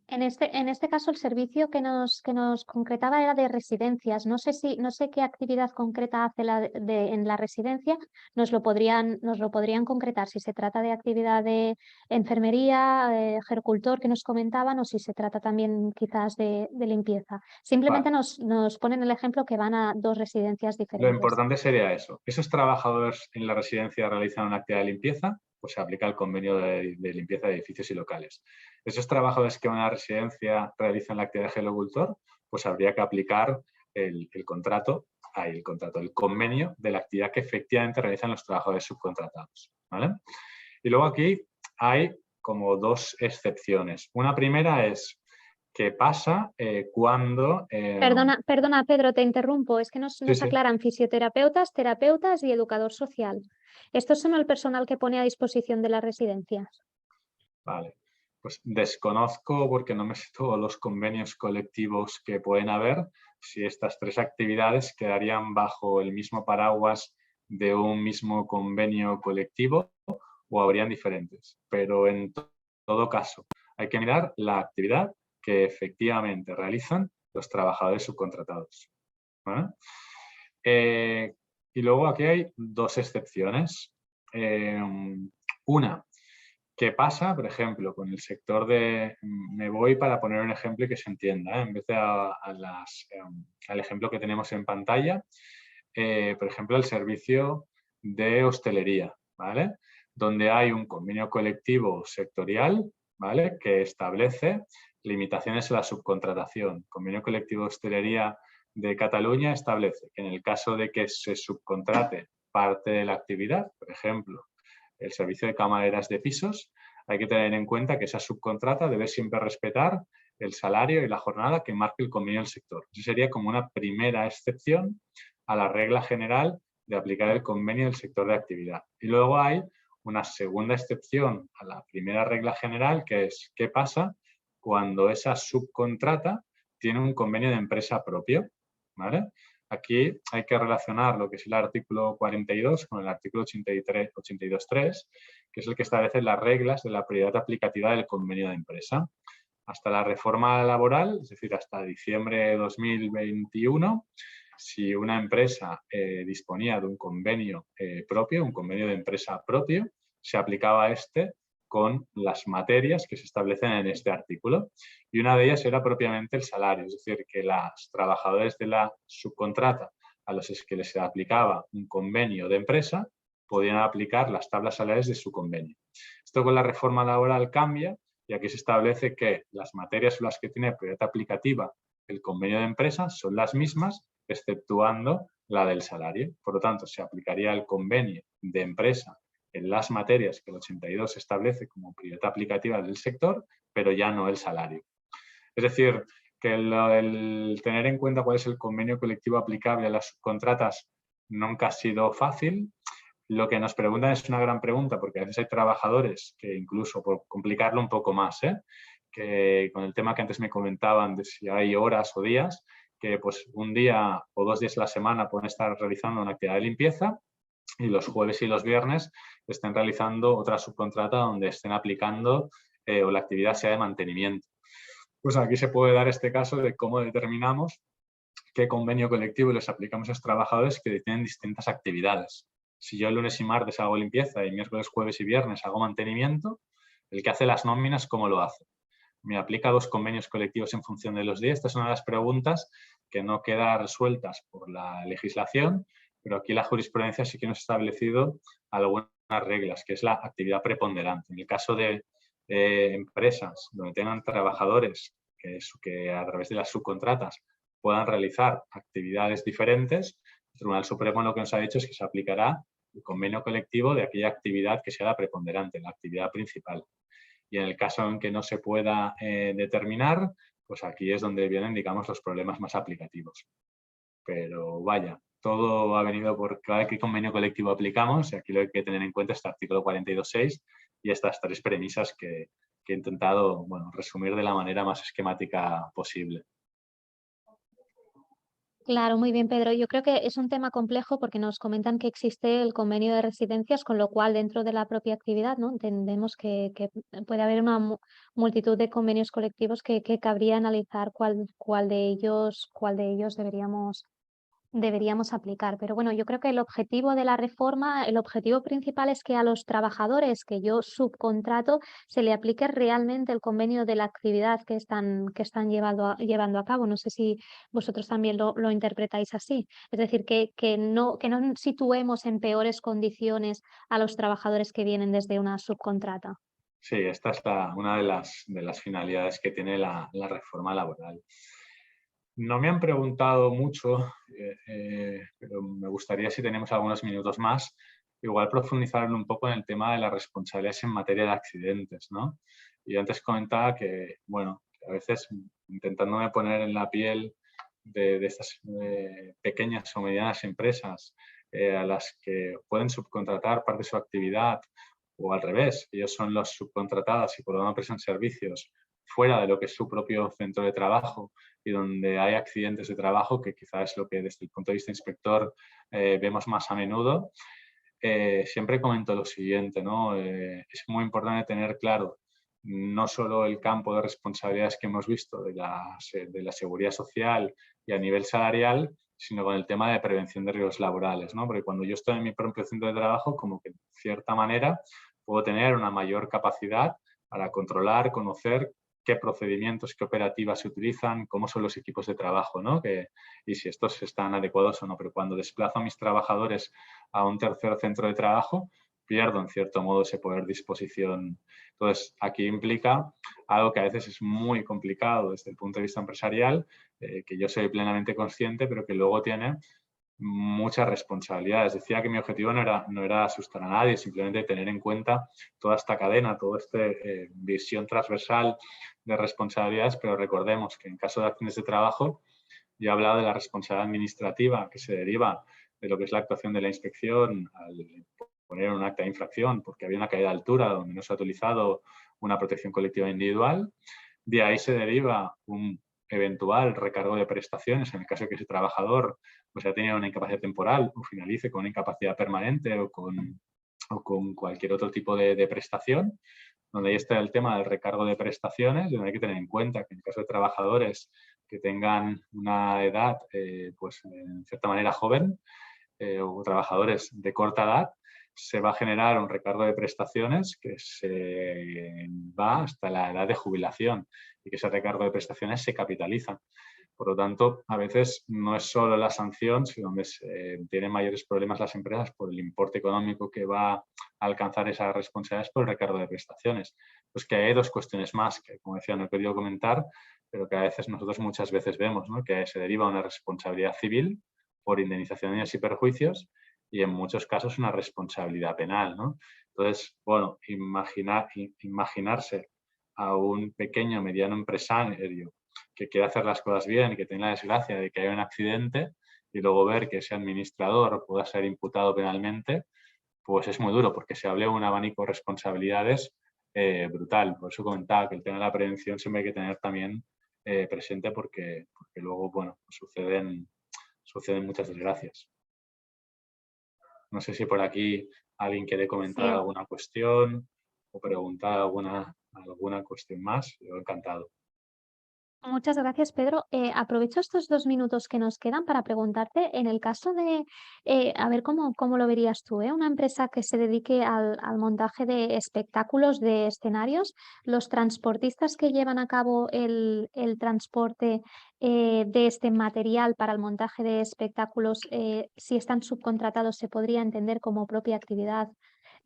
En este caso, el servicio que nos concretaba era de residencias. No sé qué actividad concreta hace en la residencia. Nos lo podrían concretar si se trata de actividad de enfermería, gericultor que nos comentaban, o si se trata también quizás de limpieza. Simplemente
Vale.
nos ponen el ejemplo que van a 2 residencias
Lo
diferentes.
importante sería eso. Esos trabajadores en la residencia realizan una actividad de limpieza, pues se aplica el convenio de limpieza de edificios y locales. Esos trabajadores que van a la residencia realizan la actividad de gelocultor, pues habría que aplicar el convenio de la actividad que efectivamente realizan los trabajadores subcontratados, ¿vale? Y luego aquí hay como 2 excepciones. Una primera es qué pasa cuando...
Perdona, Pedro, te interrumpo. Es que nos
sí.
aclaran fisioterapeutas, terapeutas y educador social. Estos son el personal que pone a disposición de las residencias.
Vale, pues desconozco, porque no me sé todos los convenios colectivos que pueden haber, si estas 3 actividades quedarían bajo el mismo paraguas de un mismo convenio colectivo o habrían diferentes. Pero en todo caso, hay que mirar la actividad que efectivamente realizan los trabajadores subcontratados, ¿vale? Y luego aquí hay 2 excepciones. Una, ¿qué pasa, por ejemplo, con el sector de... Me voy para poner un ejemplo y que se entienda, en vez de al ejemplo que tenemos en pantalla, por ejemplo, el servicio de hostelería, ¿vale? Donde hay un convenio colectivo sectorial, ¿vale? Que establece limitaciones a la subcontratación. El convenio colectivo de hostelería de Cataluña establece que en el caso de que se subcontrate parte de la actividad, por ejemplo, el servicio de camareras de pisos, hay que tener en cuenta que esa subcontrata debe siempre respetar el salario y la jornada que marque el convenio del sector. Eso sería como una primera excepción a la regla general de aplicar el convenio del sector de actividad. Y luego hay una segunda excepción a la primera regla general, que es qué pasa cuando esa subcontrata tiene un convenio de empresa propio, ¿vale? Aquí hay que relacionar lo que es el artículo 42 con el artículo 82.3, que es el que establece las reglas de la prioridad aplicativa del convenio de empresa. Hasta la reforma laboral, es decir, hasta diciembre de 2021, si una empresa disponía de un convenio propio, un convenio de empresa propio, se aplicaba este con las materias que se establecen en este artículo. Y una de ellas era propiamente el salario, es decir, que los trabajadores de la subcontrata a los que les aplicaba un convenio de empresa podían aplicar las tablas salariales de su convenio. Esto con la reforma laboral cambia y aquí se establece que las materias sobre las que tiene prioridad aplicativa el convenio de empresa son las mismas, exceptuando la del salario. Por lo tanto, se aplicaría el convenio de empresa en las materias que el 82 establece como prioridad aplicativa del sector, pero ya no el salario. Es decir, que el tener en cuenta cuál es el convenio colectivo aplicable a las subcontratas nunca ha sido fácil. Lo que nos preguntan es una gran pregunta, porque a veces hay trabajadores que, incluso por complicarlo un poco más, que con el tema que antes me comentaban de si hay horas o días, que pues un día o 2 días a la semana pueden estar realizando una actividad de limpieza y los jueves y los viernes estén realizando otra subcontrata donde estén aplicando o la actividad sea de mantenimiento. Pues aquí se puede dar este caso de cómo determinamos qué convenio colectivo les aplicamos a los trabajadores que tienen distintas actividades. Si yo el lunes y martes hago limpieza y miércoles, jueves y viernes hago mantenimiento, el que hace las nóminas, ¿cómo lo hace? ¿Me aplica 2 convenios colectivos en función de los días? Esta es una de las preguntas que no quedan resueltas por la legislación, pero aquí la jurisprudencia sí que nos ha establecido algunas reglas, que es la actividad preponderante. En el caso de empresas donde tengan trabajadores que a través de las subcontratas puedan realizar actividades diferentes, el Tribunal Supremo lo que nos ha dicho es que se aplicará el convenio colectivo de aquella actividad que sea la preponderante, la actividad principal. Y en el caso en que no se pueda determinar, pues aquí es donde vienen, digamos, los problemas más aplicativos. Pero vaya, todo ha venido por qué convenio colectivo aplicamos y aquí lo que hay que tener en cuenta es este artículo 42.6 y estas 3 premisas que he intentado resumir de la manera más esquemática posible.
Claro, muy bien, Pedro. Yo creo que es un tema complejo porque nos comentan que existe el convenio de residencias, con lo cual dentro de la propia actividad, ¿no? Entendemos que puede haber una multitud de convenios colectivos que cabría analizar cuál de ellos deberíamos aplicar. Pero bueno, yo creo que el objetivo de la reforma, el objetivo principal es que a los trabajadores que yo subcontrato se le aplique realmente el convenio de la actividad que están llevando a cabo. No sé si vosotros también lo interpretáis así. Es decir, que no situemos en peores condiciones a los trabajadores que vienen desde una subcontrata.
Sí, esta es una de las finalidades que tiene la reforma laboral. No me han preguntado mucho, pero me gustaría, si tenemos algunos minutos más, igual profundizar un poco en el tema de las responsabilidades en materia de accidentes, ¿no? Y antes comentaba que, bueno, que a veces intentándome poner en la piel de estas pequeñas o medianas empresas a las que pueden subcontratar parte de su actividad, o al revés, ellos son los subcontratados y por lo tanto prestan servicios fuera de lo que es su propio centro de trabajo, y donde hay accidentes de trabajo, que quizás es lo que desde el punto de vista inspector vemos más a menudo. Siempre comento lo siguiente, ¿no? Es muy importante tener claro no solo el campo de responsabilidades que hemos visto de la seguridad social y a nivel salarial, sino con el tema de prevención de riesgos laborales, ¿no? Porque cuando yo estoy en mi propio centro de trabajo, como que de cierta manera puedo tener una mayor capacidad para controlar, conocer qué procedimientos, qué operativas se utilizan, cómo son los equipos de trabajo, ¿no? Y si estos están adecuados o no. Pero cuando desplazo a mis trabajadores a un tercer centro de trabajo, pierdo en cierto modo ese poder de disposición. Entonces, aquí implica algo que a veces es muy complicado desde el punto de vista empresarial, que yo soy plenamente consciente, pero que luego tiene muchas responsabilidades. Decía que mi objetivo no era asustar a nadie, simplemente tener en cuenta toda esta cadena, toda esta visión transversal de responsabilidades, pero recordemos que en caso de accidentes de trabajo, yo he hablado de la responsabilidad administrativa que se deriva de lo que es la actuación de la inspección al poner un acta de infracción porque había una caída de altura donde no se ha utilizado una protección colectiva individual. De ahí se deriva un eventual recargo de prestaciones en el caso de que ese trabajador pues haya tenido una incapacidad temporal o finalice con una incapacidad permanente o con cualquier otro tipo de prestación, donde ahí está el tema del recargo de prestaciones, donde hay que tener en cuenta que en el caso de trabajadores que tengan una edad, pues en cierta manera joven, o trabajadores de corta edad, se va a generar un recargo de prestaciones que se va hasta la edad de jubilación y que ese recargo de prestaciones se capitaliza. Por lo tanto, a veces no es solo la sanción, sino donde tienen mayores problemas las empresas por el importe económico que va a alcanzar esas responsabilidades por el recargo de prestaciones. Pues que hay dos cuestiones más que, como decía, no he querido comentar, pero que a veces nosotros muchas veces vemos, ¿no? Que se deriva una responsabilidad civil por indemnización de daños y perjuicios y en muchos casos una responsabilidad penal, ¿no? Entonces, bueno, imaginarse a un pequeño o mediano empresario que quiere hacer las cosas bien y que tenga la desgracia de que haya un accidente y luego ver que ese administrador pueda ser imputado penalmente, pues es muy duro porque se habla de un abanico de responsabilidades brutal. Por eso comentaba que el tema de la prevención siempre hay que tener también presente porque luego, bueno, suceden muchas desgracias. No sé si por aquí alguien quiere comentar
Sí.
alguna cuestión o preguntar alguna cuestión más. Yo encantado.
Muchas gracias, Pedro. Aprovecho estos 2 minutos que nos quedan para preguntarte, en el caso de, a ver cómo lo verías tú, una empresa que se dedique al montaje de espectáculos, de escenarios, los transportistas que llevan a cabo el transporte de este material para el montaje de espectáculos, si están subcontratados, se podría entender como propia actividad.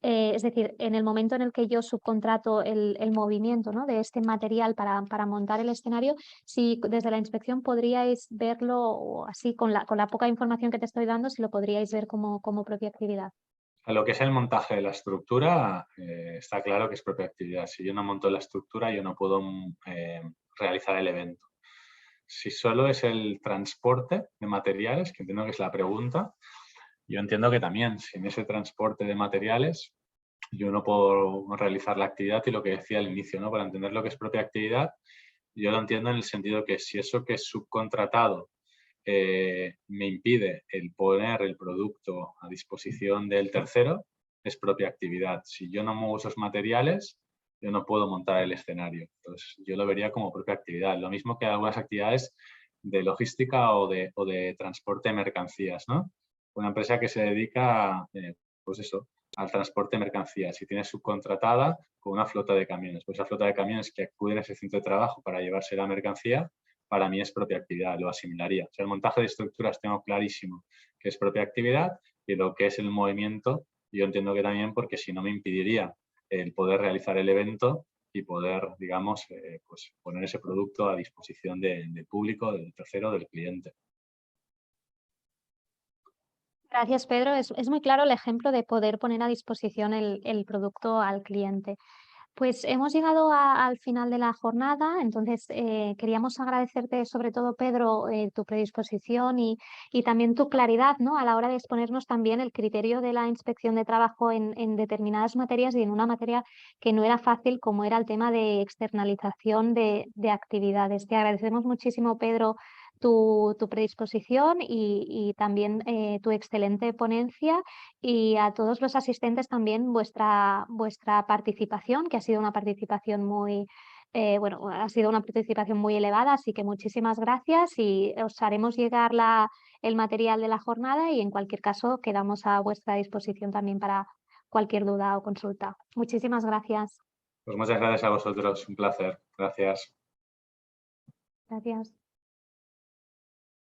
Es decir, en el momento en el que yo subcontrato el movimiento, ¿no? de este material para montar el escenario, si desde la inspección podríais verlo o así, con la poca información que te estoy dando, si lo podríais ver como propia actividad.
A lo que es el montaje de la estructura, está claro que es propia actividad. Si yo no monto la estructura, yo no puedo realizar el evento. Si solo es el transporte de materiales, que entiendo que es la pregunta, yo entiendo que también sin ese transporte de materiales yo no puedo realizar la actividad. Y lo que decía al inicio, ¿no? Para entender lo que es propia actividad, yo lo entiendo en el sentido que si eso que es subcontratado me impide el poner el producto a disposición del tercero, es propia actividad. Si yo no muevo esos materiales, yo no puedo montar el escenario. Entonces, yo lo vería como propia actividad. Lo mismo que algunas actividades de logística o de transporte de mercancías, ¿no? Una empresa que se dedica, pues eso, al transporte de mercancías y tiene subcontratada con una flota de camiones. Pues esa flota de camiones que acuden a ese centro de trabajo para llevarse la mercancía, para mí es propia actividad, lo asimilaría. O sea, el montaje de estructuras tengo clarísimo que es propia actividad y lo que es el movimiento, yo entiendo que también, porque si no me impediría el poder realizar el evento y poder, digamos, pues poner ese producto a disposición del público, del tercero, del cliente.
Gracias, Pedro. Es muy claro el ejemplo de poder poner a disposición el producto al cliente. Pues hemos llegado al final de la jornada, entonces queríamos agradecerte sobre todo, Pedro, tu predisposición y también tu claridad, ¿no? A la hora de exponernos también el criterio de la inspección de trabajo en determinadas materias y en una materia que no era fácil, como era el tema de externalización de actividades. Te agradecemos muchísimo, Pedro, tu predisposición y también tu excelente ponencia, y a todos los asistentes también vuestra participación, que ha sido una participación muy, ha sido una participación muy elevada, así que muchísimas gracias y os haremos llegar el material de la jornada y en cualquier caso quedamos a vuestra disposición también para cualquier duda o consulta. Muchísimas gracias.
Pues muchas gracias a vosotros, un placer. Gracias.
Gracias.